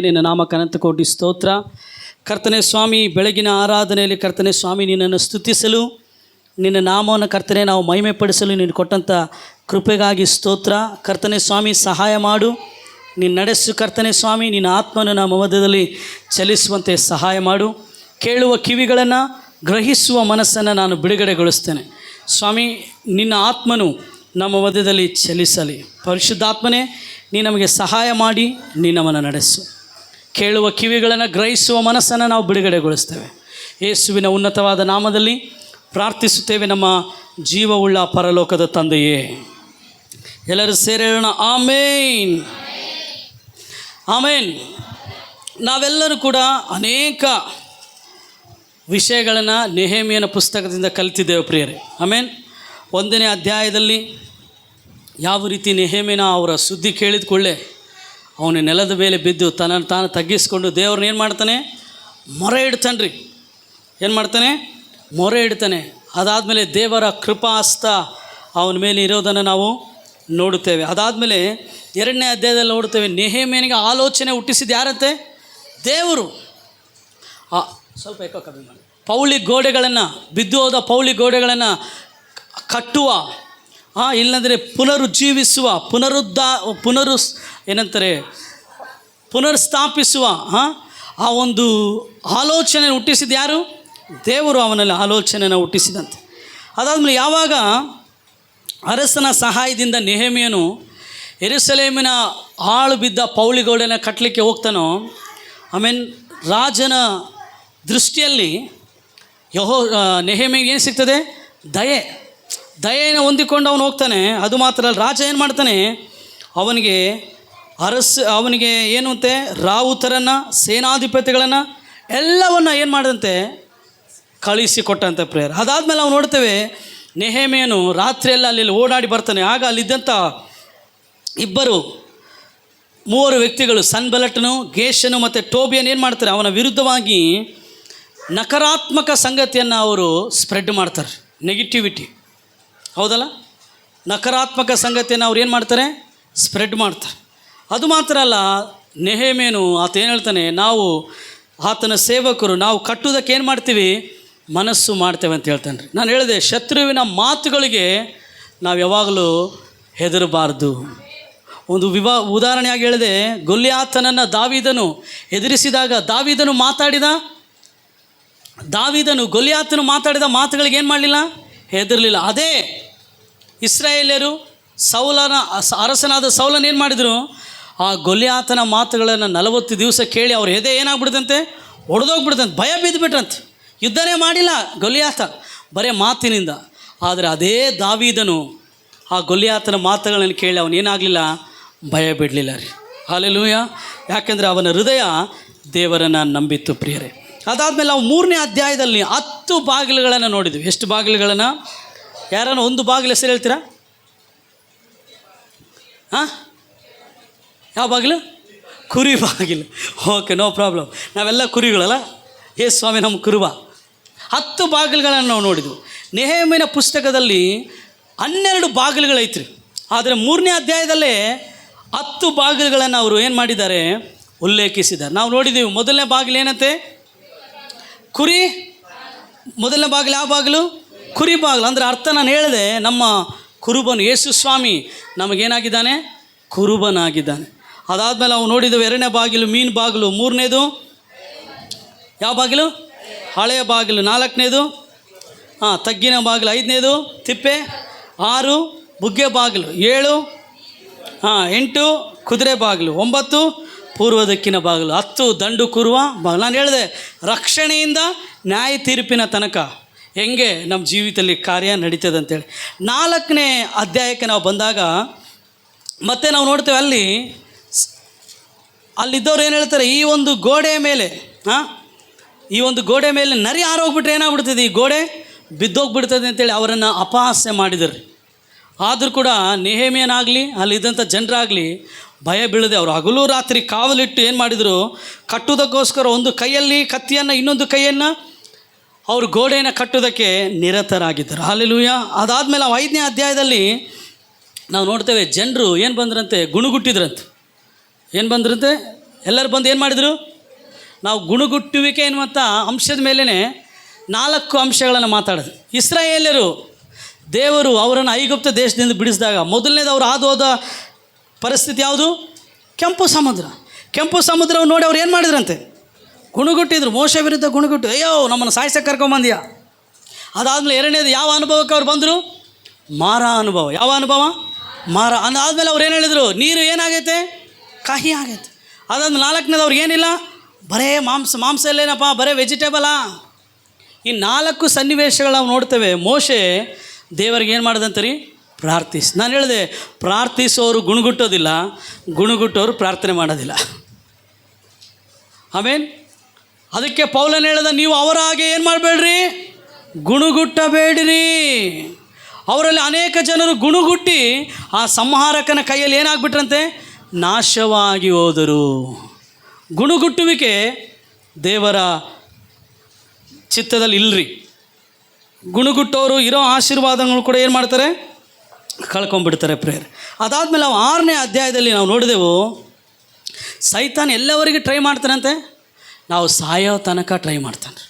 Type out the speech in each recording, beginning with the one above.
ನಿನ್ನ ನಾಮಕ್ಕೆ ಅನಂತ ಕೋಟಿ ಸ್ತೋತ್ರ. ಕರ್ತನೆ ಸ್ವಾಮಿ, ಬೆಳಗಿನ ಆರಾಧನೆಯಲ್ಲಿ ಕರ್ತನೆ ಸ್ವಾಮಿ ನಿನ್ನನ್ನು ಸ್ತುತಿಸಲು, ನಿನ್ನ ನಾಮವನ್ನು ಕರ್ತನೆ ನಾವು ಮಹಿಮೆಪಡಿಸಲು ನೀನು ಕೊಟ್ಟಂಥ ಕೃಪೆಗಾಗಿ ಸ್ತೋತ್ರ. ಕರ್ತನೆ ಸ್ವಾಮಿ, ಸಹಾಯ ಮಾಡು, ನೀನು ನಡೆಸು. ಕರ್ತನೆ ಸ್ವಾಮಿ, ನಿನ್ನ ಆತ್ಮನ ನಮ್ಮ ಮಧ್ಯದಲ್ಲಿ ಚಲಿಸುವಂತೆ ಸಹಾಯ ಮಾಡು. ಕೇಳುವ ಕಿವಿಗಳನ್ನು, ಗ್ರಹಿಸುವ ಮನಸ್ಸನ್ನು ನಾನು ಬಿಡುಗಡೆಗೊಳಿಸ್ತೇನೆ ಸ್ವಾಮಿ. ನಿನ್ನ ಆತ್ಮನು ನಮ್ಮ ಮಧ್ಯದಲ್ಲಿ ಚಲಿಸಲಿ. ಪರಿಶುದ್ಧಾತ್ಮನೇ, ನೀ ನಮಗೆ ಸಹಾಯ ಮಾಡಿ ನೀ ನಮ್ಮನ್ನು ನಡೆಸು. ಕೇಳುವ ಕಿವಿಗಳನ್ನು, ಗ್ರಹಿಸುವ ಮನಸ್ಸನ್ನು ನಾವು ಬಿಡುಗಡೆಗೊಳಿಸ್ತೇವೆ. ಯೇಸುವಿನ ಉನ್ನತವಾದ ನಾಮದಲ್ಲಿ ಪ್ರಾರ್ಥಿಸುತ್ತೇವೆ ನಮ್ಮ ಜೀವವುಳ್ಳ ಪರಲೋಕದ ತಂದೆಯೇ. ಎಲ್ಲರೂ ಸೇರೋಣ. ಆಮೇನ್, ಆಮೇನ್. ನಾವೆಲ್ಲರೂ ಕೂಡ ಅನೇಕ ವಿಷಯಗಳನ್ನು ನೆಹೆಮೀಯನ ಪುಸ್ತಕದಿಂದ ಕಲಿತಿದ್ದೇವೆ ಪ್ರಿಯರೇ. ಆಮೇನ್. 1ನೇ ಅಧ್ಯಾಯದಲ್ಲಿ ಯಾವ ರೀತಿ ನೆಹೆಮೀಯನ ಅವರ ಸುದ್ದಿ ಕೇಳಿದ ಕೂಡಲೇ ಅವನ ನೆಲದ ಮೇಲೆ ಬಿದ್ದು ತನ್ನನ್ನು ತಾನು ತಗ್ಗಿಸ್ಕೊಂಡು ದೇವ್ರನ್ನ ಏನು ಮಾಡ್ತಾನೆ? ಮೊರೆ ಇಡ್ತಾನೆ ರೀ. ಏನು ಮಾಡ್ತಾನೆ? ಮೊರೆ ಇಡ್ತಾನೆ. ಅದಾದಮೇಲೆ ದೇವರ ಕೃಪಾಸ್ತ ಅವನ ಮೇಲೆ ಇರೋದನ್ನು ನಾವು ನೋಡುತ್ತೇವೆ. ಅದಾದಮೇಲೆ 2ನೇ ಅಧ್ಯಾಯದಲ್ಲಿ ನೋಡುತ್ತೇವೆ, ನೆಹೆಮೀಯನಿಗೆ ಆಲೋಚನೆ ಹುಟ್ಟಿಸಿದ ಯಾರಂತೆ? ದೇವರು. ಸ್ವಲ್ಪ ಏಕೋ ಕಮ್ಮಿ ಮಾಡಿ. ಪೌಳಿ ಗೋಡೆಗಳನ್ನು, ಬಿದ್ದು ಹೋದ ಪೌಳಿ ಗೋಡೆಗಳನ್ನು ಕಟ್ಟುವ, ಇಲ್ಲಂದರೆ ಪುನರುಜ್ಜೀವಿಸುವ, ಏನಂತಾರೆ ಪುನರ್ಸ್ಥಾಪಿಸುವ ಆ ಒಂದು ಆಲೋಚನೆ ಹುಟ್ಟಿಸಿದ ಯಾರು? ದೇವರು ಅವನಲ್ಲಿ ಆಲೋಚನೆಯನ್ನು ಹುಟ್ಟಿಸಿದಂತೆ. ಅದಾದಮೇಲೆ ಯಾವಾಗ ಅರಸನ ಸಹಾಯದಿಂದ ನೆಹೆಮೀಯನು ಯೆರೂಸಲೇಮಿನ ಹಾಳು ಬಿದ್ದ ಪೌಳಿಗೋಡೆನ ಕಟ್ಟಲಿಕ್ಕೆ ಹೋಗ್ತಾನೋ, ರಾಜನ ದೃಷ್ಟಿಯಲ್ಲಿ ನೆಹೆಮೀಯನಿಗೆ ಏನು ಸಿಗ್ತದೆ? ದಯೆಯನ್ನು ಹೊಂದಿಕೊಂಡು ಅವನು ಹೋಗ್ತಾನೆ. ಅದು ಮಾತ್ರ ಅಲ್ಲ, ರಾಜ ಏನು ಮಾಡ್ತಾನೆ? ಅವನಿಗೆ ಏನು ಅಂತೆ, ರಾವುತರನ್ನು, ಸೇನಾಧಿಪತಿಗಳನ್ನು ಎಲ್ಲವನ್ನು ಏನು ಮಾಡಿದಂತೆ? ಕಳಿಸಿಕೊಟ್ಟಂತೆ ಪ್ರೇಯರ್. ಅದಾದಮೇಲೆ ನಾವು ನೋಡ್ತೇವೆ, ನೆಹೆಮೀಯನು ರಾತ್ರಿಯೆಲ್ಲ ಅಲ್ಲಿ ಓಡಾಡಿ ಬರ್ತಾನೆ. ಆಗ ಅಲ್ಲಿದ್ದಂಥ 3 ವ್ಯಕ್ತಿಗಳು, ಸನ್ಬಲಟನು, ಗೇಷನು ಮತ್ತು ಟೋಬಿಯನ್ ಏನು ಮಾಡ್ತಾರೆ? ಅವನ ವಿರುದ್ಧವಾಗಿ ನಕಾರಾತ್ಮಕ ಸಂಗತಿಯನ್ನು ಅವರು ಸ್ಪ್ರೆಡ್ ಮಾಡ್ತಾರೆ. ನೆಗೆಟಿವಿಟಿ, ಹೌದಲ್ಲ? ನಕಾರಾತ್ಮಕ ಸಂಗತಿಯನ್ನು ಅವ್ರು ಏನು ಮಾಡ್ತಾರೆ? ಸ್ಪ್ರೆಡ್ ಮಾಡ್ತಾರೆ. ಅದು ಮಾತ್ರ ಅಲ್ಲ, ನೆಹೆಮೀಯನು ಏನು ಹೇಳ್ತಾನೆ? ನಾವು ಆತನ ಸೇವಕರು, ನಾವು ಕಟ್ಟುವುದಕ್ಕೆ ಏನು ಮಾಡ್ತೀವಿ? ಮನಸ್ಸು ಮಾಡ್ತೇವೆ ಅಂತ ಹೇಳ್ತಾನೆ ರೀ. ನಾನು ಹೇಳಿದೆ, ಶತ್ರುವಿನ ಮಾತುಗಳಿಗೆ ನಾವು ಯಾವಾಗಲೂ ಹೆದರಬಾರ್ದು. ಒಂದು ಉದಾಹರಣೆಯಾಗಿ ಹೇಳಿದೆ, ಗೊಲ್ಯಾತನನ್ನು ದಾವೀದನು ಎದುರಿಸಿದಾಗ ಗೊಲ್ಯಾತನು ಮಾತಾಡಿದ ಮಾತುಗಳಿಗೆ ಏನು ಮಾಡಲಿಲ್ಲ? ಹೆದರಲಿಲ್ಲ. ಅದೇ ಇಸ್ರಾಯೇಲ್ಯರು ಅರಸನಾದ ಸೌಲನ ಏನು ಮಾಡಿದರು? ಆ ಗೊಲ್ಯಾತನ ಮಾತುಗಳನ್ನು 40 ದಿವಸ ಕೇಳಿ ಅವ್ರ ಎದೆ ಏನಾಗ್ಬಿಡ್ತಂತೆ? ಒಡೆದೋಗ್ಬಿಡ್ತಂತೆ, ಭಯ ಬಿದ್ದುಬಿಟ್ರಂತೆ. ಯುದ್ಧನೇ ಮಾಡಿಲ್ಲ ಗೊಲ್ಯಾತ, ಬರೀ ಮಾತಿನಿಂದ. ಆದರೆ ಅದೇ ದಾವೀದನು ಆ ಗೊಲ್ಯಾತನ ಮಾತುಗಳನ್ನು ಕೇಳಿ ಅವನೇನಾಗಲಿಲ್ಲ? ಭಯ ಬಿಡಲಿಲ್ಲ ರೀ. ಹಲ್ಲೆಲೂಯಾ. ಯಾಕೆಂದರೆ ಅವನ ಹೃದಯ ದೇವರನ್ನು ನಂಬಿತ್ತು ಪ್ರಿಯರೇ. ಅದಾದಮೇಲೆ ನಾವು 3ನೇ ಅಧ್ಯಾಯದಲ್ಲಿ 10 ಬಾಗಿಲುಗಳನ್ನು ನೋಡಿದ್ವಿ. ಎಷ್ಟು ಬಾಗಿಲುಗಳನ್ನು? ಯಾರನ್ನು ಒಂದು ಬಾಗಿಲು ಹೆಸರು ಹೇಳ್ತೀರಾ? ಯಾವ ಬಾಗಿಲು? ಕುರಿ ಬಾಗಿಲು. Okay, no problem. ನಾವೆಲ್ಲ ಕುರಿಗಳಲ್ಲ. ಸ್ವಾಮಿ ನಮ್ಮ ಕುರುಬ. 10 ಬಾಗಿಲುಗಳನ್ನು ನಾವು ನೋಡಿದ್ವಿ. ನೆಹೆಮೀಯನ ಪುಸ್ತಕದಲ್ಲಿ 12 ಬಾಗಿಲುಗಳೈತ್ರಿ. ಆದರೆ 3ನೇ ಅಧ್ಯಾಯದಲ್ಲೇ 10 ಬಾಗಿಲುಗಳನ್ನು ಅವರು ಏನು ಮಾಡಿದ್ದಾರೆ? ಉಲ್ಲೇಖಿಸಿದ್ದಾರೆ. ನಾವು ನೋಡಿದ್ದೀವಿ. ಮೊದಲನೇ ಬಾಗಿಲು ಏನಂತೆ? ಕುರಿ. ಮೊದಲನೇ ಬಾಗಿಲು ಯಾವ ಬಾಗಿಲು? ಕುರಿ ಬಾಗಿಲು. ಅಂದರೆ ಅರ್ಥ ನಾನು ಹೇಳಿದೆ, ನಮ್ಮ ಕುರುಬನು ಯೇಸು ಸ್ವಾಮಿ ನಮಗೇನಾಗಿದ್ದಾನೆ? ಕುರುಬನಾಗಿದ್ದಾನೆ. ಅದಾದಮೇಲೆ ನಾವು ನೋಡಿದ್ದೇವೆ 2ನೇ ಬಾಗಿಲು ಮೀನು ಬಾಗಿಲು. 3ನೇದು ಯಾವ ಬಾಗಿಲು? ಹಳೆಯ ಬಾಗಿಲು. 4ನೇದು ತಗ್ಗಿನ ಬಾಗಿಲು. 5ನೇದು ತಿಪ್ಪೆ. 6 ಬುಗ್ಗೆ ಬಾಗಿಲು. 7 8 ಕುದುರೆ ಬಾಗಿಲು. 9 ಪೂರ್ವ ದಿಕ್ಕಿನ ಬಾಗಿಲು. 10 ದಂಡು ಕೂರುವ ಬಾಗಿಲು. ನಾನು ಹೇಳಿದೆ, ರಕ್ಷಣೆಯಿಂದ ನ್ಯಾಯ ತೀರ್ಪಿನ ತನಕ ಹೆಂಗೆ ನಮ್ಮ ಜೀವಿತದಲ್ಲಿ ಕಾರ್ಯ ನಡೀತದೆ ಅಂತೇಳಿ. 4ನೇ ಅಧ್ಯಾಯಕ್ಕೆ ನಾವು ಬಂದಾಗ ಮತ್ತೆ ನಾವು ನೋಡ್ತೇವೆ, ಅಲ್ಲಿದ್ದವ್ರು ಏನು ಹೇಳ್ತಾರೆ? ಈ ಒಂದು ಗೋಡೆ ಮೇಲೆ ನರಿ ಆರೋಗ್ಬಿಟ್ರೆ ಏನಾಗ್ಬಿಡ್ತದೆ? ಈ ಗೋಡೆ ಬಿದ್ದೋಗ್ಬಿಡ್ತದೆ ಅಂತೇಳಿ ಅವರನ್ನು ಅಪಹಾಸ್ಯ ಮಾಡಿದರು. ಆದರೂ ಕೂಡ ನೆಹೆಮೀಯನಾಗಲಿ ಅಲ್ಲಿದ್ದಂಥ ಜನರಾಗಲಿ ಭಯ ಬೀಳದೆ ಅವರು ಹಗಲು ರಾತ್ರಿ ಕಾವಲಿಟ್ಟು ಏನು ಮಾಡಿದರು? ಕಟ್ಟುವುದಕ್ಕೋಸ್ಕರ ಒಂದು ಕೈಯಲ್ಲಿ ಕತ್ತಿಯನ್ನು, ಇನ್ನೊಂದು ಕೈಯನ್ನು ಅವರು ಗೋಡೆಯನ್ನು ಕಟ್ಟುವುದಕ್ಕೆ ನಿರತರಾಗಿದ್ದರು. ಹಲ್ಲೆಲೂಯಾ. ಅದಾದಮೇಲೆ 5ನೇ ಅಧ್ಯಾಯದಲ್ಲಿ ನಾವು ನೋಡ್ತೇವೆ, ಜನರು ಏನು ಬಂದ್ರಂತೆ? ಗುಣಗುಟ್ಟಿದ್ರಂತೆ. ಏನು ಬಂದ್ರಂತೆ? ಎಲ್ಲರೂ ಬಂದು ಏನು ಮಾಡಿದರು? ನಾವು ಗುಣಗುಟ್ಟುವಿಕೆ ಎನ್ನುವಂಥ ಅಂಶದ ಮೇಲೇ 4 ಅಂಶಗಳನ್ನು ಮಾತಾಡೋದು. ಇಸ್ರಾಯೇಲ್ಯರು ದೇವರು ಅವರನ್ನು ಐಗುಪ್ತ ದೇಶದಿಂದ ಬಿಡಿಸಿದಾಗ ಮೊದಲನೇದು ಅವ್ರು ಹಾದು ಹೋದ ಪರಿಸ್ಥಿತಿ ಯಾವುದು? ಕೆಂಪು ಸಮುದ್ರ. ಕೆಂಪು ಸಮುದ್ರವನ್ನು ನೋಡಿ ಅವ್ರು ಏನು ಮಾಡಿದ್ರಂತೆ? ಗುಣಗುಟ್ಟಿದ್ರು. ಮೋಶೆ ವಿರುದ್ಧ ಗುಣಗುಟ್ಟು, ಅಯ್ಯೋ ನಮ್ಮನ್ನು ಸಾಯ್ಸಕ್ಕೆ ಕರ್ಕೊಂಬಂದ್ಯಾ. ಅದಾದಮೇಲೆ ಎರಡನೇದು ಯಾವ ಅನುಭವಕ್ಕೆ ಅವ್ರು ಬಂದರು? ಮಾರ ಅನುಭವ. ಯಾವ ಅನುಭವ? ಮಾರ. ಅದಾದಮೇಲೆ ಅವ್ರು ಏನು ಹೇಳಿದರು? ನೀರು ಏನಾಗೈತೆ? ಕಹಿ ಆಗೈತೆ. ಅದಾದ್ಮೇಲೆ 4ನೇದು ಅವ್ರಿಗೆ ಏನಿಲ್ಲ, ಬರೇ ಮಾಂಸ ಇಲ್ಲೇನಪ್ಪ, ಬರೇ ವೆಜಿಟೇಬಲಾ. ಈ 4 ಸನ್ನಿವೇಶಗಳು ನಾವು ನೋಡ್ತೇವೆ. ಮೋಶೆ ದೇವರಿಗೆ ಏನು ಮಾಡೋದಂತ ರೀ? ನಾನು ಹೇಳಿದೆ, ಪ್ರಾರ್ಥಿಸೋರು ಗುಣಗುಟ್ಟೋದಿಲ್ಲ, ಗುಣಗುಟ್ಟೋರು ಪ್ರಾರ್ಥನೆ ಮಾಡೋದಿಲ್ಲ. ಆಮೇಲೆ ಅದಕ್ಕೆ ಪೌಲನು ಹೇಳ್ದ, ನೀವು ಅವರ ಹಾಗೆ ಏನು ಮಾಡಬೇಡ್ರಿ, ಗುಣಗುಟ್ಟಬೇಡಿರಿ. ಅವರಲ್ಲಿ ಅನೇಕ ಜನರು ಗುಣಗುಟ್ಟಿ ಆ ಸಂಹಾರಕನ ಕೈಯಲ್ಲಿ ಏನಾಗ್ಬಿಟ್ರಂತೆ? ನಾಶವಾಗಿ ಹೋದರು. ಗುಣಗುಟ್ಟುವಿಕೆ ದೇವರ ಚಿತ್ತದಲ್ಲಿ ಇಲ್ಲರಿ. ಗುಣಗುಟ್ಟೋರು ಇರೋ ಆಶೀರ್ವಾದಗಳು ಕೂಡ ಏನು ಮಾಡ್ತಾರೆ? ಕಳ್ಕೊಂಡ್ಬಿಡ್ತಾರೆ ಪ್ರೇಯರ್. ಅದಾದಮೇಲೆ ನಾವು 6ನೇ ಅಧ್ಯಾಯದಲ್ಲಿ ನಾವು ನೋಡಿದೆವು, ಸೈತಾನ್ ಎಲ್ಲವರಿಗೆ ಟ್ರೈ ಮಾಡ್ತಾನಂತೆ, ನಾವು ಸಾಯೋ ತನಕ ಟ್ರೈ ಮಾಡ್ತಾನೆ.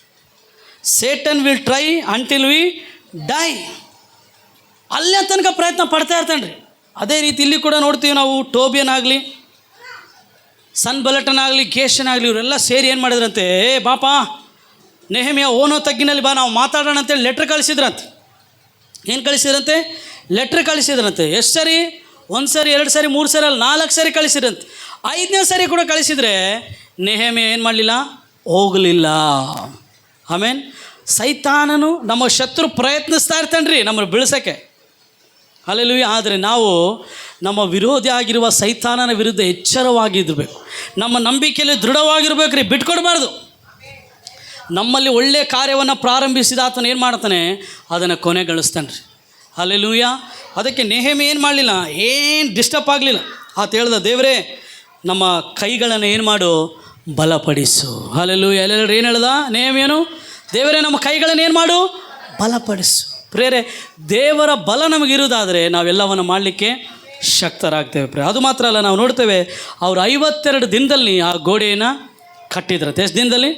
Satan will try until we die. ಅಲ್ಲೇ ತನಕ ಪ್ರಯತ್ನ ಪಡ್ತಾ ಇರ್ತಾನೆ ರೀ. ಅದೇ ರೀತಿ ಇಲ್ಲಿ ಕೂಡ ನೋಡ್ತೀವಿ ನಾವು. ಟೋಬಿಯನ್ ಸನ್ಬಲಟನಾಗಲಿ, ಗೇಷನಾಗಲಿ, ಇವರೆಲ್ಲ ಸೇರಿ ಏನು ಮಾಡಿದ್ರಂತೆ, ಬಾಪ ನೆಹೆಮಿಯ ಓನೋ ತಗ್ಗಿನಲ್ಲಿ ಬಾ, ನಾವು ಮಾತಾಡೋಣ ಅಂತೇಳಿ ಲೆಟ್ರ್ ಕಳಿಸಿದ್ರಂತೆ. ಏನು ಕಳಿಸಿದ್ರಂತೆ? ಲೆಟ್ರ್ ಕಳಿಸಿದ್ರಂತೆ. ಎಷ್ಟು ಸರಿ? 1 ಸರಿ, 2 ಸರಿ, 3 ಸರಿ ಅಲ್ಲ, 4 ಸರಿ ಕಳಿಸಿದ್ರಂತೆ. 5ನೇ ಸರಿ ಕೂಡ ಕಳಿಸಿದರೆ ನೆಹೆಮಿಯ ಏನು ಮಾಡಲಿಲ್ಲ? ಹೋಗಲಿಲ್ಲ. ಆಮೇಲೆ ಸೈತಾನನು ನಮ್ಮ ಶತ್ರು ಪ್ರಯತ್ನಿಸ್ತಾ ಇರ್ತಾನೆ ರೀ ನಮ್ಮನ್ನು ಬೀಳ್ಸೋಕ್ಕೆ. ಹಲ್ಲೆಲೂಯಾ. ಆದರೆ ನಾವು ನಮ್ಮ ವಿರೋಧಿ ಆಗಿರುವ ಸೈತಾನನ ವಿರುದ್ಧ ಎಚ್ಚರವಾಗಿರಬೇಕು. ನಮ್ಮ ನಂಬಿಕೆಯಲ್ಲಿ ದೃಢವಾಗಿರ್ಬೇಕು ರೀ, ಬಿಟ್ಕೊಡ್ಬಾರ್ದು. ನಮ್ಮಲ್ಲಿ ಒಳ್ಳೆಯ ಕಾರ್ಯವನ್ನು ಪ್ರಾರಂಭಿಸಿದ ಆತನು ಏನು ಮಾಡ್ತಾನೆ? ಅದನ್ನು ಕೊನೆಗೊಳಿಸ್ತಾನೆ ರೀ. ಹಲ್ಲೆಲೂಯಾ. ಅದಕ್ಕೆ ನೆಹೆಮಿ ಏನು ಮಾಡಲಿಲ್ಲ, ಏನು ಡಿಸ್ಟರ್ಬ್ ಆಗಲಿಲ್ಲ. ಆತ ಹೇಳ್ದ, ದೇವರೇ ನಮ್ಮ ಕೈಗಳನ್ನು ಏನು ಮಾಡು? ಬಲಪಡಿಸು. ಹಲ್ಲೆಲೂಯಾ. ಎಲ್ಲರೂ ಏನು ಹೇಳ್ದ ನೆಹೆಮಿಯನು? ದೇವರೇ ನಮ್ಮ ಕೈಗಳನ್ನು ಏನು ಮಾಡು? ಬಲಪಡಿಸು. ಪ್ರೇರೆ, ದೇವರ ಬಲ ನಮಗಿರುವುದಾದರೆ ನಾವೆಲ್ಲವನ್ನು ಮಾಡಲಿಕ್ಕೆ ಶಕ್ತರಾಗ್ತೇವೆ ಪ್ರೇರೆ. ಅದು ಮಾತ್ರ ಅಲ್ಲ, ನಾವು ನೋಡ್ತೇವೆ ಅವರು 52 ದಿನದಲ್ಲಿ ಆ ಗೋಡೆಯನ್ನು ಕಟ್ಟಿದ್ರಂತೆ. ಎಷ್ಟು ದಿನದಲ್ಲಿ?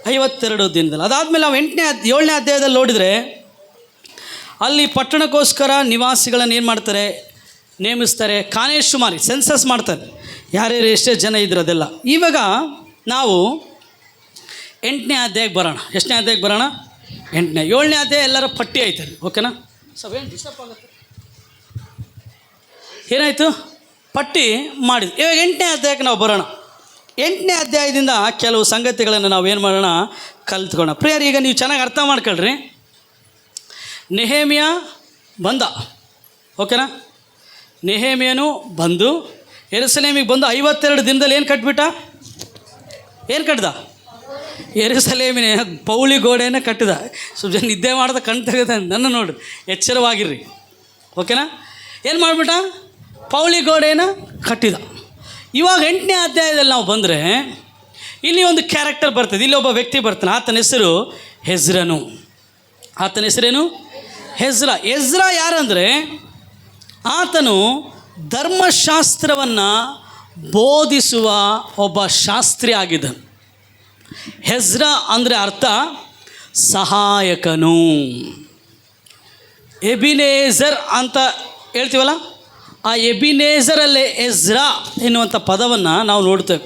52 ದಿನದಲ್ಲಿ. ಅದಾದಮೇಲೆ ನಾವು 7ನೇ ಅಧ್ಯಾಯದಲ್ಲಿ ನೋಡಿದರೆ ಅಲ್ಲಿ ಪಟ್ಟಣಕ್ಕೋಸ್ಕರ ನಿವಾಸಿಗಳನ್ನು ಏನು ಮಾಡ್ತಾರೆ? ನೇಮಿಸ್ತಾರೆ. ಕಾನೇಶುಮಾರಿ ಸೆನ್ಸಸ್ ಮಾಡ್ತಾರೆ, ಯಾರ್ಯಾರು ಎಷ್ಟೇ ಜನ ಇದ್ರು ಅದೆಲ್ಲ. ಇವಾಗ ನಾವು 8ನೇ ಅಧ್ಯಾಯಕ್ಕೆ ಬರೋಣ. ಎಷ್ಟನೇ ಅಧ್ಯಾಯಕ್ಕೆ ಬರೋಣ? 8ನೇ. 7ನೇ ಅಧ್ಯಾಯ ಎಲ್ಲರ ಪಟ್ಟಿ ಆಯ್ತದೆ. ಓಕೆನಾ? ಸ್ವಲ್ಪ ಏನು ಡಿಸ್ಟರ್ಬ್ ಆಗುತ್ತೆ? ಏನಾಯಿತು? ಪಟ್ಟಿ ಮಾಡಿದ್ವಿ. ಇವಾಗ 8ನೇ ಅಧ್ಯಾಯಕ್ಕೆ ನಾವು ಬರೋಣ. 8ನೇ ಅಧ್ಯಾಯದಿಂದ ಕೆಲವು ಸಂಗತಿಗಳನ್ನು ನಾವು ಏನು ಮಾಡೋಣ? ಕಲ್ತ್ಕೊಳ್ಳೋಣ. ಪ್ರಿಯರ್, ಈಗ ನೀವು ಚೆನ್ನಾಗಿ ಅರ್ಥ ಮಾಡ್ಕೊಳ್ರಿ. ನೆಹೆಮಿಯ ಬಂದ, ಓಕೆನಾ? ನೆಹೆಮಿಯನು ಬಂದು ಯೆರೂಸಲೇಮಿಗೆ ಬಂದು 52 ದಿನದಲ್ಲಿ ಏನು ಕಟ್ಬಿಟ್ಟ? ಏನು ಕಟ್ಟಿದ? ಯೆರೂಸಲೇಮಿನ ಪೌಳಿ ಗೋಡೆಯನ್ನು ಕಟ್ಟಿದ. ಸ್ವಲ್ಪ ಜನ ನಿದ್ದೆ ಮಾಡ್ದೆ ಕಣ್ ತೆಗೆದ ನನ್ನ ನೋಡ್ರಿ, ಎಚ್ಚರವಾಗಿರ್ರಿ. ಓಕೆನಾ? ಏನು ಮಾಡಿಬಿಟ್ಟ? ಪೌಳಿ ಗೋಡೆಯನ್ನು ಕಟ್ಟಿದ. ಇವಾಗ 8ನೇ ಅಧ್ಯಾಯದಲ್ಲಿ ನಾವು ಬಂದರೆ ಇಲ್ಲಿ ಒಂದು ಕ್ಯಾರೆಕ್ಟರ್ ಬರ್ತದೆ. ಇಲ್ಲಿ ಒಬ್ಬ ವ್ಯಕ್ತಿ ಬರ್ತಾನೆ. ಆತನ ಹೆಸರು ಹೆಜ್ರನು. ಆತನ ಹೆಸರೇನು? ಹೆಜ್ರ. ಹೆಜ್ರ ಯಾರಂದರೆ ಆತನು ಧರ್ಮಶಾಸ್ತ್ರವನ್ನು ಬೋಧಿಸುವ ಒಬ್ಬ ಶಾಸ್ತ್ರಿ ಆಗಿದ್ದನು. ಹೆಜ್ರ ಅಂದರೆ ಅರ್ಥ ಸಹಾಯಕನು. ಎಬಿನೇಜರ್ ಅಂತ ಹೇಳ್ತೀವಲ್ಲ, ಆ ಎಬಿನೇಜರಲ್ಲೇ ಎಜ್ರಾ ಎನ್ನುವಂಥ ಪದವನ್ನು ನಾವು ನೋಡ್ತೇವೆ.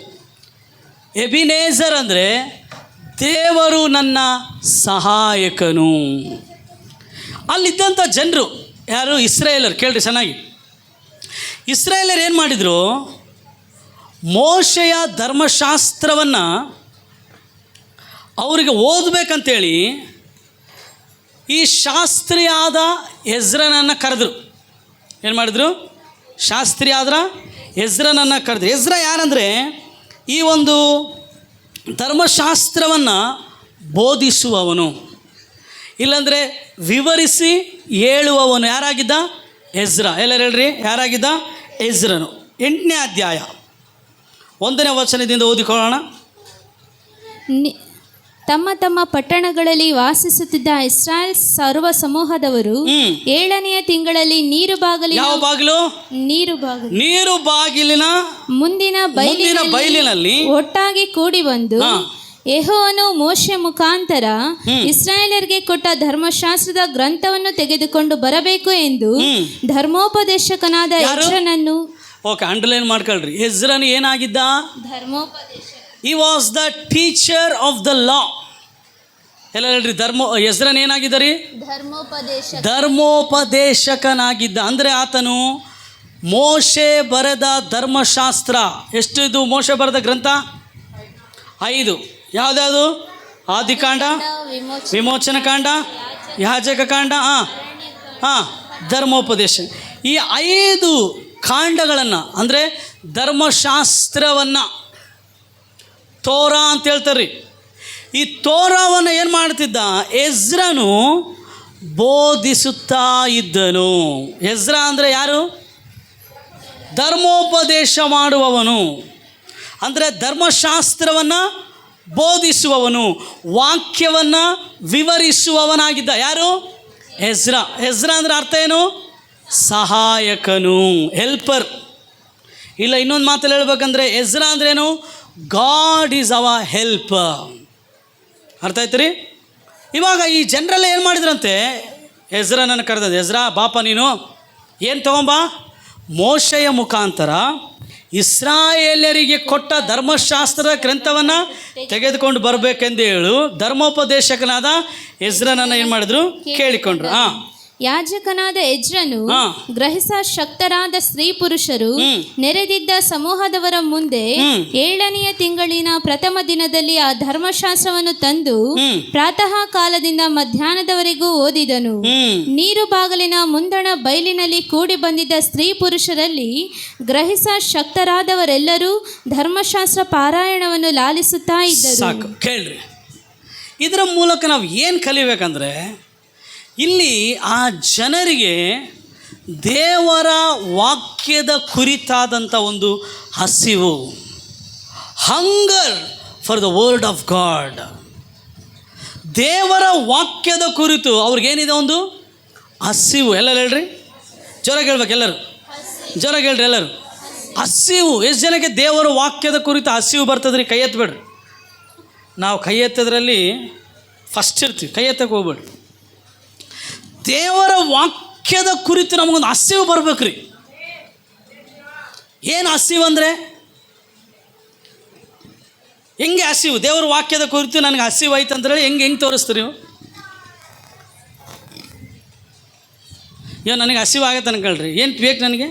ಎಬಿನೇಜರ್ ಅಂದರೆ ದೇವರು ನನ್ನ ಸಹಾಯಕನು. ಅಲ್ಲಿದ್ದಂಥ ಜನರು ಯಾರು? ಇಸ್ರಾಯೇಲರು. ಕೇಳ್ರಿ ಚೆನ್ನಾಗಿ. ಇಸ್ರಾಯೇಲರು ಏನು ಮಾಡಿದರು? ಮೋಶೆಯ ಧರ್ಮಶಾಸ್ತ್ರವನ್ನು ಅವರಿಗೆ ಓದಬೇಕಂತೇಳಿ ಈ ಶಾಸ್ತ್ರಿಯಾದ ಎಜ್ರನನ್ನು ಕರೆದರು. ಏನು ಮಾಡಿದರು? ಶಾಸ್ತ್ರಿಯಾದ ಎಜ್ರನನ್ನು ಕರೆದ್ರು. ಎಜ್ರ ಯಾರಂದರೆ ಈ ಒಂದು ಧರ್ಮಶಾಸ್ತ್ರವನ್ನು ಬೋಧಿಸುವವನು, ಇಲ್ಲಾಂದರೆ ವಿವರಿಸಿ ಹೇಳುವವನು. ಯಾರಾಗಿದ್ದ? ಎಜ್ರ. ಎಲ್ಲರೂ ಹೇಳ್ರಿ, ಯಾರಾಗಿದ್ದ? ಎಜ್ರನು. 8ನೇ ಅಧ್ಯಾಯ 1ನೇ ವಚನದಿಂದ ಓದಿಕೊಳ್ಳೋಣ. ತಮ್ಮ ತಮ್ಮ ಪಟ್ಟಣಗಳಲ್ಲಿ ವಾಸಿಸುತ್ತಿದ್ದ ಇಸ್ರಾಯೇಲ್ ಸರ್ವ ಸಮೂಹದವರು 7ನೆಯ ತಿಂಗಳಲ್ಲಿ ನೀರು ಬಾಗಿಲಿನ ಯಾವ ಬಾಗಿಲು? ನೀರು ಬಾಗಿಲಿನ ಮುಂದಿನ ಬಯಲಿನಲ್ಲಿ ಒಟ್ಟಾಗಿ ಕೂಡಿ ಬಂದು ಯೆಹೋವನು ಮೋಶೆ ಮುಖಾಂತರ ಇಸ್ರಾಯೇಲರಿಗೆ ಕೊಟ್ಟ ಧರ್ಮಶಾಸ್ತ್ರದ ಗ್ರಂಥವನ್ನು ತೆಗೆದುಕೊಂಡು ಬರಬೇಕು ಎಂದು ಧರ್ಮೋಪದೇಶಕನಾದ ಎಜ್ರನನ್ನು. ಓಕೆ, ಅಂಡರ್ಲೈನ್ ಮಾಡ್ಕೊಳ್ರಿ. ಎಜ್ರನು ಏನಾಗಿದ್ದ? He was the teacher of the law. ಎಲ್ಲ ಹೇಳ್ರಿ, ಎಜ್ರನ್ ಏನಾಗಿದ್ದ ರೀ? ಧರ್ಮೋಪದೇಶಕನಾಗಿದ್ದ. ಅಂದರೆ ಆತನು ಮೋಶೆ ಬರೆದ ಧರ್ಮಶಾಸ್ತ್ರ ಎಷ್ಟು? ಇದು ಮೋಶೆ ಬರೆದ ಗ್ರಂಥ 5. ಯಾವುದ್ಯಾವುದು? ಆದಿಕಾಂಡ, ವಿಮೋಚನ ಕಾಂಡ, ಯಾಜಕ ಕಾಂಡ, ಧರ್ಮೋಪದೇಶ. ಈ 5 ಕಾಂಡಗಳನ್ನು ಅಂದರೆ ಧರ್ಮಶಾಸ್ತ್ರವನ್ನು ತೋರಾ ಅಂತ ಹೇಳ್ತಾರೆ. ಈ ತೋರಾವನ್ನು ಏನು ಮಾಡ್ತಿದ್ದ? ಎಜ್ರನು ಬೋಧಿಸುತ್ತಾ ಇದ್ದನು. ಎಜ್ರ ಅಂದರೆ ಯಾರು? ಧರ್ಮೋಪದೇಶ ಮಾಡುವವನು, ಅಂದರೆ ಧರ್ಮಶಾಸ್ತ್ರವನ್ನು ಬೋಧಿಸುವವನು, ವಾಕ್ಯವನ್ನು ವಿವರಿಸುವವನಾಗಿದ್ದ. ಯಾರು? ಎಜ್ರ. ಎಜ್ರ ಅಂದರೆ ಅರ್ಥ ಏನು? ಸಹಾಯಕನು, ಹೆಲ್ಪರ್. ಇಲ್ಲ, ಇನ್ನೊಂದು ಮಾತಲ್ಲಿ ಹೇಳ್ಬೇಕಂದ್ರೆ ಎಜ್ರ ಅಂದ್ರೇನು? God is hour helper. ಅರ್ಥ ಆಯ್ತು ರೀ? ಇವಾಗ ಈ ಜನರೆಲ್ಲ ಏನು ಮಾಡಿದ್ರಂತೆ? ಎಜ್ರನನ್ನು ಕರೆದದ್ದು. ಎಜ್ರ ಬಾಪ, ನೀನು ಏನು ತಗೊಂಬಾ? ಮೋಶೆಯ ಮುಖಾಂತರ ಇಸ್ರಾಯೇಲರಿಗೆ ಕೊಟ್ಟ ಧರ್ಮಶಾಸ್ತ್ರದ ಗ್ರಂಥವನ್ನು ತೆಗೆದುಕೊಂಡು ಬರಬೇಕೆಂದು ಹೇಳು ಧರ್ಮೋಪದೇಶಕನಾದ ಎಜ್ರನನ್ನು ಏನು ಮಾಡಿದ್ರು? ಕೇಳಿಕೊಂಡ್ರು. ಯಾಜಕನಾದ ಎಜ್ರನು ಗ್ರಹಿಸ ಶಕ್ತರಾದ ಸ್ತ್ರೀ ಪುರುಷರು ನೆರೆದಿದ್ದ ಸಮೂಹದವರ ಮುಂದೆ 7ನೆಯ ತಿಂಗಳಿನ ಪ್ರಥಮ ದಿನದಲ್ಲಿ ಆ ಧರ್ಮಶಾಸ್ತ್ರವನ್ನು ತಂದು ಪ್ರಾತಃ ಕಾಲದಿಂದ ಮಧ್ಯಾಹ್ನದವರೆಗೂ ಓದಿದನು. ನೀರು ಬಾಗಿಲಿನ ಮುಂದಣ ಬಯಲಿನಲ್ಲಿ ಕೂಡಿ ಬಂದಿದ್ದ ಸ್ತ್ರೀ ಪುರುಷರಲ್ಲಿ ಗ್ರಹಿಸ ಶಕ್ತರಾದವರೆಲ್ಲರೂ ಧರ್ಮಶಾಸ್ತ್ರ ಪಾರಾಯಣವನ್ನು ಲಾಲಿಸುತ್ತಾ ಇದ್ದರು. ಸಾಕು, ಕೇಳ್ರಿ. ಇದರ ಮೂಲಕ ನಾವು ಏನು ಕಲಿಬೇಕಂದ್ರೆ, ಇಲ್ಲಿ ಆ ಜನರಿಗೆ ದೇವರ ವಾಕ್ಯದ ಕುರಿತಾದಂಥ ಒಂದು ಹಸಿವು, ಹಂಗರ್ for the word of god. ದೇವರ ವಾಕ್ಯದ ಕುರಿತು ಅವ್ರಿಗೇನಿದೆ? ಒಂದು ಹಸಿವು. ಎಲ್ಲರೂ ಹೇಳ್ರಿ, ಜೋರಾಗಿ ಹೇಳ್ಬೇಕು ಎಲ್ಲರೂ, ಜೋರಾಗಿ ಹೇಳ್ರಿ ಎಲ್ಲರೂ. ಹಸಿವು. ಎಷ್ಟು ಜನಕ್ಕೆ ದೇವರ ವಾಕ್ಯದ ಕುರಿತು ಹಸಿವು ಬರ್ತದ್ರಿ? ಕೈ ಎತ್ತಬೇಡ್ರಿ. ನಾವು ಕೈ ಎತ್ತದ್ರಲ್ಲಿ ಫಸ್ಟ್ ಇರ್ತೀವಿ, ಕೈ ಎತ್ತಕ್ಕೆ ಹೋಗ್ಬೇಡ್ರಿ. ದೇವರ ವಾಕ್ಯದ ಕುರಿತು ನಮಗೊಂದು ಹಸಿವು ಬರ್ಬೇಕು ರೀ. ಏನು ಹಸಿವು ಅಂದರೆ? ಹೆಂಗೆ ಹಸಿವು? ದೇವರ ವಾಕ್ಯದ ಕುರಿತು ನನಗೆ ಹಸಿವು ಆಯ್ತು ಅಂತೇಳಿ ಹೆಂಗೆ ತೋರಿಸ್ತೀರಿ ನೀವು? ನನಗೆ ಹಸಿವು ಆಗತ್ತೆ ಅನ್ಕೊಳ್ರಿ. ಏನು ಬೇಕು ನನಗೆ?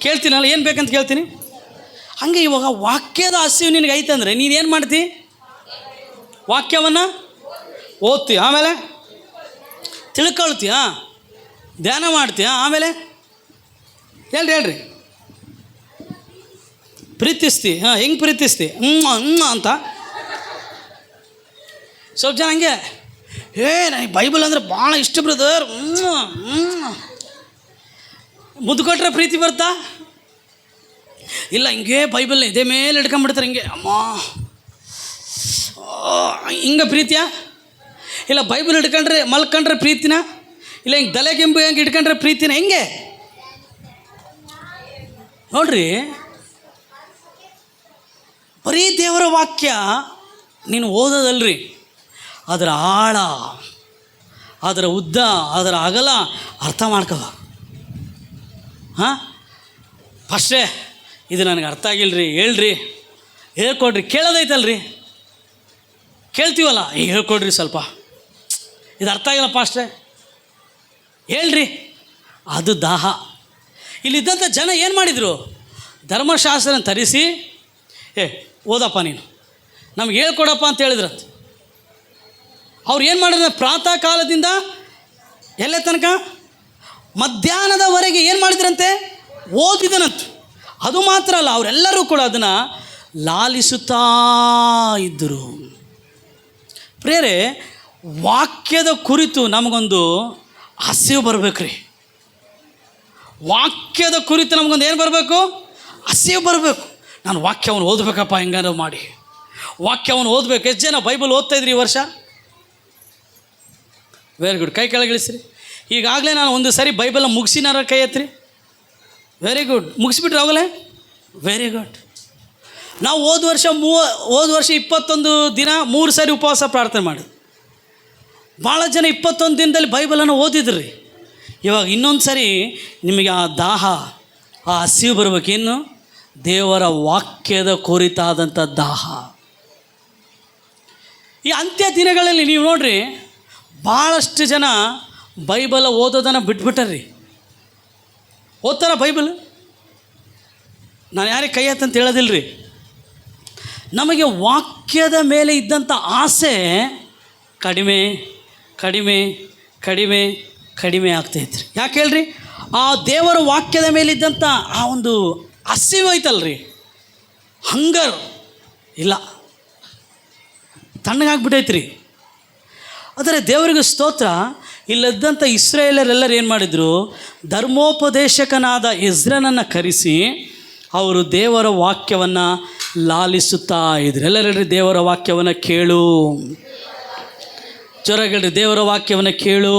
ಕೇಳ್ತೀನಲ್ಲ, ಏನು ಬೇಕಂತ ಕೇಳ್ತೀನಿ. ಹಾಗೆ ಇವಾಗ ವಾಕ್ಯದ ಹಸಿವು ನಿನಗೆ ಐತಂದರೆ ನೀನೇನು ಮಾಡ್ತಿ? ವಾಕ್ಯವನ್ನು ಓದ್ತಿ, ಆಮೇಲೆ ತಿಳ್ಕೊಳ್ತೀಯ, ಧ್ಯಾನ ಮಾಡ್ತೀಯ, ಆಮೇಲೆ ಹೇಳ್ರಿ ಪ್ರೀತಿಸ್ತಿ. ಹೆಂಗೆ ಪ್ರೀತಿಸ್ತಿ? ಅಂತ ಸ್ವಲ್ಪ ಜನ ಹಂಗೆ, ನನಗೆ ಬೈಬಲ್ ಅಂದರೆ ಭಾಳ ಇಷ್ಟ ಬ್ರದರ್, ಮುದ್ದು ಕೊಟ್ಟರೆ ಪ್ರೀತಿ ಬರ್ತಾ? ಇಲ್ಲ, ಹಿಂಗೆ ಬೈಬಲ್ನ ಇದೇ ಮೇಲೆ ಹಿಡ್ಕೊಂಬಿಡ್ತಾರೆ, ಹಿಂಗೆ ಅಮ್ಮ ಹಿಂಗೆ ಪ್ರೀತಿಯಾ? ಇಲ್ಲ, ಬೈಬಲ್ ಹಿಡ್ಕೊಂಡ್ರೆ ಮಲ್ಕೊಂಡ್ರೆ ಪ್ರೀತಿನ? ಇಲ್ಲ, ಹಿಂಗೆ ತಲೆಗೆಂಬು ಹೆಂಗೆ ಹಿಡ್ಕೊಂಡ್ರೆ ಪ್ರೀತಿನ? ಹೆಂಗೆ ನೋಡ್ರಿ, ಬರೀ ದೇವರ ವಾಕ್ಯ ನೀನು ಓದೋದಲ್ರಿ, ಅದರ ಆಳ, ಅದರ ಉದ್ದ, ಅದರ ಅಗಲ ಅರ್ಥ ಮಾಡ್ಕೋಬೇಕು. ಫಸ್ಟೇ ಇದು ನನಗೆ ಅರ್ಥ ಆಗಿಲ್ಲರಿ, ಹೇಳ್ರಿ, ಹೇಳ್ಕೊಡ್ರಿ. ಕೇಳೋದೈತಲ್ರಿ, ಕೇಳ್ತೀವಲ್ಲ, ಹೇಳ್ಕೊಡ್ರಿ ಸ್ವಲ್ಪ, ಇದು ಅರ್ಥ ಆಗಿಲ್ಲ ಪಾಸ್ಟ್ರೆ, ಹೇಳ್ರಿ. ಅದು ದಾಹ. ಇಲ್ಲಿದ್ದಂಥ ಜನ ಏನು ಮಾಡಿದರು? ಧರ್ಮಶಾಸ್ತ್ರನ ತರಿಸಿ, ಓದಪ್ಪ ನೀನು, ನಮ್ಗೆ ಹೇಳ್ಕೊಡಪ್ಪ ಅಂತ ಹೇಳಿದ್ರಂತೆ. ಅವ್ರು ಏನು ಮಾಡಿದ್ರೆ ಪ್ರಾತಃ ಕಾಲದಿಂದ ಎಲ್ಲೇ ತನಕ ಮಧ್ಯಾಹ್ನದವರೆಗೆ ಏನು ಮಾಡಿದ್ರಂತೆ? ಓದಿದನಂತೆ. ಅದು ಮಾತ್ರ ಅಲ್ಲ, ಅವರೆಲ್ಲರೂ ಕೂಡ ಅದನ್ನು ಲಾಲಿಸುತ್ತಾ ಇದ್ದರು. ಪ್ರೇರೆ, ವಾಕ್ಯದ ಕುರಿತು ನಮಗೊಂದು ಹಸಿವು ಬರಬೇಕು ರೀ. ವಾಕ್ಯದ ಕುರಿತು ನಮಗೊಂದು ಏನು ಬರಬೇಕು? ಹಸಿವು ಬರಬೇಕು. ನಾನು ವಾಕ್ಯವನ್ನು ಓದಬೇಕಪ್ಪ ಹೆಂಗಾರು ಮಾಡಿ. ವಾಕ್ಯವನ್ನು ಓದಬೇಕು. ಎಷ್ಟು ಜನ ಬೈಬಲ್ ಓದ್ತಾಯಿದ್ರಿ ಈ ವರ್ಷ? Very good. ಕೈ ಕೆಳಗಿಳಿಸ್ರಿ. ಈಗಾಗಲೇ ನಾನು ಒಂದು ಸಾರಿ ಬೈಬಲ್ನ ಮುಗಿಸಿನಾರ ಕೈ ಎತ್ತಿರಿ. Very good. ಮುಗಿಸ್ಬಿಟ್ರೆ ಹೋಗಲೇ? Very good. ನಾವು ಹೋದ ವರ್ಷ 21 ದಿನ 3 ಸಾರಿ ಉಪವಾಸ ಪ್ರಾರ್ಥನೆ ಮಾಡಿ ಭಾಳ ಜನ 21 ದಿನದಲ್ಲಿ ಬೈಬಲನ್ನು ಓದಿದ್ರಿ. ಇವಾಗ ಇನ್ನೊಂದು ಸರಿ ನಿಮಗೆ ಆ ದಾಹ, ಆ ಹಸಿವು ಬರಬೇಕೇನು? ದೇವರ ವಾಕ್ಯದ ಕುರಿತಾದಂಥ ದಾಹ. ಈ ಅಂತ್ಯ ದಿನಗಳಲ್ಲಿ ನೀವು ನೋಡ್ರಿ, ಭಾಳಷ್ಟು ಜನ ಬೈಬಲ್ ಓದೋದನ್ನು ಬಿಟ್ಬಿಟ್ಟಾರ್ರಿ. ಓದ್ತಾರ ಬೈಬಲ್? ನಾನು ಯಾರಿಗೆ ಕೈ ಎತ್ತಂತ ಹೇಳೋದಿಲ್ಲ ರೀ. ನಮಗೆ ವಾಕ್ಯದ ಮೇಲೆ ಇದ್ದಂಥ ಆಸೆ ಕಡಿಮೆ ಕಡಿಮೆ ಕಡಿಮೆ ಕಡಿಮೆ ಆಗ್ತೈತ್ರಿ. ಯಾಕೆ ಹೇಳ್ರಿ? ಆ ದೇವರ ವಾಕ್ಯದ ಮೇಲಿದ್ದಂಥ ಆ ಒಂದು ಹಸಿವು ಐತಲ್ರಿ, ಹಂಗರ್ ಇಲ್ಲ, ತಣ್ಣಗಾಗ್ಬಿಟ್ಟೈತ್ರಿ. ಆದರೆ ದೇವರಿಗೆ ಸ್ತೋತ್ರ, ಇಲ್ಲದಂಥ ಇಸ್ರಾಯೇಲರೆಲ್ಲರೂ ಏನು ಮಾಡಿದರು? ಧರ್ಮೋಪದೇಶಕನಾದ ಎಜ್ರನನ್ನು ಕರೆಸಿ ಅವರು ದೇವರ ವಾಕ್ಯವನ್ನು ಲಾಲಿಸುತ್ತಾ ಇದ್ರು. ಎಲ್ಲರೂ ದೇವರ ವಾಕ್ಯವನ್ನು ಕೇಳು. ಜೋರಾಗಿ ದೇವರ ವಾಕ್ಯವನ್ನು ಕೇಳು.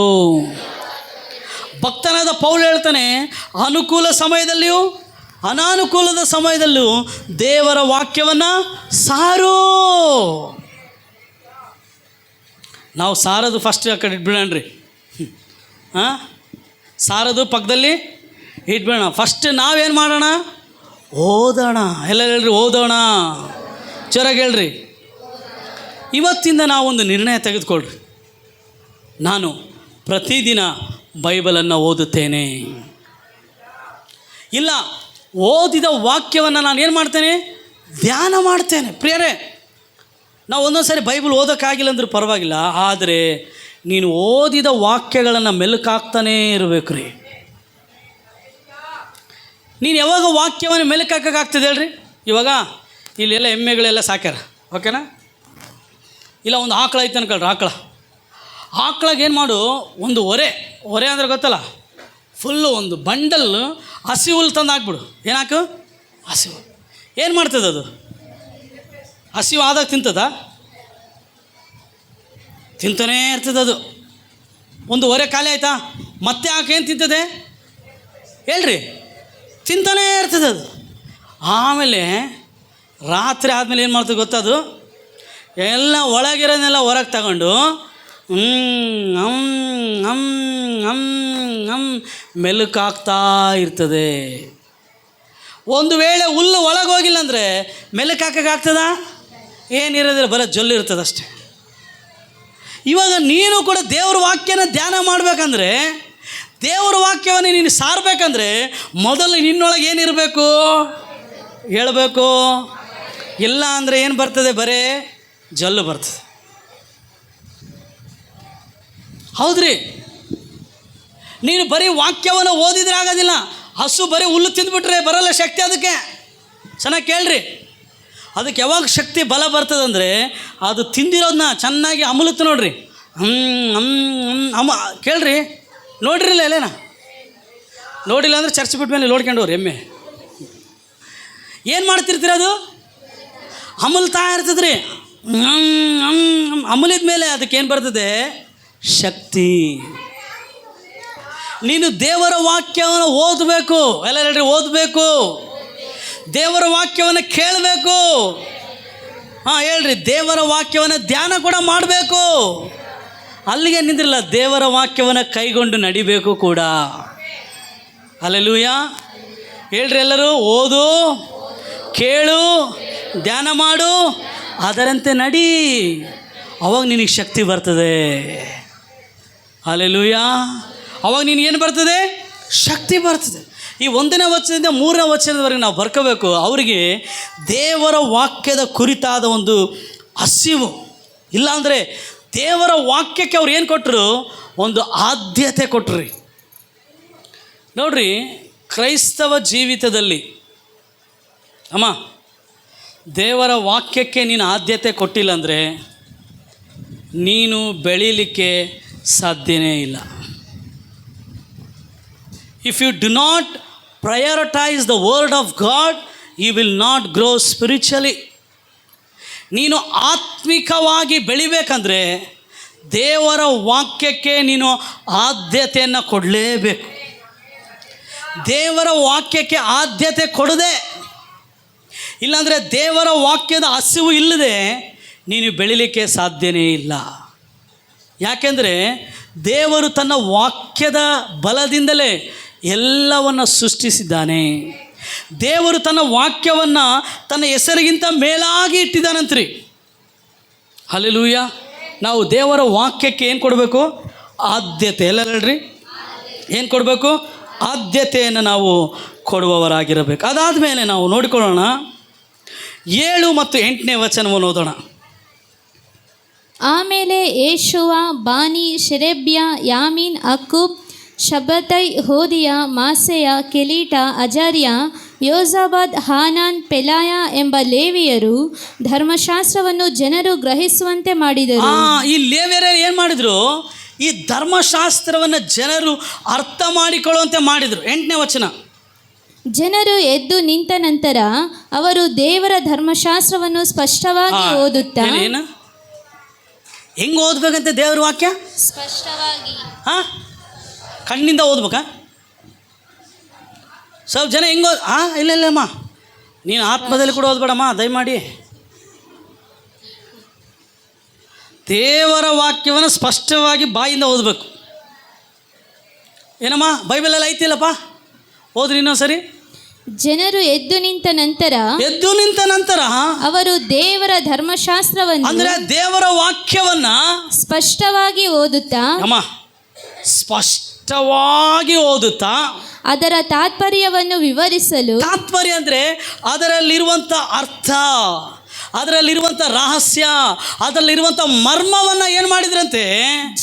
ಭಕ್ತನಾದ ಪೌಲ ಹೇಳ್ತಾನೆ, ಅನುಕೂಲ ಸಮಯದಲ್ಲಿಯೂ ಅನಾನುಕೂಲದ ಸಮಯದಲ್ಲೂ ದೇವರ ವಾಕ್ಯವನ್ನು ಸಾರು. ನಾವು ಸಾರದು ಫಸ್ಟ್ ಆ ಕಡೆ ಇಟ್ಬಿಡೋಣ್ರಿ. ಸಾರದು ಪಕ್ಕದಲ್ಲಿ ಇಟ್ಬಿಡೋಣ. ಫಸ್ಟ್ ನಾವೇನು ಮಾಡೋಣ? ಓದೋಣ. ಎಲ್ಲ ಹೇಳ್ರಿ, ಓದೋಣ. ಜೋರಾಗಿ ಹೇಳ್ರಿ. ಇವತ್ತಿಂದ ನಾವೊಂದು ನಿರ್ಣಯ ತೆಗೆದುಕೊಳ್ರಿ, ನಾನು ಪ್ರತಿದಿನ ಬೈಬಲನ್ನು ಓದುತ್ತೇನೆ. ಇಲ್ಲ, ಓದಿದ ವಾಕ್ಯವನ್ನು ನಾನು ಏನು ಮಾಡ್ತೇನೆ? ಧ್ಯಾನ ಮಾಡ್ತೇನೆ. ಪ್ರಿಯರೇ, ನಾವು ಒಂದೊಂದು ಸಾರಿ ಬೈಬಲ್ ಓದೋಕ್ಕಾಗಿಲ್ಲ ಅಂದ್ರೂ ಪರವಾಗಿಲ್ಲ, ಆದರೆ ನೀನು ಓದಿದ ವಾಕ್ಯಗಳನ್ನು ಮೆಲುಕಾಗ್ತಾನೇ ಇರಬೇಕು ರೀ. ನೀನು ಯಾವಾಗ ವಾಕ್ಯವನ್ನು ಮೆಲುಕಾಕಾಗ್ತದೆ ಹೇಳ್ರಿ? ಇವಾಗ ಇಲ್ಲೆಲ್ಲ ಎಮ್ಮೆಗಳೆಲ್ಲ ಸಾಕ್ಯಾರ, ಓಕೆನಾ? ಇಲ್ಲ ಒಂದು ಆಕಳ ಐತೆ ಅನ್ಕೊಳ್ರಿ. ಆಕಳಾಗ ಏನು ಮಾಡು, ಒಂದು ಒರೆ ಅಂದ್ರೆ ಗೊತ್ತಲ್ಲ, ಫುಲ್ಲು ಒಂದು ಬಂಡಲ್ ಹಸಿ ಹುಲ್ಲು ತಂದು ಹಾಕ್ಬಿಡು. ಏನಾಕು? ಹಸಿ ಹುಲ್ಲು. ಏನು ಮಾಡ್ತದೆ ಅದು? ಹಸಿವು ಆದಾಗ ತಿಂತಾನೇ ಇರ್ತದೆ ಅದು. ಒಂದು ಒರೆ ಖಾಲಿ ಆಯಿತಾ, ಮತ್ತೆ ಆಕೆ ತಿಂತದೆ ಹೇಳ್ರಿ? ತಿಂತಾನೇ ಇರ್ತದೆ ಅದು. ಆಮೇಲೆ ರಾತ್ರಿ ಆದಮೇಲೆ ಏನು ಮಾಡ್ತದೆ ಗೊತ್ತದು? ಎಲ್ಲ ಒಳಗಿರೋದನ್ನೆಲ್ಲ ಹೊರಗೆ ತಗೊಂಡು ಮೆಲುಕಾಗ್ತಾ ಇರ್ತದೆ. ಒಂದು ವೇಳೆ ಹುಲ್ಲು ಒಳಗೆ ಹೋಗಿಲ್ಲ ಅಂದರೆ ಮೆಲುಕಾಕಾಗ್ತದ? ಏನಿರೋದಿಲ್ಲ, ಬರೋ ಜೊಲ್ಲು ಇರ್ತದೆ ಅಷ್ಟೆ. ಇವಾಗ ನೀನು ಕೂಡ ದೇವ್ರ ವಾಕ್ಯನ ಧ್ಯಾನ ಮಾಡಬೇಕಂದ್ರೆ, ದೇವ್ರ ವಾಕ್ಯವನ್ನು ನೀನು ಸಾರಬೇಕಂದ್ರೆ ಮೊದಲು ನಿನ್ನೊಳಗೆ ಏನಿರಬೇಕು ಹೇಳಬೇಕು. ಇಲ್ಲ ಅಂದರೆ ಏನು ಬರ್ತದೆ? ಬರೇ ಜೊಲ್ಲು ಬರ್ತದೆ. ಹೌದ್ರಿ, ನೀನು ಬರೀ ವಾಕ್ಯವನ್ನು ಓದಿದ್ರೆ ಆಗೋದಿಲ್ಲ. ಹಸು ಬರೀ ಹುಲ್ಲು ತಿಂದುಬಿಟ್ರೆ ಬರಲ್ಲ ಶಕ್ತಿ ಅದಕ್ಕೆ. ಚೆನ್ನಾಗಿ ಕೇಳ್ರಿ. ಅದಕ್ಕೆ ಯಾವಾಗ ಶಕ್ತಿ ಬಲ ಬರ್ತದಂದರೆ ಅದು ತಿಂದಿರೋದನ್ನ ಚೆನ್ನಾಗಿ ಅಮಲುತ್ತೆ ನೋಡ್ರಿ. ಕೇಳ್ರಿ, ನೋಡ್ರಿಲ್ಲ ಎಲ್ಲೇನ? ನೋಡಿಲ್ಲ ಅಂದರೆ ಚರ್ಚ್ ಬಿಟ್ಟ ಮೇಲೆ ನೋಡ್ಕೊಂಡು ಹೋಗ್ರಿ. ಎಮ್ಮೆ ಏನು ಮಾಡ್ತಿರ್ತೀರ? ಅದು ಅಮಲ್ತಾ ಇರ್ತದ್ರಿ. ಅಮಲಿದ ಮೇಲೆ ಅದಕ್ಕೇನು ಬರ್ತದೆ? ಶಕ್ತಿ. ನೀನು ದೇವರ ವಾಕ್ಯವನ್ನು ಓದಬೇಕು. ಎಲ್ಲ ಹೇಳ್ರಿ, ಓದಬೇಕು. ದೇವರ ವಾಕ್ಯವನ್ನು ಕೇಳಬೇಕು. ಹೇಳ್ರಿ, ದೇವರ ವಾಕ್ಯವನ್ನು ಧ್ಯಾನ ಕೂಡ ಮಾಡಬೇಕು. ಅಲ್ಲಿಗೆ ನಿಂದ್ರಿಲ್ಲ, ದೇವರ ವಾಕ್ಯವನ್ನು ಕೈಗೊಂಡು ನಡಿಬೇಕು ಕೂಡ. ಹಲ್ಲೆಲೂಯಾ. ಹೇಳ್ರಿ ಎಲ್ಲರೂ, ಓದು, ಕೇಳು, ಧ್ಯಾನ ಮಾಡು, ಅದರಂತೆ ನಡಿ. ಅವಾಗ ನಿನಗೆ ಶಕ್ತಿ ಬರ್ತದೆ. ಹಲ್ಲೆಲೂಯಾ. ಅವಾಗ ನಿನಗೇನು ಬರ್ತದೆ? ಶಕ್ತಿ ಬರ್ತದೆ. ಈ 1ನೇ ವಚನದಿಂದ 3ನೇ ವಚನದವರೆಗೆ ನಾವು ಬರ್ಕೋಬೇಕು. ಅವರಿಗೆ ದೇವರ ವಾಕ್ಯದ ಕುರಿತಾದ ಒಂದು ಹಸಿವು. ಇಲ್ಲಾಂದರೆ ದೇವರ ವಾಕ್ಯಕ್ಕೆ ಅವ್ರು ಏನು ಕೊಟ್ಟರು? ಒಂದು ಆದ್ಯತೆ ಕೊಟ್ಟರು. ನೋಡ್ರಿ, ಕ್ರೈಸ್ತವ ಜೀವಿತದಲ್ಲಿ ದೇವರ ವಾಕ್ಯಕ್ಕೆ ನೀನು ಆದ್ಯತೆ ಕೊಟ್ಟಿಲ್ಲ ಅಂದರೆ ನೀನು ಬೆಳೀಲಿಕ್ಕೆ ಸಾಧ್ಯನೇ ಇಲ್ಲ. If you do not prioritise the word of God, you will not grow spiritually. ನೀನು ಆತ್ಮಿಕವಾಗಿ ಬೆಳಿಬೇಕಂದ್ರೆ ದೇವರ ವಾಕ್ಯಕ್ಕೆ ನೀನು ಆದ್ಯತೆಯನ್ನು ಕೊಡಲೇಬೇಕು. ದೇವರ ವಾಕ್ಯಕ್ಕೆ ಆದ್ಯತೆ ಕೊಡದೆ, ಇಲ್ಲಾಂದರೆ ದೇವರ ವಾಕ್ಯದ ಹಸಿವು ಇಲ್ಲದೆ ನೀನು ಬೆಳಿಲಿಕ್ಕೆ ಸಾಧ್ಯನೇ ಇಲ್ಲ. ಯಾಕೆಂದರೆ ದೇವರು ತನ್ನ ವಾಕ್ಯದ ಬಲದಿಂದಲೇ ಎಲ್ಲವನ್ನು ಸೃಷ್ಟಿಸಿದ್ದಾನೆ. ದೇವರು ತನ್ನ ವಾಕ್ಯವನ್ನು ತನ್ನ ಹೆಸರಿಗಿಂತ ಮೇಲಾಗಿ ಇಟ್ಟಿದ್ದಾನಂತ್ರಿ. ಹಲ್ಲೆಲೂಯ. ನಾವು ದೇವರ ವಾಕ್ಯಕ್ಕೆ ಏನು ಕೊಡಬೇಕು? ಆದ್ಯತೆ. ಎಲ್ಲ ಹೇಳ್ರಿ, ಏನು ಕೊಡಬೇಕು? ಆದ್ಯತೆಯನ್ನು ನಾವು ಕೊಡುವವರಾಗಿರಬೇಕು. ಅದಾದ ಮೇಲೆ ನಾವು ನೋಡಿಕೊಳ್ಳೋಣ 7 ಮತ್ತು 8ನೇ ವಚನವನ್ನು ಓದೋಣ. ಆಮೇಲೆ ಯೇಷುವ, ಬಾನಿ, ಶೆರೆಬ್ಯ, ಯಾಮೀನ್, ಅಕ್ಕೂಬ್, ಶಬತೈ, ಹೋದಿಯ, ಮಾಸೆಯ, ಕೆಲೀಟ, ಅಜರ್ಯ, ಯೋಜಾಬಾದ್, ಹಾನಾನ್, ಪೆಲಾಯ ಎಂಬ ಲೇವಿಯರು ಧರ್ಮಶಾಸ್ತ್ರವನ್ನು ಜನರು ಗ್ರಹಿಸುವಂತೆ ಮಾಡಿದರು. ಈ ಲೇವಿಯರು ಏನು ಮಾಡಿದರು? ಈ ಧರ್ಮಶಾಸ್ತ್ರವನ್ನು ಜನರು ಅರ್ಥ ಮಾಡಿಕೊಳ್ಳುವಂತೆ ಮಾಡಿದರು. 8ನೇ ವಚನ. ಜನರು ಎದ್ದು ನಿಂತ ನಂತರ ಅವರು ದೇವರ ಧರ್ಮಶಾಸ್ತ್ರವನ್ನು ಸ್ಪಷ್ಟವಾಗಿ ಓದುತ್ತಾ, ಏನು ಹೆಂಗೆ ಓದ್ಬೇಕಂತೆ ದೇವ್ರ ವಾಕ್ಯ? ಸ್ಪಷ್ಟವಾಗಿ. ಕಣ್ಣಿಂದ ಓದ್ಬೇಕಾ? ಸ್ವಲ್ಪ ಜನ ಹೆಂಗೆ ಇಲ್ಲಮ್ಮ, ನೀನು ಆತ್ಮದಲ್ಲಿ ಕೂಡ ಓದ್ಬೇಡಮ್ಮ ದಯಮಾಡಿ. ದೇವರ ವಾಕ್ಯವನ್ನು ಸ್ಪಷ್ಟವಾಗಿ ಬಾಯಿಂದ ಓದಬೇಕು. ಏನಮ್ಮ ಬೈಬಲಲ್ಲಿ ಐತಿಲ್ಲಪ್ಪ, ಓದ್ರಿ ಇನ್ನೊಂದ್ಸರಿ. ಜನರು ಎದ್ದು ನಿಂತ ನಂತರ ಅವರು ದೇವರ ಧರ್ಮಶಾಸ್ತ್ರವನ್ನು, ಅಂದ್ರೆ ದೇವರ ವಾಕ್ಯವನ್ನ ಸ್ಪಷ್ಟವಾಗಿ ಓದುತ್ತಾ, ಸ್ಪಷ್ಟವಾಗಿ ಓದುತ್ತಾ ಅದರ ತಾತ್ಪರ್ಯವನ್ನು ವಿವರಿಸಲು. ತಾತ್ಪರ್ಯ ಅಂದ್ರೆ ಅದರಲ್ಲಿರುವಂಥ ಅರ್ಥ, ಅದರಲ್ಲಿರುವಂಥ ರಹಸ್ಯ, ಅದರಲ್ಲಿರುವಂಥ ಮರ್ಮವನ್ನು ಏನು ಮಾಡಿದ್ರಂತೆ?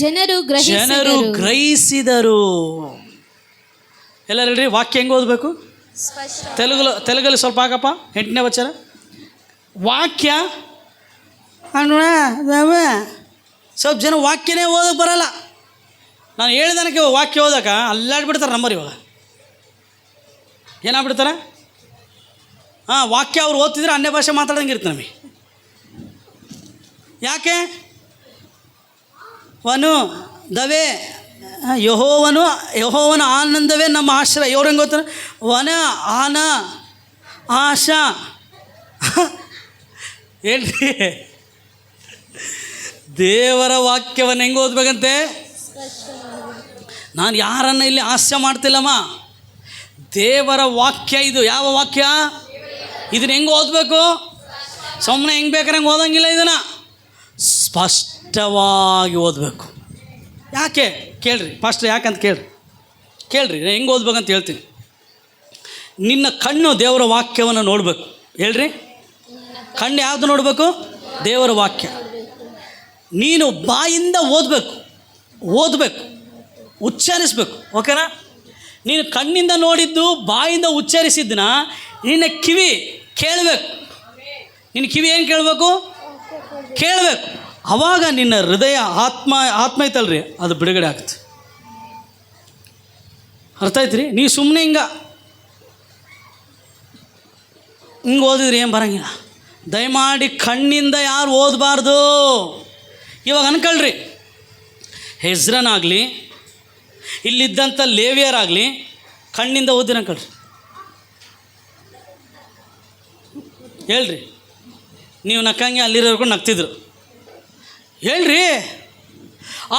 ಜನರು ಗ್ರಹಿಸಿದರು. ಎಲ್ಲ ಹೇಳ್ರಿ, ವಾಕ್ಯ ಹೆಂಗೆ ಓದಬೇಕು? ತೆಲುಗಲ್ಲಿ ಸ್ವಲ್ಪ ಹಾಕಪ್ಪ. 8ನೇ ವಚನ. ವಾಕ್ಯ ಸ್ವಲ್ಪ ಜನ ವಾಕ್ಯನೇ ಓದಕ್ಕೆ ಬರಲ್ಲ. ನಾನು ಹೇಳಿದನಕ್ಕೆ ವಾಕ್ಯ ಓದಕ್ಕೆ ಅಲ್ಲಾಡ್ಬಿಡ್ತಾರೆ ನಂಬರ್. ಇವಾಗ ಏನಾಗ್ಬಿಡ್ತಾರೆ? ವಾಕ್ಯ ಅವ್ರು ಓದ್ತಿದ್ರೆ ಅನ್ಯ ಭಾಷೆ ಮಾತಾಡಂಗೆ ಇರುತ್ತೆ ನಮಗೆ. ಯಾಕೆ? ವನು ದವೇ ಯೆಹೋವನ ಆನಂದವೇ ನಮ್ಮ ಆಶ್ರಯ. ಇವ್ರು ಹೆಂಗೆ ಗೊತ್ತಾರೆ? ವನ ಆನ ಆಶಾ ಹೇಳ್ರಿ. ದೇವರ ವಾಕ್ಯವನ್ನು ಹೆಂಗೆ ಓದ್ಬೇಕಂತೆ? ನಾನು ಯಾರನ್ನು ಇಲ್ಲಿ ಹಾಸ್ಯ ಮಾಡ್ತಿಲ್ಲಮ್ಮ. ದೇವರ ವಾಕ್ಯ ಇದು. ಯಾವ ವಾಕ್ಯ? ಇದನ್ನು ಹೆಂಗೆ ಓದಬೇಕು? ಸುಮ್ಮನೆ ಹೆಂಗೆ ಬೇಕಾರೆ ಹಂಗೆ ಓದಂಗಿಲ್ಲ. ಇದನ್ನು ಸ್ಪಷ್ಟವಾಗಿ ಓದಬೇಕು. ಯಾಕೆ ಕೇಳ್ರಿ ಪಾಸ್ಟರ್, ಯಾಕಂತ ಕೇಳ್ರಿ ಹೆಂಗೆ ಓದ್ಬೇಕಂತ ಹೇಳ್ತೀನಿ. ನಿನ್ನ ಕಣ್ಣು ದೇವರ ವಾಕ್ಯವನ್ನು ನೋಡಬೇಕು. ಹೇಳ್ರಿ, ಕಣ್ಣು ಯಾವುದು ನೋಡಬೇಕು? ದೇವರ ವಾಕ್ಯ. ನೀನು ಬಾಯಿಂದ ಓದಬೇಕು, ಉಚ್ಚರಿಸ್ಬೇಕು. ಓಕೆನಾ? ನೀನು ಕಣ್ಣಿಂದ ನೋಡಿದ್ದು ಬಾಯಿಂದ ಉಚ್ಚರಿಸಿದ್ದನ್ನ ನಿನ್ನ ಕಿವಿ ಕೇಳಬೇಕು. ನಿನ್ನ ಕಿವಿ ಏನು ಕೇಳಬೇಕು? ಕೇಳಬೇಕು. ಆವಾಗ ನಿನ್ನ ಹೃದಯ ಆತ್ಮ ಐತಲ್ರಿ, ಅದು ಬಿಡುಗಡೆ ಆಗುತ್ತೆ. ಅರ್ಥ ಆಯ್ತು ರೀ? ನೀವು ಸುಮ್ಮನೆ ಹಿಂಗೆ ಓದಿದ್ರಿ ಏನು ಬರೋಂಗಿಲ್ಲ. ದಯಮಾಡಿ ಕಣ್ಣಿಂದ ಯಾರು ಓದಬಾರ್ದು. ಇವಾಗ ಅನ್ಕೊಳ್ರಿ, ಹೆಜ್ರನಾಗಲಿ ಇಲ್ಲಿದ್ದಂಥ ಲೇವಿಯರಾಗಲಿ ಕಣ್ಣಿಂದ ಓದಿನ ಅನ್ಕೊಳ್ರಿ. ಹೇಳ್ರಿ, ನೀವು ನಕ್ಕಂಗೆ ಅಲ್ಲಿರೋರ್ಕೊಂಡು ನಗ್ತಿದ್ರು. ಹೇಳ್ರಿ.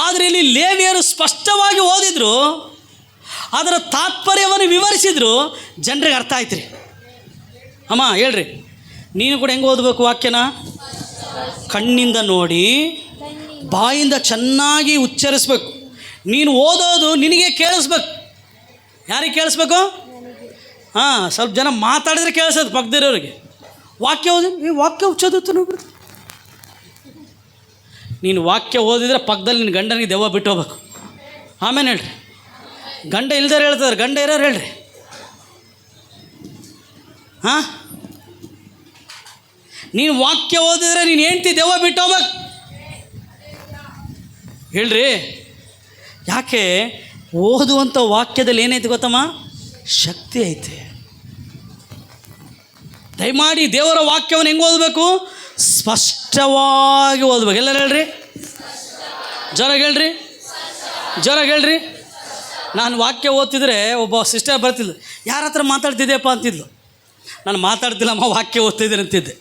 ಆದರೆ ಇಲ್ಲಿ ಲೇವಿಯರು ಸ್ಪಷ್ಟವಾಗಿ ಓದಿದ್ರು, ಅದರ ತಾತ್ಪರ್ಯವನ್ನು ವಿವರಿಸಿದ್ರು, ಜನರಿಗೆ ಅರ್ಥ ಆಯ್ತು ರೀ. ಅಮ್ಮ ಹೇಳ್ರಿ, ನೀನು ಕೂಡ ಹೆಂಗೆ ಓದಬೇಕು ವಾಕ್ಯನ? ಕಣ್ಣಿಂದ ನೋಡಿ, ಬಾಯಿಂದ ಚೆನ್ನಾಗಿ ಉಚ್ಚರಿಸ್ಬೇಕು. ನೀನು ಓದೋದು ನಿನಗೆ ಕೇಳಿಸ್ಬೇಕು. ಯಾರಿಗೆ ಕೇಳಿಸ್ಬೇಕು? ಸ್ವಲ್ಪ ಜನ ಮಾತಾಡಿದ್ರೆ ಕೇಳಿಸೋದು ಪಕ್ಕದಿರೋರಿಗೆ. ವಾಕ್ಯ ಓದಿ, ವಾಕ್ಯ ಉಚ್ಚೋದಿತ್ತು ನೋಡ್ಬಿಡ್ತು. ನೀನು ವಾಕ್ಯ ಓದಿದ್ರೆ ಪಕ್ಕದಲ್ಲಿ ನಿನ್ನ ಗಂಡನಿಗೆ ದೆವ್ವ ಬಿಟ್ಟು ಹೋಗ್ಬೇಕು. ಆಮೇಲೆ ಹೇಳ್ರಿ, ಗಂಡ ಇಲ್ದಾರೆ ಹೇಳ್ತಾರೆ, ಗಂಡ ಇರೋರು ಹೇಳ್ರಿ. ನೀನು ವಾಕ್ಯ ಓದಿದ್ರೆ ನೀನು ಹೆಂಡ್ತಿ ದೆವ್ವ ಬಿಟ್ಟು ಹೋಗ್ಬೇಕು. ಹೇಳ್ರಿ. ಯಾಕೆ? ಓದುವಂಥ ವಾಕ್ಯದಲ್ಲಿ ಏನೈತೆ ಗೊತ್ತಮ್ಮ? ಶಕ್ತಿ ಐತೆ. ದಯಮಾಡಿ ದೇವರ ವಾಕ್ಯವನ್ನು ಹೆಂಗೆ ಓದಬೇಕು? ಸ್ಪಷ್ಟವಾಗಿ ಓದ್ಬೇಕು. ಎಲ್ಲರೂ ಹೇಳ್ರಿ, ಜೋರಾಗಿ ಹೇಳ್ರಿ, ಜೋರಾಗಿ ಹೇಳ್ರಿ. ನಾನು ವಾಕ್ಯ ಓದ್ತಿದ್ರೆ ಒಬ್ಬ ಸಿಸ್ಟರ್ ಬರ್ತಿದ್ಲು, ಯಾರ ಹತ್ರ ಮಾತಾಡ್ತಿದ್ದೆಪ್ಪ ಅಂತಿದ್ಲು. ನಾನು ಮಾತಾಡ್ತಿಲ್ಲಮ್ಮ, ವಾಕ್ಯ ಓದ್ತಿದ್ದೀನಿ ಅಂತಿದ್ದೆ.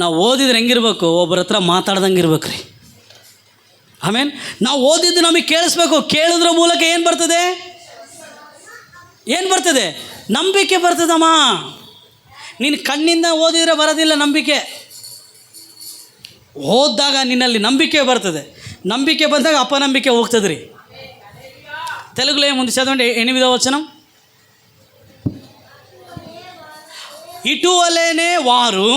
ನಾವು ಓದಿದ್ರೆ ಹೆಂಗಿರ್ಬೇಕು? ಒಬ್ಬರ ಹತ್ರ ಮಾತಾಡ್ದಂಗೆ ಇರ್ಬೇಕು ರೀ. ಆಮೇಲೆ ನಾವು ಓದಿದ್ದು ನಮಗೆ ಕೇಳಿಸ್ಬೇಕು. ಕೇಳಿದ್ರ ಮೂಲಕ ಏನು ಬರ್ತದೆ? ಏನು ಬರ್ತದೆ? ನಂಬಿಕೆ ಬರ್ತದಮ್ಮ. ನೀನು ಕಣ್ಣಿಂದ ಓದಿದರೆ ಬರೋದಿಲ್ಲ ನಂಬಿಕೆ. ಓದಿದಾಗ ನಿನ್ನಲ್ಲಿ ನಂಬಿಕೆ ಬರ್ತದೆ. ನಂಬಿಕೆ ಬಂದಾಗ ಅಪನಂಬಿಕೆ ಹೋಗ್ತದೆ ರೀ. తెలుగులో ఏముంది చదవండి, 8వ వచనం. ఇటువలనే వారు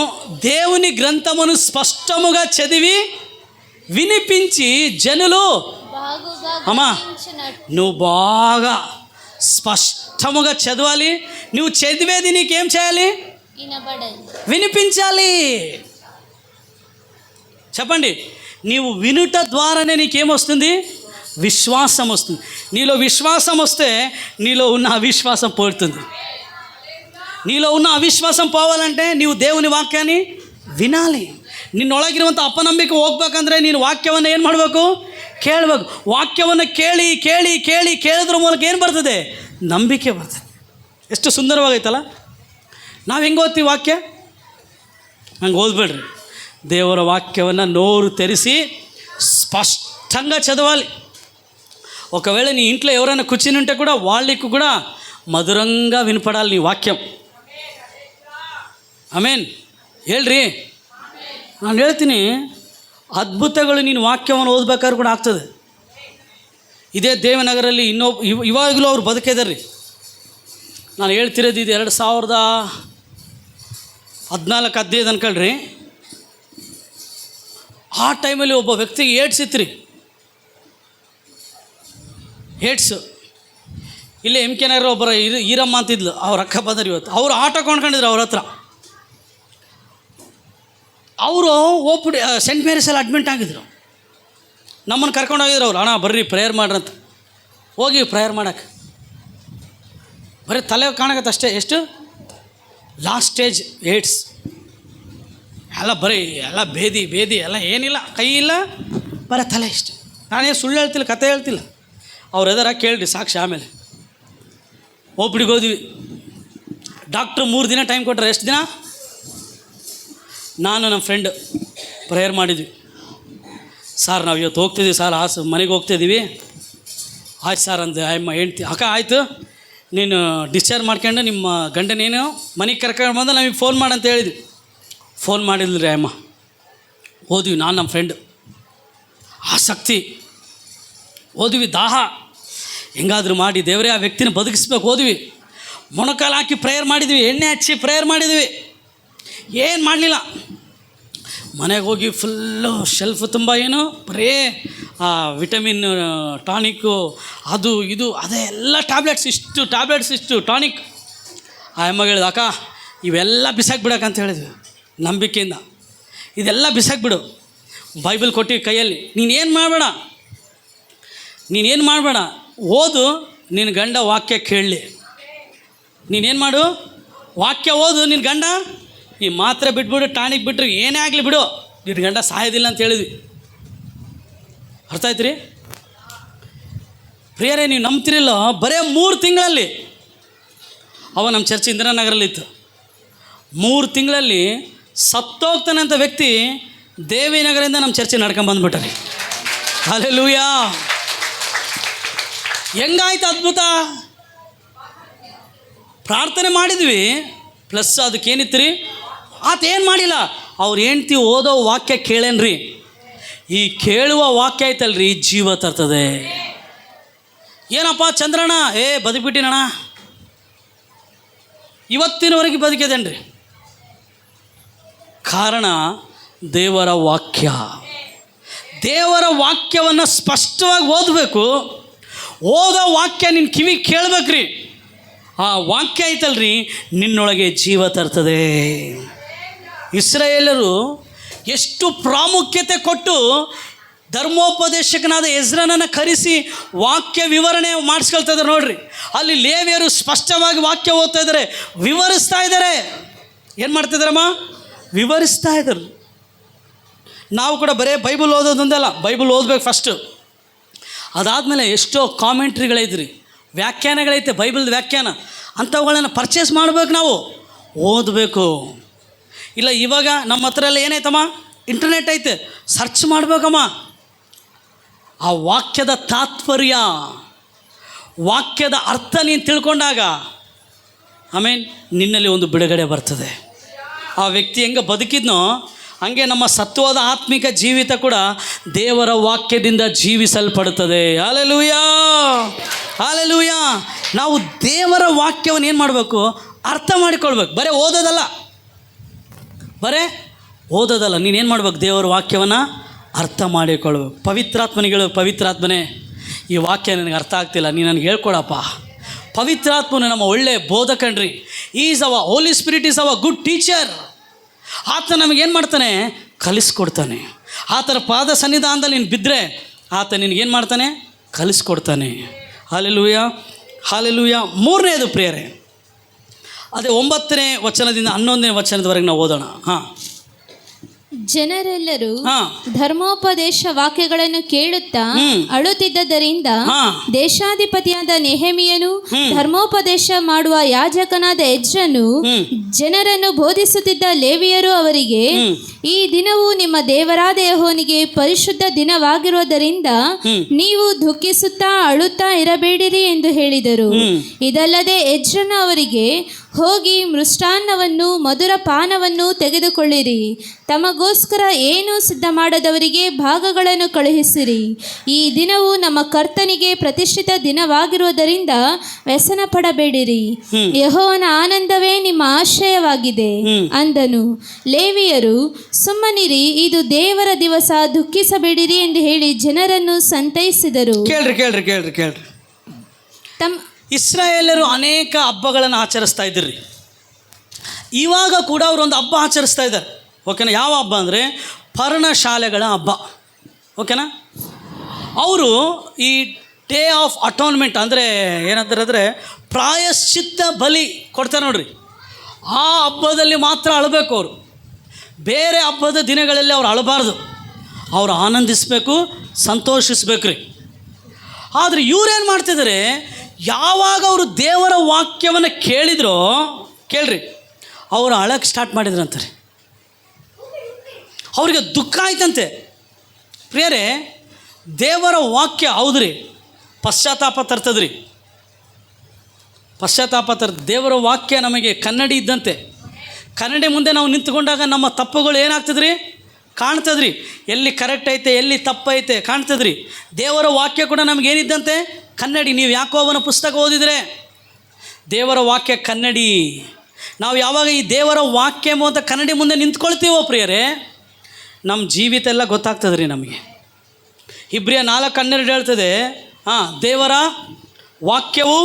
దేవుని గ్రంథమును స్పష్టముగా చదివి వినిపించి జనులు, అమ్మా నువ్వు బాగా స్పష్టముగా చదవాలి. నువ్వు చదివేది నీకేం చేయాలి? వినిపించాలి. చెప్పండి, నీవు వినుట ద్వారానే నీకేమొస్తుంది? విశ్వాసం వస్తుంది. నీలో విశ్వాసం వస్తే నీలో ఉన్న అవిశ్వాసం పోతుంది. నీలో ఉన్న అవిశ్వాసం పోవాలంటే నీవు దేవుని ವಾಕ್ಯಾన్ని ವಿನಾಲಿ. ನಿನ್ನೊಳಗಿರುವಂಥ ಅಪನಂಬಿಕೆ ಹೋಗ್ಬೇಕಂದ್ರೆ ನೀನು ವಾಕ್ಯವನ್ನು ಏನು ಮಾಡಬೇಕು? ಕೇಳಬೇಕು. ವಾಕ್ಯವನ್ನು ಕೇಳಿ ಕೇಳಿ ಕೇಳಿ ಕೇಳಿದ್ರ ಮೂಲಕ ಏನು ಬರ್ತದೆ? ನಂಬಿಕೆ ಬರ್ತದೆ. ಎಷ್ಟು ಸುಂದರವಾಗೈತಲ್ಲ. ನಾವು ಹೆಂಗೆ ಓದ್ತೀವಿ ವಾಕ್ಯ? ಹಂಗೆ ಓದ್ಬೇಡ್ರಿ. ದೇವರ ವಾಕ್ಯವನ್ನು నోరు తెరిచి స్పష్టంగా చదవాలి. ఒకవేళ నీ ఇంట్లో ఎవరైనా కూర్చుని ఉంటే కూడా వాళ్ళకు కూడా మధురంగా వినపడాలి నీ వాక్యం. ಆಮೇನ್ ಹೇಳ್ರಿ. ನಾನು ಹೇಳ್ತೀನಿ, ಅದ್ಭುತಗಳು ನೀನು ವಾಕ್ಯವನ್ನು ಓದ್ಬೇಕಾದ್ರೂ ಕೂಡ ಆಗ್ತದೆ. ಇದೇ ದೇವನಗರಲ್ಲಿ ಇವಾಗಲೂ ಅವ್ರು ಬದುಕಿದ್ದಾರೆ ರೀ. ನಾನು ಹೇಳ್ತಿರೋದು ಇದು 2014-15 ಅನ್ಕೊಳ್ರಿ. ಆ ಟೈಮಲ್ಲಿ ಒಬ್ಬ ವ್ಯಕ್ತಿಗೆ ಏಡ್ಸ್ ಇತ್ತು ರೀ. ಏಡ್ಸು ಇಲ್ಲೇ ಎಮ್ ಕೆ ನಗರ ಒಬ್ಬರ ಈರಮ್ಮ ಅಂತಿದ್ಲು, ಅವ್ರ ಅಕ್ಕ ಬಂದರು ಇವತ್ತು. ಅವರು ಆಟೋ ಕೊಂಡ್ಕೊಂಡಿದ್ರು ಅವ್ರ ಹತ್ರ. ಅವರು ಓಪಿಡಿ ಸೆಂಟ್ ಮೇರಿಸಲ್ಲಿ ಅಡ್ಮಿಂಟ್ ಆಗಿದ್ರು. ನಮ್ಮನ್ನು ಕರ್ಕೊಂಡೋಗಿದ್ರು ಅವ್ರು. ಅಣ್ಣ ಬರ್ರಿ ಪ್ರೇಯರ್ ಮಾಡ್ರಿ ಅಂತ. ಹೋಗಿ ಪ್ರೇಯರ್ ಮಾಡೋಕ್ಕೆ ಬರೀ ತಲೆ ಕಾಣಕತ್ತೆ ಅಷ್ಟೇ. ಎಷ್ಟು ಲಾಸ್ಟ್ ಸ್ಟೇಜ್ ಏಡ್ಸ್ ಎಲ್ಲ ಬರೀ ಎಲ್ಲ ಬೇದಿ ಬೇದಿ ಎಲ್ಲ ಏನಿಲ್ಲ, ಕೈ ಇಲ್ಲ, ಬರೀ ತಲೆ ಇಷ್ಟು. ನಾನೇನು ಸುಳ್ಳು ಹೇಳ್ತಿಲ್ಲ, ಕತೆ ಹೇಳ್ತಿಲ್ಲ. ಅವ್ರು ಎದಾರ ಕೇಳ್ರಿ ಸಾಕ್ಷಿ. ಆಮೇಲೆ ಓಪಿಡಿಗೆ ಹೋದ್ವಿ. ಡಾಕ್ಟ್ರು 3 ದಿನ ಟೈಮ್ ಕೊಟ್ಟರೆ. ಎಷ್ಟು ದಿನ? ನಾನು ನಮ್ಮ ಫ್ರೆಂಡ್ ಪ್ರೇಯರ್ ಮಾಡಿದ್ವಿ. ಸರ್ ನಾವು ಇವತ್ತು ಹೋಗ್ತಿದ್ದೀವಿ ಸರ್, ಮನೆಗೆ ಹೋಗ್ತಿದ್ದೀವಿ. ಆಯ್ತು ಸರ್ ಅಂದೆ. ಅಮ್ಮ ಹೇಳ್ತಿ, ಅಕ್ಕ ಆಯಿತು, ನೀನು ಡಿಸ್ಚಾರ್ಜ್ ಮಾಡ್ಕೊಂಡು ನಿಮ್ಮ ಗಂಡನೇನು ಮನೆಗೆ ಕರ್ಕೊಂಡು ಬಂದು ನಮಗೆ ಫೋನ್ ಮಾಡಂತ ಹೇಳಿದ್ವಿ. ಫೋನ್ ಮಾಡಿದ್ಲು ರೀ ಅಮ್ಮ. ಹೋದ್ವಿ ನಾನು ನಮ್ಮ ಫ್ರೆಂಡ್. ಆಸಕ್ತಿ ಓದ್ವಿ, ದಾಹ, ಹೆಂಗಾದರೂ ಮಾಡಿ ದೇವರೇ ಆ ವ್ಯಕ್ತಿನ ಬದುಕಿಸ್ಬೇಕು. ಹೋದ್ವಿ, ಮೊಣಕಾಲು ಹಾಕಿ ಪ್ರೇಯರ್ ಮಾಡಿದ್ವಿ, ಎಣ್ಣೆ ಹಚ್ಚಿ ಪ್ರೇಯರ್ ಮಾಡಿದ್ವಿ. ಏನು ಮಾಡಲಿಲ್ಲ. ಮನೆಗೆ ಹೋಗಿ ಫುಲ್ಲು ಶೆಲ್ಫ್ ತುಂಬ ಏನು ಬರೇ ವಿಟಮಿನ್ ಟಾನಿಕ್ಕು, ಅದು ಇದು ಅದೇ ಎಲ್ಲ ಟ್ಯಾಬ್ಲೆಟ್ಸ್, ಇಷ್ಟು ಟ್ಯಾಬ್ಲೆಟ್ಸ್, ಇಷ್ಟು ಟಾನಿಕ್. ಆ ಅಮ್ಮಗೆ ಹೇಳಿದ, ಅಕ್ಕ ಇವೆಲ್ಲ ಬಿಸಾಕ್ಬಿಡಕ್ಕಂತ ಹೇಳಿದ್ವಿ ನಂಬಿಕೆಯಿಂದ. ಇದೆಲ್ಲ ಬಿಸಾಕ್ಬಿಡು, ಬೈಬಲ್ ಕೊಟ್ಟು ಕೈಯಲ್ಲಿ. ನೀನೇನು ಮಾಡಬೇಡ, ಓದು, ನಿನ್ನ ಗಂಡ ವಾಕ್ಯ ಕೇಳಲಿ. ನೀನೇನು ಮಾಡು, ವಾಕ್ಯ ಓದು. ನಿನ್ನ ಗಂಡ ಈ ಮಾತ್ರೆ ಬಿಟ್ಬಿಡು, ಟಾನಿಕ್ ಬಿಟ್ಟರು ಏನೇ ಆಗಲಿ ಬಿಡು, ನಿನ್ನ ಗಂಡ ಸಾಯೋದಿಲ್ಲ ಅಂತ ಹೇಳಿದ್ವಿ. ಅರ್ಥ ಆಯ್ತು ರೀ ಪ್ರಿಯರೇ? ನೀವು ನಂಬ್ತಿರಿಲ್ಲ, ಬರೇ 3 ತಿಂಗಳಲ್ಲಿ ಅವ ನಮ್ಮ ಚರ್ಚ್ ಇಂದಿರಾನಗರಲ್ಲಿತ್ತು. 3 ತಿಂಗಳಲ್ಲಿ ಸತ್ತೋಗ್ತಾನೆ ಅಂತ ವ್ಯಕ್ತಿ ದೇವಿನಗರದಿಂದ ನಮ್ಮ ಚರ್ಚೆ ನಡ್ಕೊಂಬಂದ್ಬಿಟ್ಟ ರೀ. ಹಲ್ಲೆಲೂಯಾ! ಹೆಂಗಾಯ್ತು ಅದ್ಭುತ! ಪ್ರಾರ್ಥನೆ ಮಾಡಿದ್ವಿ, ಪ್ಲಸ್ ಅದಕ್ಕೇನಿತ್ತು ರೀ, ಆತೇನು ಮಾಡಿಲ್ಲ. ಅವ್ರು ಹೆಂಡ್ತಿ ಓದೋ ವಾಕ್ಯ ಕೇಳೇನ್ರಿ. ಈ ಕೇಳುವ ವಾಕ್ಯ ಐತಲ್ರಿ, ಜೀವ ತರ್ತದೆ. ಏನಪ್ಪ ಚಂದ್ರಣ್ಣ, ಬದುಕ್ಬಿಟ್ಟಿನಣ್ಣ, ಇವತ್ತಿನವರೆಗೆ ಬದುಕಿದೇನ್ರಿ. ಕಾರಣ ದೇವರ ವಾಕ್ಯ. ದೇವರ ವಾಕ್ಯವನ್ನು ಸ್ಪಷ್ಟವಾಗಿ ಓದಬೇಕು. ಓದೋ ವಾಕ್ಯ ನಿನ್ನ ಕಿವಿ ಕೇಳಬೇಕ್ರಿ. ಆ ವಾಕ್ಯ ಐತಲ್ರಿ, ನಿನ್ನೊಳಗೆ ಜೀವ ತರ್ತದೆ. ಇಸ್ರಾಯೇಲರು ಎಷ್ಟು ಪ್ರಾಮುಖ್ಯತೆ ಕೊಟ್ಟು ಧರ್ಮೋಪದೇಶಕನಾದ ಎಜ್ರನನ್ನು ಕರೆಸಿ ವಾಕ್ಯ ವಿವರಣೆ ಮಾಡಿಸ್ಕೊಳ್ತಾ ಇದ್ದಾರೆ ನೋಡ್ರಿ. ಅಲ್ಲಿ ಲೇವಿಯರು ಸ್ಪಷ್ಟವಾಗಿ ವಾಕ್ಯ ಓದ್ತಾ ಇದ್ದಾರೆ, ವಿವರಿಸ್ತಾ ಇದ್ದಾರೆ. ಏನು ಮಾಡ್ತಿದ್ದಾರಮ್ಮ? ವಿವರಿಸ್ತಾ ಇದ್ದರು. ನಾವು ಕೂಡ ಬರೀ ಬೈಬಲ್ ಓದೋದೊಂದಲ್ಲ, ಬೈಬಲ್ ಓದಬೇಕು ಫಸ್ಟು. ಅದಾದಮೇಲೆ ಎಷ್ಟೋ ಕಾಮೆಂಟ್ರಿಗಳೈತ್ರಿ, ವ್ಯಾಖ್ಯಾನಗಳೈತೆ, ಬೈಬಲ್ದು ವ್ಯಾಖ್ಯಾನ, ಅಂಥವುಗಳನ್ನು ಪರ್ಚೇಸ್ ಮಾಡಬೇಕು, ನಾವು ಓದಬೇಕು. ಇಲ್ಲ ಇವಾಗ ನಮ್ಮ ಹತ್ರ ಎಲ್ಲ ಏನೈತಮ್ಮ, ಇಂಟರ್ನೆಟ್ ಐತೆ, ಸರ್ಚ್ ಮಾಡಬೇಕಮ್ಮ. ಆ ವಾಕ್ಯದ ತಾತ್ಪರ್ಯ, ವಾಕ್ಯದ ಅರ್ಥ ನೀನು ತಿಳ್ಕೊಂಡಾಗ ನಿನ್ನಲ್ಲಿ ಒಂದು ಬಿಡುಗಡೆ ಬರ್ತದೆ. ಆ ವ್ಯಕ್ತಿ ಹೆಂಗೆ ಬದುಕಿದ್ನೋ ಹಂಗೆ ನಮ್ಮ ಸತ್ವದ ಆತ್ಮಿಕ ಜೀವಿತ ಕೂಡ ದೇವರ ವಾಕ್ಯದಿಂದ ಜೀವಿಸಲ್ಪಡುತ್ತದೆ. Hallelujah, hallelujah. ನಾವು ದೇವರ ವಾಕ್ಯವನ್ನು ಏನು ಮಾಡಬೇಕು, ಅರ್ಥ ಮಾಡಿಕೊಳ್ಬೇಕು. ಬರೀ ಓದೋದಲ್ಲ, ನೀನೇನು ಮಾಡ್ಬೇಕು, ದೇವರ ವಾಕ್ಯವನ್ನು ಅರ್ಥ ಮಾಡಿಕೊಳ್ಬೇಕು. ಪವಿತ್ರಾತ್ಮನಿಗಳು, ಪವಿತ್ರಾತ್ಮನೇ ಈ ವಾಕ್ಯ ನನಗೆ ಅರ್ಥ ಆಗ್ತಿಲ್ಲ, ನೀನು ನನಗೆ ಹೇಳ್ಕೊಡಪ್ಪ. ಪವಿತ್ರಾತ್ಮನು ನಮ್ಮ ಒಳ್ಳೆಯ ಬೋಧಕನ್ರಿ. ಈಸ್ ಅವ ಹೋಲಿ ಸ್ಪಿರಿಟ್ ಈಸ್ ಅವ ಗುಡ್ ಟೀಚರ್. ಆತ ನಮಗೇನು ಮಾಡ್ತಾನೆ, ಕಲಿಸ್ಕೊಡ್ತಾನೆ. ಆತನ ಪಾದ ಸನ್ನಿಧಾನದಲ್ಲಿ ನೀನು ಬಿದ್ದರೆ ಆತ ನಿನಗೇನು ಮಾಡ್ತಾನೆ, ಕಲಿಸ್ಕೊಡ್ತಾನೆ. Hallelujah, hallelujah. ಮೂರನೇದು ಪ್ರಿಯರೇ, ಅದೇ 9ನೇ ವಚನದಿಂದ 11ನೇ ವಚನದವರೆಗೆ ನಾವು ಓದೋಣ. ಜನರೆಲ್ಲರೂ ಧರ್ಮೋಪದೇಶ ವಾಕ್ಯಗಳನ್ನು ಕೇಳುತ್ತಾ ಅಳುತ್ತಿದ್ದರಿಂದ ದೇಶಾಧಿಪತಿಯಾದ ನೆಹೆಮೀಯನು, ಧರ್ಮೋಪದೇಶ ಮಾಡುವ ಯಾಜಕನಾದ ಎಜ್ರನು, ಜನರನ್ನು ಬೋಧಿಸುತ್ತಿದ್ದ ಲೇವಿಯರು ಅವರಿಗೆ, ಈ ದಿನವು ನಿಮ್ಮ ದೇವರಾದ ಯೆಹೋವನಿಗೆ ಪರಿಶುದ್ಧ ದಿನವಾಗಿರುವುದರಿಂದ ನೀವು ದುಃಖಿಸುತ್ತಾ ಅಳುತ್ತಾ ಇರಬೇಡಿರಿ ಎಂದು ಹೇಳಿದರು. ಇದಲ್ಲದೆ ಎಜ್ರನು ಅವರಿಗೆ, ಹೋಗಿ ಮೃಷ್ಟಾನ್ನವನ್ನು ಮಧುರ ಪಾನವನ್ನು ತೆಗೆದುಕೊಳ್ಳಿರಿ, ತಮಗೋಸ್ಕರ ಏನೂ ಸಿದ್ಧ ಮಾಡದವರಿಗೆ ಭಾಗಗಳನ್ನು ಕಳುಹಿಸಿರಿ. ಈ ದಿನವು ನಮ್ಮ ಕರ್ತನಿಗೆ ಪ್ರತಿಷ್ಠಿತ ದಿನವಾಗಿರುವುದರಿಂದ ವ್ಯಸನ ಪಡಬೇಡಿರಿ, ಯೆಹೋವನ ಆನಂದವೇ ನಿಮ್ಮ ಆಶ್ರಯವಾಗಿದೆ ಅಂದನು. ಲೇವಿಯರು, ಸುಮ್ಮನಿರಿ, ಇದು ದೇವರ ದಿವಸ, ದುಃಖಿಸಬೇಡಿರಿ ಎಂದು ಹೇಳಿ ಜನರನ್ನು ಸಂತೈಸಿದರು. ಕೇಳ್ರಿ. ಇಸ್ರಾಯೇಲರು ಅನೇಕ ಹಬ್ಬಗಳನ್ನು ಆಚರಿಸ್ತಾ ಇದ್ದರು. ಇವಾಗ ಕೂಡ ಅವರು ಒಂದು ಹಬ್ಬ ಆಚರಿಸ್ತಾ ಇದ್ದಾರೆ. ಓಕೆನಾ? ಯಾವ ಹಬ್ಬ ಅಂದರೆ ಪರ್ಣಶಾಲೆಗಳ ಹಬ್ಬ. ಓಕೆನಾ? ಅವರು ಈ ಡೇ ಆಫ್ ಅಟೋನ್ಮೆಂಟ್ ಅಂದರೆ ಏನಂತಾರೆ, ಪ್ರಾಯಶ್ಚಿತ್ತ ಬಲಿ ಕೊಡ್ತಾರೆ ನೋಡ್ರಿ. ಆ ಹಬ್ಬದಲ್ಲಿ ಮಾತ್ರ ಅಳಬೇಕು ಅವರು. ಬೇರೆ ಹಬ್ಬದ ದಿನಗಳಲ್ಲಿ ಅವ್ರು ಅಳಬಾರ್ದು, ಅವರು ಆನಂದಿಸಬೇಕು, ಸಂತೋಷಿಸ್ಬೇಕು ರೀ. ಆದರೆ ಇವ್ರೇನು ಮಾಡ್ತಿದ್ದಾರೆ, ಯಾವಾಗ ಅವರು ದೇವರ ವಾಕ್ಯವನ್ನು ಕೇಳಿದ್ರೋ, ಕೇಳ್ರಿ, ಅವರು ಅಳಕ್ಕೆ ಸ್ಟಾರ್ಟ್ ಮಾಡಿದ್ರಂತಾರೆ. ಅವರಿಗೆ ದುಃಖ ಆಯ್ತಂತೆ. ಪ್ರಿಯರೇ, ದೇವರ ವಾಕ್ಯ ಹೌದ್ರಿ, ಪಶ್ಚಾತ್ತಾಪ ತರ್ತದ್ರಿ, ದೇವರ ವಾಕ್ಯ ನಮಗೆ ಕನ್ನಡಿ ಇದ್ದಂತೆ. ಕನ್ನಡಿ ಮುಂದೆ ನಾವು ನಿಂತ್ಕೊಂಡಾಗ ನಮ್ಮ ತಪ್ಪುಗಳು ಏನಾಗ್ತದ್ರಿ, ಕಾಣ್ತದ್ರಿ. ಎಲ್ಲಿ ಕರೆಕ್ಟ್ ಐತೆ, ಎಲ್ಲಿ ತಪ್ಪೈತೆ ಕಾಣ್ತದ್ರಿ. ದೇವರ ವಾಕ್ಯ ಕೂಡ ನಮಗೇನಿದ್ದಂತೆ, ಕನ್ನಡಿ. ನೀವು ಯಾಕೋಬನ ಪುಸ್ತಕ ಓದಿದರೆ ದೇವರ ವಾಕ್ಯ ಕನ್ನಡಿ. ನಾವು ಯಾವಾಗ ಈ ದೇವರ ವಾಕ್ಯ ಅಂತ ಕನ್ನಡಿ ಮುಂದೆ ನಿಂತ್ಕೊಳ್ತೀವೋ ಪ್ರಿಯರೇ, ನಮ್ಮ ಜೀವಿತ ಎಲ್ಲ ಗೊತ್ತಾಗ್ತದೆ ರೀ ನಮಗೆ. ಇಬ್ರಿಯ 4:12 ಹೇಳ್ತದೆ, ದೇವರ ವಾಕ್ಯವು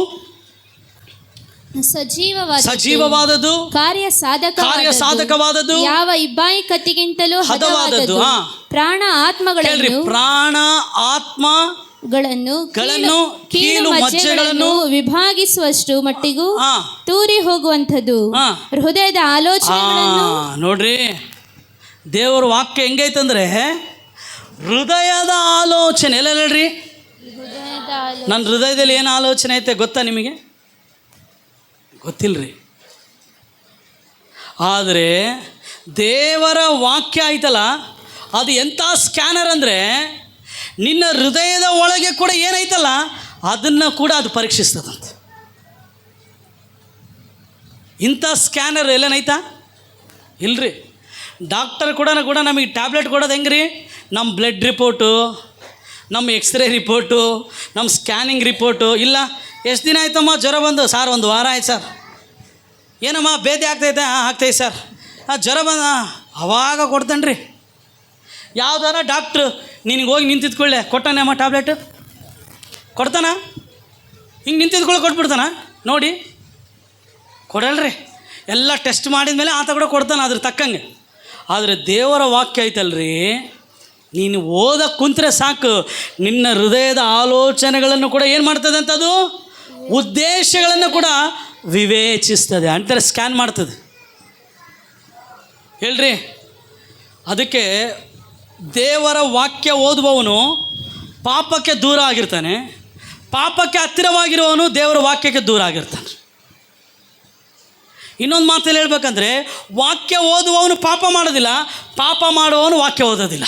ಸಜೀವವಾದದ್ದು, ಕಾರ್ಯ ಸಾಧಕವಾದದ್ದು, ಯಾವ ಇಬ್ಬಾಯಿ ಕತ್ತಿಗಿಂತಲೂ ಹದವಾದದ್ದು, ಪ್ರಾಣ ಆತ್ಮಗಳನ್ನು ಕೀಲು ಮಜ್ಜೆಗಳನ್ನು ವಿಭಾಗಿಸುವಷ್ಟು ಮಟ್ಟಿಗೂ ತೂರಿ ಹೋಗುವಂಥದ್ದು, ಹೃದಯದ ಆಲೋಚನೆಗಳನ್ನು. ನೋಡ್ರಿ, ದೇವರ ವಾಕ್ಯ ಹೆಂಗೈತಂದ್ರೆ ಹೃದಯದ ಆಲೋಚನೆ. ಎಲ್ಲ ಹೇಳ್ರಿ, ನನ್ನ ಹೃದಯದಲ್ಲಿ ಏನು ಆಲೋಚನೆ ಐತೆ ಗೊತ್ತಾ ನಿಮಗೆ? ಗೊತ್ತಿಲ್ಲರಿ. ಆದರೆ ದೇವರ ವಾಕ್ಯ ಆಯ್ತಲ್ಲ, ಅದು ಎಂಥ ಸ್ಕ್ಯಾನರ್ ಅಂದರೆ ನಿನ್ನ ಹೃದಯದ ಒಳಗೆ ಕೂಡ ಏನೈತಲ್ಲ ಅದನ್ನು ಕೂಡ ಅದು ಪರೀಕ್ಷಿಸ್ತದಂತೆ. ಇಂಥ ಸ್ಕ್ಯಾನರ್ ಎಲ್ಲೇನೈತಾ? ಇಲ್ಲರಿ. ಡಾಕ್ಟರ್ ಕೂಡ ನಮಗೆ ಟ್ಯಾಬ್ಲೆಟ್ ಕೊಡೋದು ಹೆಂಗೆ ರೀ? ನಮ್ಮ ಬ್ಲಡ್ ರಿಪೋರ್ಟು, ನಮ್ಮ ಎಕ್ಸ್ರೇ ರಿಪೋರ್ಟು, ನಮ್ಮ ಸ್ಕ್ಯಾನಿಂಗ್ ರಿಪೋರ್ಟು. ಇಲ್ಲ, ಎಷ್ಟು ದಿನ ಆಯ್ತಮ್ಮ ಜ್ವರ ಬಂದು? ಸರ್ 1 ವಾರ ಆಯ್ತು ಸರ್. ಏನಮ್ಮ ಭೇದಿ ಆಗ್ತೈತೆ? ಆಗ್ತೈತೆ ಸರ್. ಜ್ವರ ಬಂದ ಅವಾಗ ಕೊಡ್ತಾನೆ ರೀ. ಯಾವ್ದಾರ ಡಾಕ್ಟ್ರು ನಿನಗೆ ಹೋಗಿ ನಿಂತಿದ್ಕೊಳ್ಳೆ ಕೊಟ್ಟಾನಮ್ಮ ಟ್ಯಾಬ್ಲೆಟ್ ಕೊಡ್ತಾನ? ಹಿಂಗೆ ನಿಂತಿದ್ಕೊಳ್ಳೆ ಕೊಟ್ಬಿಡ್ತಾನ? ನೋಡಿ, ಕೊಡಲ್ರಿ. ಎಲ್ಲ ಟೆಸ್ಟ್ ಮಾಡಿದ ಮೇಲೆ ಆತ ಕೂಡ ಕೊಡ್ತಾನೆ ಅದ್ರ ತಕ್ಕಂಗೆ. ಆದರೆ ದೇವರ ವಾಕ್ಯ ಐತಲ್ರಿ, ನೀನು ಓದಕ್ಕೆ ಕುಂತ್ರೆ ಸಾಕು, ನಿನ್ನ ಹೃದಯದ ಆಲೋಚನೆಗಳನ್ನು ಕೂಡ ಏನು ಮಾಡ್ತದೆ ಅಂತದು, ಉದ್ದೇಶಗಳನ್ನು ಕೂಡ ವಿವೇಚಿಸ್ತದೆ, ಅಂತಾರೆ ಸ್ಕ್ಯಾನ್ ಮಾಡ್ತದೆ. ಹೇಳ್ರಿ. ಅದಕ್ಕೆ ದೇವರ ವಾಕ್ಯ ಓದುವವನು ಪಾಪಕ್ಕೆ ದೂರ ಆಗಿರ್ತಾನೆ, ಪಾಪಕ್ಕೆ ಹತ್ತಿರವಾಗಿರುವವನು ದೇವರ ವಾಕ್ಯಕ್ಕೆ ದೂರ ಆಗಿರ್ತಾನೆ. ಇನ್ನೊಂದು ಮಾತಲ್ಲಿ ಹೇಳ್ಬೇಕಂದ್ರೆ, ವಾಕ್ಯ ಓದುವವನು ಪಾಪ ಮಾಡೋದಿಲ್ಲ, ಪಾಪ ಮಾಡುವವನು ವಾಕ್ಯ ಓದೋದಿಲ್ಲ.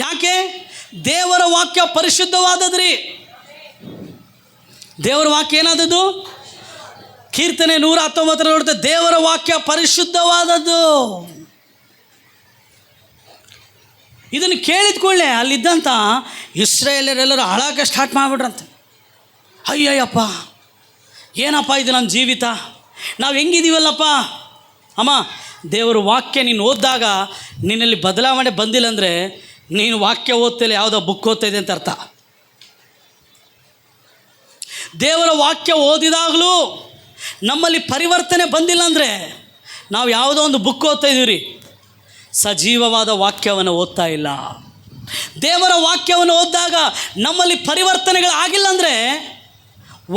ಯಾಕೆ? ದೇವರ ವಾಕ್ಯ ಪರಿಶುದ್ಧವಾದದ್ರಿ. ದೇವರ ವಾಕ್ಯ ಏನಾದದ್ದು? ಕೀರ್ತನೆ 119 ನೋಡುತ್ತೆ, ದೇವರ ವಾಕ್ಯ ಪರಿಶುದ್ಧವಾದದ್ದು. ಇದನ್ನು ಕೇಳಿದ ಕೂಡಲೇ ಅಲ್ಲಿದ್ದಂಥ ಇಸ್ರಾಯೇಲರೆಲ್ಲರೂ ಅಳಕ್ಕೆ ಸ್ಟಾರ್ಟ್ ಮಾಡಿಬಿಟ್ರಂತೆ. ಅಯ್ಯಯ್ಯಪ್ಪ, ಏನಪ್ಪ ಇದು ನಮ್ಮ ಜೀವಿತ, ನಾವು ಹೆಂಗಿದ್ದೀವಲ್ಲಪ್ಪ. ಅಮ್ಮ, ದೇವರ ವಾಕ್ಯ ನೀನು ಓದಿದಾಗ ನಿನ್ನಲ್ಲಿ ಬದಲಾವಣೆ ಬಂದಿಲ್ಲ ಅಂದರೆ ನೀನು ವಾಕ್ಯ ಓದ್ತಿಲ್ಲ, ಯಾವುದೋ ಬುಕ್ ಓದ್ತಾ ಇದೆ ಅಂತ ಅರ್ಥ. ದೇವರ ವಾಕ್ಯ ಓದಿದಾಗಲೂ ನಮ್ಮಲ್ಲಿ ಪರಿವರ್ತನೆ ಬಂದಿಲ್ಲ ಅಂದರೆ ನಾವು ಯಾವುದೋ ಒಂದು ಬುಕ್ ಓದ್ತಾ ಇದ್ದೀವಿ ರೀ, ಸಜೀವವಾದ ವಾಕ್ಯವನ್ನು ಓದ್ತಾ ಇಲ್ಲ. ದೇವರ ವಾಕ್ಯವನ್ನು ಓದಿದಾಗ ನಮ್ಮಲ್ಲಿ ಪರಿವರ್ತನೆಗಳು ಆಗಿಲ್ಲ ಅಂದರೆ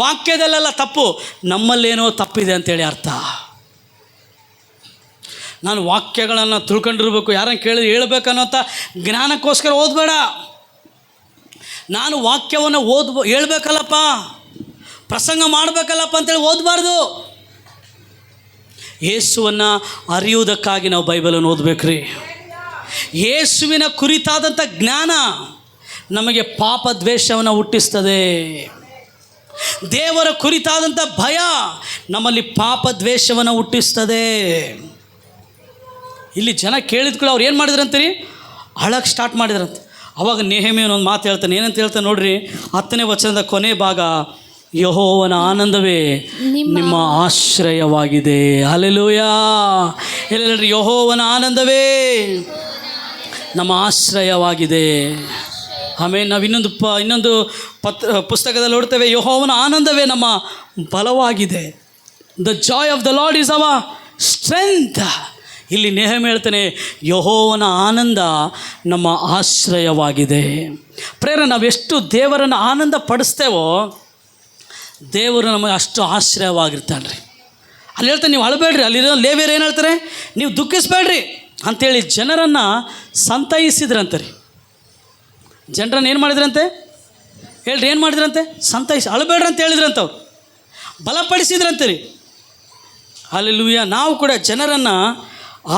ವಾಕ್ಯದಲ್ಲೆಲ್ಲ ತಪ್ಪು, ನಮ್ಮಲ್ಲೇನೋ ತಪ್ಪಿದೆ ಅಂತೇಳಿ ಅರ್ಥ. ನಾನು ವಾಕ್ಯಗಳನ್ನು ತಿಳ್ಕೊಂಡಿರ್ಬೇಕು, ಯಾರನ್ನು ಕೇಳಿದ್ರೆ ಹೇಳ್ಬೇಕನ್ನೋಂಥ ಜ್ಞಾನಕ್ಕೋಸ್ಕರ ಓದಬೇಡ. ನಾನು ವಾಕ್ಯವನ್ನು ಹೇಳ್ಬೇಕಲ್ಲಪ್ಪ, ಪ್ರಸಂಗ ಮಾಡಬೇಕಲ್ಲಪ್ಪ ಅಂತೇಳಿ ಓದಬಾರ್ದು. ಯೇಸುವನ್ನು ಅರಿಯುವುದಕ್ಕಾಗಿ ನಾವು ಬೈಬಲನ್ನು ಓದಬೇಕ್ರಿ. ಯೇಸುವಿನ ಕುರಿತಾದಂಥ ಜ್ಞಾನ ನಮಗೆ ಪಾಪ ದ್ವೇಷವನ್ನು ಹುಟ್ಟಿಸ್ತದೆ. ದೇವರ ಕುರಿತಾದಂಥ ಭಯ ನಮ್ಮಲ್ಲಿ ಪಾಪ ದ್ವೇಷವನ್ನು ಹುಟ್ಟಿಸ್ತದೆ. ಇಲ್ಲಿ ಜನ ಕೇಳಿದ್ಕೊಳ್ಳಿ, ಅವ್ರು ಏನು ಮಾಡಿದ್ರಂತೀರಿ? ಅಳಕ್ಕೆ ಸ್ಟಾರ್ಟ್ ಮಾಡಿದ್ರಂತೆ. ಅವಾಗ ನೆಹೆಮೀಯನು ಒಂದು ಮಾತು ಹೇಳ್ತಾನೆ. ಏನಂತ ಹೇಳ್ತಾನೆ ನೋಡ್ರಿ, 10ನೇ ವಚನದ ಕೊನೆ ಭಾಗ, ಯೆಹೋವನ ಆನಂದವೇ ನಿಮ್ಮ ಆಶ್ರಯವಾಗಿದೆ. ಹಲ್ಲೆಲೂಯಾ. ಎಲ್ಲರಿ, ಯೆಹೋವನ ಆನಂದವೇ ನಮ್ಮ ಆಶ್ರಯವಾಗಿದೆ. ಆಮೇಲೆ ನಾವು ಇನ್ನೊಂದು ಪುಸ್ತಕದಲ್ಲಿ ನೋಡ್ತೇವೆ, ಯೆಹೋವನ ಆನಂದವೇ ನಮ್ಮ ಬಲವಾಗಿದೆ. The joy of the lord is our strength. ಇಲ್ಲಿ ನೆಹೆಮೀಯ ಹೇಳ್ತಾನೆ, ಯೆಹೋವನ ಆನಂದ ನಮ್ಮ ಆಶ್ರಯವಾಗಿದೆ. ಪ್ರೇರ, ನಾವು ಎಷ್ಟು ದೇವರನ್ನು ಆನಂದ ಪಡಿಸ್ತೇವೋ ದೇವರು ನಮಗೆ ಅಷ್ಟು ಆಶ್ರಯವಾಗಿರ್ತಾನೆ ರೀ. ಅಲ್ಲಿ ಹೇಳ್ತಾನೆ, ನೀವು ಅಳಬೇಡ್ರಿ. ಅಲ್ಲಿರೋ ಲೇವಿಯರು ಏನು ಹೇಳ್ತಾರೆ? ನೀವು ದುಃಖಿಸ್ಬೇಡ್ರಿ ಅಂಥೇಳಿ ಜನರನ್ನು ಸಂತೈಸಿದ್ರಂತೆ ರೀ. ಜನರನ್ನು ಏನು ಮಾಡಿದ್ರಂತೆ ಹೇಳ್ರಿ? ಏನು ಮಾಡಿದ್ರಂತೆ? ಸಂತೈಸಿ, ಅಳಬೇಡ್ರಿ ಅಂತ ಹೇಳಿದ್ರಂತ. ಅವ್ರು ಬಲಪಡಿಸಿದ್ರಂತೆ ರೀ. ಹಲ್ಲೆಲೂಯಾ. ನಾವು ಕೂಡ ಜನರನ್ನು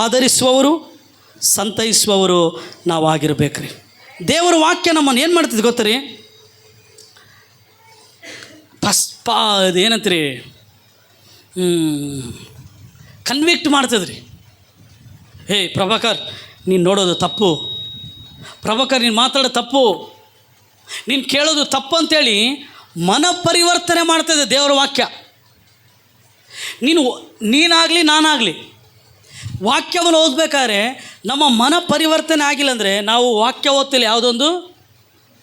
ಆಧರಿಸುವವರು, ಸಂತೈಸುವವರು ನಾವು ಆಗಿರ್ಬೇಕು ರೀ. ದೇವರ ವಾಕ್ಯ ನಮ್ಮನ್ನು ಏನು ಮಾಡ್ತಿದ್ದು ಗೊತ್ತಾ ರೀ? ಅದು ಏನಂತೀರಿ, ಕನ್ವಿಕ್ಟ್ ಮಾಡ್ತದ್ರಿ. ಹೇ ಪ್ರಭಾಕರ್, ನೀನು ನೋಡೋದು ತಪ್ಪು, ಪ್ರಭಾಕರ್ ನೀನು ಮಾತಾಡೋದು ತಪ್ಪು, ನೀನು ಕೇಳೋದು ತಪ್ಪು ಅಂತೇಳಿ ಮನ ಪರಿವರ್ತನೆ ಮಾಡ್ತದೆ ದೇವರ ವಾಕ್ಯ. ನೀನಾಗಲಿ ನಾನಾಗಲಿ ವಾಕ್ಯವನ್ನು ಓದಬೇಕಾದ್ರೆ ನಮ್ಮ ಮನ ಪರಿವರ್ತನೆ ಆಗಿಲ್ಲ ಅಂದರೆ ನಾವು ವಾಕ್ಯ ಓದ್ತಿಲ್ಲ, ಯಾವುದೊಂದು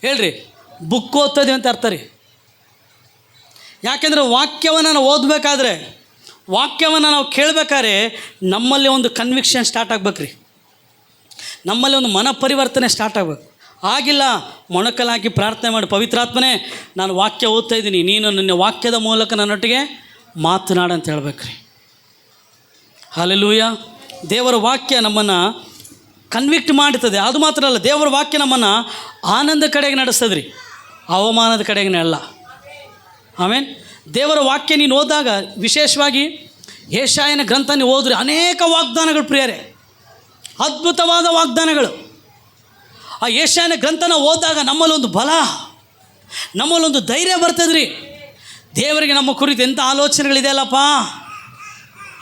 ಹೇಳ್ರಿ ಬುಕ್ ಓದ್ತದೆ ಅಂತ ಅರ್ಥ ರೀ. ಯಾಕೆಂದರೆ ವಾಕ್ಯವನ್ನು ನಾವು ಓದಬೇಕಾದ್ರೆ, ವಾಕ್ಯವನ್ನು ನಾವು ಕೇಳಬೇಕಾದ್ರೆ ನಮ್ಮಲ್ಲಿ ಒಂದು ಕನ್ವಿಕ್ಷನ್ ಸ್ಟಾರ್ಟ್ ಆಗ್ಬೇಕು ರೀ. ನಮ್ಮಲ್ಲಿ ಒಂದು ಮನ ಪರಿವರ್ತನೆ ಸ್ಟಾರ್ಟ್ ಆಗಬೇಕು. ಆಗಿಲ್ಲ, ಮೊಣಕಲಾಗಿ ಪ್ರಾರ್ಥನೆ ಮಾಡಿ, ಪವಿತ್ರಾತ್ಮನೇ ನಾನು ವಾಕ್ಯ ಓದ್ತಾ ಇದ್ದೀನಿ, ನೀನು ನನ್ನ ವಾಕ್ಯದ ಮೂಲಕ ನನ್ನೊಟ್ಟಿಗೆ ಮಾತನಾಡಂತ ಹೇಳ್ಬೇಕು ರೀ. ಹಲ್ಲೆಲೂಯಾ. ದೇವರ ವಾಕ್ಯ ನಮ್ಮನ್ನು ಕನ್ವಿಕ್ಟ್ ಮಾಡ್ತದೆ. ಅದು ಮಾತ್ರ ಅಲ್ಲ, ದೇವರ ವಾಕ್ಯ ನಮ್ಮನ್ನು ಆನಂದ ಕಡೆಗೆ ನಡೆಸ್ತದೆ ರೀ, ಅವಮಾನದ ಕಡೆಗೆ ಅಲ್ಲ. ಆಮೇಲೆ ದೇವರ ವಾಕ್ಯ ನೀನು ಓದಿದಾಗ, ವಿಶೇಷವಾಗಿ ಯೆಶಾಯನ ಗ್ರಂಥ ನೀವು ಓದ್ರಿ, ಅನೇಕ ವಾಗ್ದಾನಗಳು ಪ್ರಿಯರೇ, ಅದ್ಭುತವಾದ ವಾಗ್ದಾನಗಳು. ಆ ಯೆಶಾಯನ ಗ್ರಂಥನ ಓದಿದಾಗ ನಮ್ಮಲ್ಲೊಂದು ಬಲ, ನಮ್ಮಲ್ಲೊಂದು ಧೈರ್ಯ ಬರ್ತದ್ರಿ. ದೇವರಿಗೆ ನಮ್ಮ ಕುರಿತು ಎಂಥ ಆಲೋಚನೆಗಳಿದೆ ಅಲ್ಲಪ್ಪ.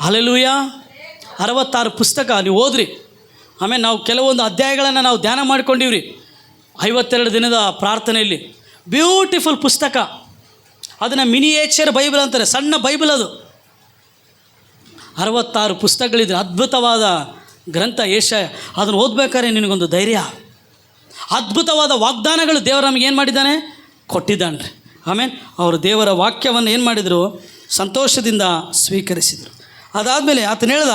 ಹಲ್ಲೆಲೂಯಾ. 66 ಪುಸ್ತಕ ನೀವು ಓದ್ರಿ. ಆಮೇಲೆ ನಾವು ಕೆಲವೊಂದು ಅಧ್ಯಾಯಗಳನ್ನು ನಾವು ಧ್ಯಾನ ಮಾಡ್ಕೊಂಡಿವ್ರಿ 52 ದಿನದ ಪ್ರಾರ್ಥನೆಯಲ್ಲಿ. ಬ್ಯೂಟಿಫುಲ್ ಪುಸ್ತಕ. ಅದನ್ನು ಮಿನಿಯೇಚರ್ ಬೈಬಲ್ ಅಂತಾರೆ, ಸಣ್ಣ ಬೈಬಲ್ ಅದು. 66 ಪುಸ್ತಕಗಳಿದ್ರೆ ಅದ್ಭುತವಾದ ಗ್ರಂಥ ಯೆಶಾಯ. ಅದನ್ನು ಓದಬೇಕಾದ್ರೆ ನಿನಗೊಂದು ಧೈರ್ಯ, ಅದ್ಭುತವಾದ ವಾಗ್ದಾನಗಳು ದೇವರು ನಮಗೆ ಏನು ಮಾಡಿದ್ದಾನೆ, ಕೊಟ್ಟಿದ್ದಾನೆ ರೀ. ಆಮೇಲೆ ಅವರು ದೇವರ ವಾಕ್ಯವನ್ನು ಏನು ಮಾಡಿದರು, ಸಂತೋಷದಿಂದ ಸ್ವೀಕರಿಸಿದರು. ಅದಾದಮೇಲೆ ಆತನು ಹೇಳ್ದ,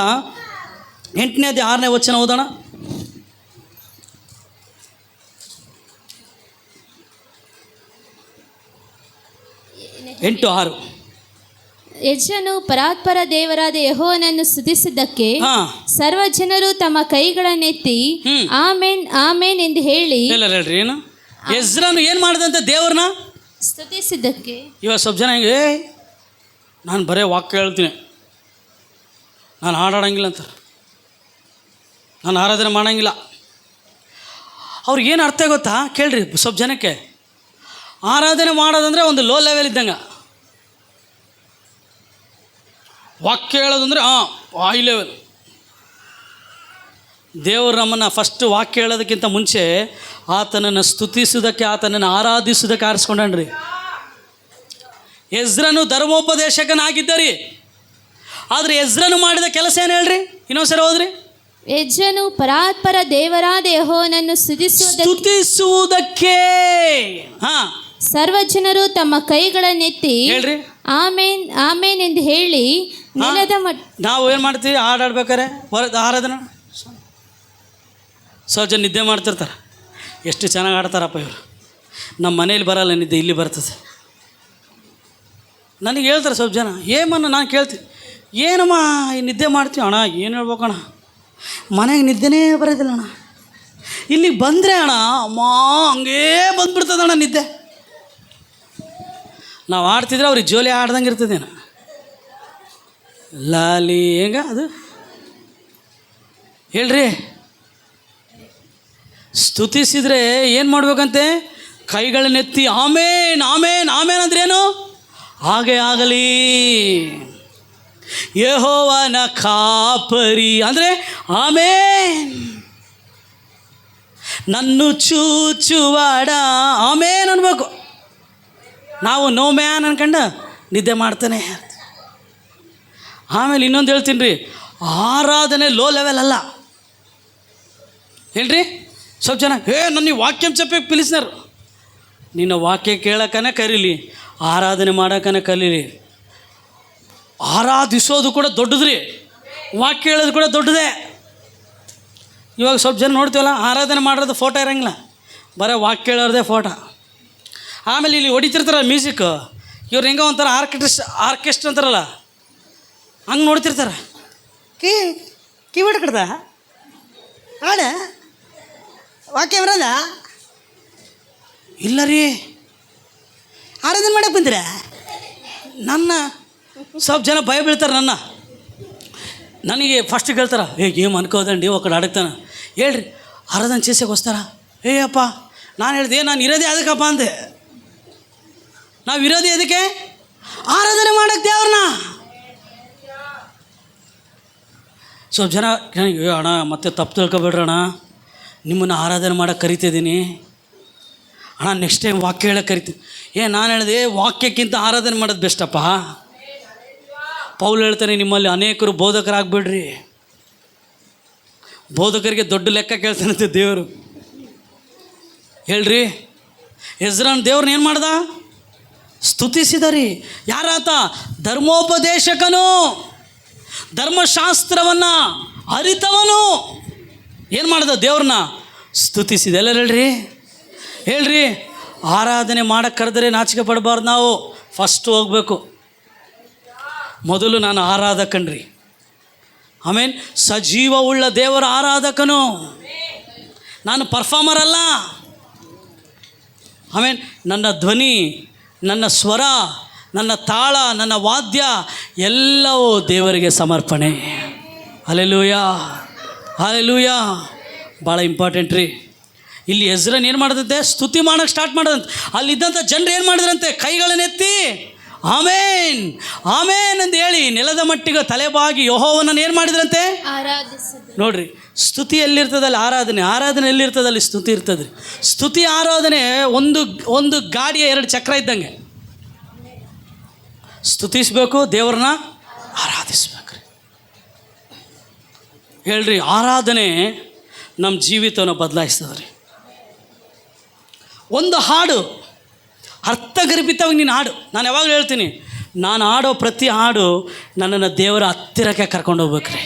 8ನೇ ಅಧ್ಯಾಯ 6ನೇ ವಚನ ಓದೋಣ. 8:6. ಯಜ್ಜನು ಪರಾತ್ಪರ ದೇವರಾದ ಯೆಹೋವನನ್ನು ಸ್ತುತಿಸಿದ್ದಕ್ಕೆ ಹಾಂ ಸರ್ವ ಜನರು ತಮ್ಮ ಕೈಗಳನ್ನೆತ್ತಿ ಆಮೇನ್ ಆಮೇನ್ ಎಂದು ಹೇಳಿ ಇಲ್ಲ ಹೇಳ್ರಿ ಏನು ಎಜ್ರನು ಏನು ಮಾಡಿದಂತೆ ದೇವ್ರನ್ನ ಸ್ತುತಿಸಿದ್ದಕ್ಕೆ. ಇವಾಗ ಸ್ವಲ್ಪ ಜನ ಹಿಂಗೆ ನಾನು ಬರೇ ವಾಕ್ಯ ಹೇಳ್ತೀನಿ, ನಾನು ಹಾಡಾಡಂಗಿಲ್ಲ ಅಂತಾರೆ, ನಾನು ಆರಾಧನೆ ಮಾಡಂಗಿಲ್ಲ. ಅವ್ರಿಗೇನು ಅರ್ಥ ಗೊತ್ತಾ ಕೇಳ್ರಿ ಸ್ವಲ್ಪ ಜನಕ್ಕೆ, ಆರಾಧನೆ ಮಾಡೋದಂದರೆ ಒಂದು ಲೋ ಲೆವೆಲ್ ಇದ್ದಂಗೆ, ವಾಕ್ಯ ಹೇಳೋದಂದರೆ ಹೈ ಲೆವೆಲ್. ದೇವರು ನಮ್ಮನ್ನು ಫಸ್ಟ್ ವಾಕ್ಯ ಹೇಳೋದಕ್ಕಿಂತ ಮುಂಚೆ ಆತನನ್ನು ಸ್ತುತಿಸೋದಕ್ಕೆ, ಆತನನ್ನು ಆರಾಧಿಸೋದಕ್ಕೆ ಆರಿಸ್ಕೊಂಡ್ರಿ. ಎಜ್ರನು ಧರ್ಮೋಪದೇಶಕನಾಗಿದ್ದರಿ, ಆದರೆ ಎಜ್ರನು ಮಾಡಿದ ಕೆಲಸ ಏನು ಹೇಳ್ರಿ, ಇನ್ನೊಂದ್ಸರಿ ಹೋದ್ರಿ. ಯಜ್ಜನು ಪರಾತ್ಪರ ದೇವರಾದ ಯೆಹೋವನನ್ನು ಸ್ತುತಿಸುವುದಕ್ಕೆ ಸರ್ವ ಜನರು ತಮ್ಮ ಕೈಗಳನ್ನೆತ್ತಿ ಹೇಳ್ರಿ ಆಮೇನ್ ಆಮೇನ್ ಎಂದು ಹೇಳಿ ನೆಲದ ನಾವು ಏನು ಮಾಡ್ತೀವಿ ಹಾಡಾಡ್ಬೇಕಾರೆ ಆರಾಧನೆ ಸ್ವಲ್ಪ ಜನ ನಿದ್ದೆ ಮಾಡ್ತಿರ್ತಾರೆ. ಎಷ್ಟು ಚೆನ್ನಾಗಿ ಆಡ್ತಾರಪ್ಪ ಇವರು, ನಮ್ಮ ಮನೇಲಿ ಬರಲ್ಲ ನಿದ್ದೆ, ಇಲ್ಲಿ ಬರ್ತದೆ. ನನಗೆ ಹೇಳ್ತಾರೆ ಸ್ವಲ್ಪ ಜನ, ಏಮನ್ನ ನಾನು ಕೇಳ್ತೀನಿ, ಏನಮ್ಮ ಈ ನಿದ್ದೆ ಮಾಡ್ತೀವಿ ಅಣ್ಣ, ಏನು ಹೇಳ್ಬೇಕಣ್ಣ, ಮನೆಗೆ ನಿದ್ದೆನೇ ಬರೋದಿಲ್ಲ ಅಣ್ಣ, ಇಲ್ಲಿಗೆ ಬಂದರೆ ಅಣ್ಣ ಅಮ್ಮ ಹಂಗೇ ಬಂದ್ಬಿಡ್ತದೆ ಅಣ್ಣ ನಿದ್ದೆ. ನಾವು ಆಡ್ತಿದ್ರೆ ಅವ್ರಿಗೆ ಜೋಲಿ ಆಡ್ದಂಗೆ ಇರ್ತದೇನ, ಲಾಲಿ ಹೆಂಗ ಅದು ಹೇಳ್ರಿ. ಸ್ತುತಿಸಿದರೆ ಏನು ಮಾಡ್ಬೇಕಂತೆ, ಕೈಗಳನ್ನೆತ್ತಿ ಆಮೇನ್ ಆಮೇನ್ ಆಮೇನ್ ಅಂದ್ರೆ ಏನು, ಹಾಗೆ ಆಗಲಿ. ಯೆಹೋವನ ಕಾಪರಿ ಅಂದರೆ ಆಮೇನ್, ನನ್ನು ಚೂಚುವಾಡ ಆಮೇನ್ ಅನ್ಬೇಕು. ನಾವು ನೋ ಮ್ಯಾನ್ ಅನ್ಕಂಡು ನಿದ್ದೆ ಮಾಡ್ತಾನೆ. ಆಮೇಲೆ ಇನ್ನೊಂದು ಹೇಳ್ತೀನಿ ರೀ, ಆರಾಧನೆ ಲೋ ಲೆವೆಲ್ ಅಲ್ಲ ಹೇಳ್ರಿ. ಸ್ವಲ್ಪ ಜನ ನನ್ನ ವಾಕ್ಯ ಚಪ್ಪಕ್ಕೆ ಪಿಲಿಸ್ನಾರು, ನಿನ್ನ ವಾಕ್ಯ ಕೇಳಕ್ಕನೇ ಕರೀಲಿ, ಆರಾಧನೆ ಮಾಡೋಕ್ಕನೇ ಕಲೀಲಿ. ಆರಾಧಿಸೋದು ಕೂಡ ದೊಡ್ಡದ್ರಿ, ವಾಕ್ಯ ಹೇಳೋದು ಕೂಡ ದೊಡ್ಡದೇ. ಇವಾಗ ಸ್ವಲ್ಪ ಜನ ನೋಡ್ತೀವಲ್ಲ, ಆರಾಧನೆ ಮಾಡೋದು ಫೋಟೋ ಇರೋಂಗಿಲ್ಲ, ಬರೀ ವಾಕ್ಯ ಹೇಳೋದೇ ಫೋಟೋ. ಆಮೇಲೆ ಇಲ್ಲಿ ಹೊಡಿತಿರ್ತಾರ ಮ್ಯೂಸಿಕ್, ಇವ್ರು ಹೆಂಗೆ ಒಂಥರ ಆರ್ಕೆಸ್ಟ್ರಾ ಅಂತಾರಲ್ಲ ಹಂಗೆ ನೋಡ್ತಿರ್ತಾರೆ. ಕಿವಿಡ್ ಕಡ್ದ ಹಾಡ ವಾಕ್ಯ ಬರೋದ ಇಲ್ಲ ರೀ, ಆರಾಧನೆ ಮಾಡಕ್ಕೆ ಬಂದಿರ. ನನ್ನ ಸ್ವಲ್ಪ ಜನ ಭಯ ಬೀಳ್ತಾರೆ. ನನಗೆ ಫಸ್ಟಿಗೆ ಹೇಳ್ತಾರೆ, ಗೇಮ್ ಅನ್ಕೋದಂಡಿ ಒಕ್ಕಡೆ ಆಡಕ್ತಾನೆ ಹೇಳ್ರಿ, ಆರಾಧನೆ ಚೇಸಕ್ಕೋಸ್ತಾರ. ಅಪ್ಪ ನಾನು ಹೇಳಿದೆ, ನಾನು ಇರೋದೇ ಅದಕ್ಕಪ್ಪ ಅಂದೆ. ನಾವು ಇರೋದೇ ಅದಕ್ಕೆ, ಆರಾಧನೆ ಮಾಡಕ್ಕೆ ದೇವ್ರನ್ನ. ಸ್ವಲ್ಪ ಜನ ನನಗೆ ಅಣ್ಣ ಮತ್ತೆ ತಪ್ಪು ತಿಳ್ಕೊಬೇಡ್ರಿ ಅಣ್ಣ, ನಿಮ್ಮನ್ನು ಆರಾಧನೆ ಮಾಡೋಕ್ಕೆ ಕರಿತಿದ್ದೀನಿ ಅಣ್ಣ, ನೆಕ್ಸ್ಟ್ ಟೈಮ್ ವಾಕ್ಯ ಹೇಳಕ್ಕೆ ಕರಿತೀನಿ. ನಾನು ಹೇಳಿದೆ, ವಾಕ್ಯಕ್ಕಿಂತ ಆರಾಧನೆ ಮಾಡೋದು ಬೆಸ್ಟಪ್ಪ. ಪೌಲ್ ಹೇಳ್ತಾನೆ, ನಿಮ್ಮಲ್ಲಿ ಅನೇಕರು ಬೋಧಕರಾಗ್ಬಿಡ್ರಿ. ಬೋಧಕರಿಗೆ ದೊಡ್ಡ ಲೆಕ್ಕ ಕೇಳ್ತಾನಂತೆ ದೇವರು. ಹೇಳ್ರಿ, ಎಜ್ರನ್ ದೇವ್ರನ್ನ ಏನು ಮಾಡ್ದ, ಸ್ತುತಿಸಿದರಿ. ಯಾರಾತ, ಧರ್ಮೋಪದೇಶಕನು, ಧರ್ಮಶಾಸ್ತ್ರವನ್ನು ಅರಿತವನು. ಏನು ಮಾಡ್ದ, ದೇವ್ರನ್ನ ಸ್ತುತಿಸಿದ. ಎಲ್ಲರೂ ಹೇಳ್ರಿ, ಆರಾಧನೆ ಮಾಡೋಕ್ಕೆ ಕರೆದರೆ ನಾಚಿಕೆ ಪಡಬಾರ್ದು. ನಾವು ಫಸ್ಟ್ ಹೋಗಬೇಕು, ಮೊದಲು ನಾನು ಆರಾಧಕನ್ರಿ. ಆಮೇಲೆ ಸಜೀವವುಳ್ಳ ದೇವರ ಆರಾಧಕನು, ನಾನು ಪರ್ಫಾರ್ಮರ್ ಅಲ್ಲ. ಆಮೇಲೆ ನನ್ನ ಧ್ವನಿ, ನನ್ನ ಸ್ವರ, ನನ್ನ ತಾಳ, ನನ್ನ ವಾದ್ಯ ಎಲ್ಲವೂ ದೇವರಿಗೆ ಸಮರ್ಪಣೆ. Hallelujah hallelujah. ಭಾಳ ಇಂಪಾರ್ಟೆಂಟ್ ರೀ. ಇಲ್ಲಿ ಎಜ್ರನ್ ಏನು ಮಾಡಿದಂತೆ, ಸ್ತುತಿ ಮಾಡೋಕ್ಕೆ ಸ್ಟಾರ್ಟ್ ಮಾಡೋದಂತೆ. ಅಲ್ಲಿದ್ದಂಥ ಜನರು ಏನು ಮಾಡಿದ್ರಂತೆ, ಕೈಗಳನ್ನೆತ್ತಿ ಆಮೇನ್ ಆಮೇನ್ ಅಂತ ಹೇಳಿ ನೆಲದ ಮಟ್ಟಿಗೆ ತಲೆಬಾಗಿ ಯೆಹೋವನನ್ನು ಏನು ಮಾಡಿದ್ರಂತೆ, ನೋಡ್ರಿ. ಸ್ತುತಿ ಎಲ್ಲಿರ್ತದಲ್ಲಿ ಆರಾಧನೆ, ಆರಾಧನೆ ಎಲ್ಲಿರ್ತದಲ್ಲಿ ಸ್ತುತಿ ಇರ್ತದೆ. ಸ್ತುತಿ ಆರಾಧನೆ ಒಂದು ಗಾಡಿಯ 2 ಚಕ್ರ ಇದ್ದಂಗೆ. ಸ್ತುತಿಸ್ಬೇಕು, ದೇವ್ರನ್ನ ಆರಾಧಿಸ್ಬೇಕ್ರಿ. ಹೇಳ್ರಿ, ಆರಾಧನೆ ನಮ್ಮ ಜೀವಿತವನ್ನು ಬದಲಾಯಿಸ್ತದೆ ರೀ. ಒಂದು ಹಾಡು ಅರ್ಥಗರ್ಭಿತವಾಗಿ ನೀನು ಹಾಡು. ನಾನು ಯಾವಾಗಲೂ ಹೇಳ್ತೀನಿ, ನಾನು ಹಾಡೋ ಪ್ರತಿ ಹಾಡು ನನ್ನನ್ನು ದೇವರ ಹತ್ತಿರಕ್ಕೆ ಕರ್ಕೊಂಡು ಹೋಗ್ಬೇಕ್ರಿ.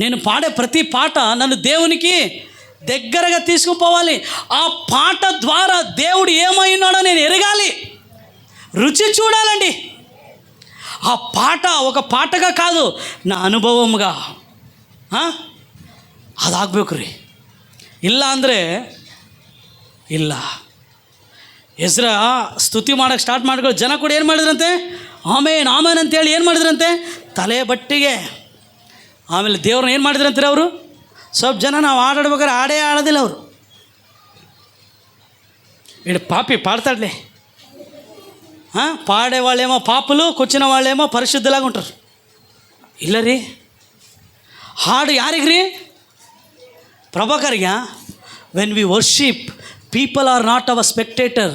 నేను పాడే ప్రతి పాట నన్ను దేవునికి దగ్గరగా తీసుకుపోవాలి. ఆ పాట ద్వారా దేవుడు ఏమై ఉన్నాడో నేను ఎరగాలి, రుచి చూడాలండి. ఆ పాట ఒక పాటగా కాదు, నా అనుభవంగా ಅದಾಗಬೇಕು ರೀ. ಇಲ್ಲ ಅಂದರೆ ಇಲ್ಲ. ಎಜ್ರ ಸ್ತುತಿ ಮಾಡೋಕ್ಕೆ ಸ್ಟಾರ್ಟ್ ಮಾಡ್ಕೊಳ್ಳಿ, ಜನ ಕೂಡ ಏನು ಮಾಡಿದ್ರಂತೆ, ಆಮೇನ್ ಆಮೇನ್ ಅಂತೇಳಿ ಏನು ಮಾಡಿದ್ರಂತೆ, ತಲೆ ಬಟ್ಟಿಗೆ. ಆಮೇಲೆ ದೇವ್ರನ್ನ ಏನು ಮಾಡಿದ್ರಂತೀರ ಅವರು, ಸ್ವಲ್ಪ ಜನ ನಾವು ಆಡಾಡ್ಬೇಕಾದ್ರೆ ಆಡೇ ಆಡೋದಿಲ್ಲ ಅವರು. ఇడు పాపి పాడతాడులే, పాడేవాళ్ళేమో పాపులు, కూర్చున్న వాళ్ళేమో పరిశుద్ధులాగా ఉంటారు. ಇಲ್ಲ ರೀ, ಹಾಡು ಯಾರಿಗೆ ರೀ, ಪ್ರಭಾಕರ್ಗೆ. When we worship people are not our spectator,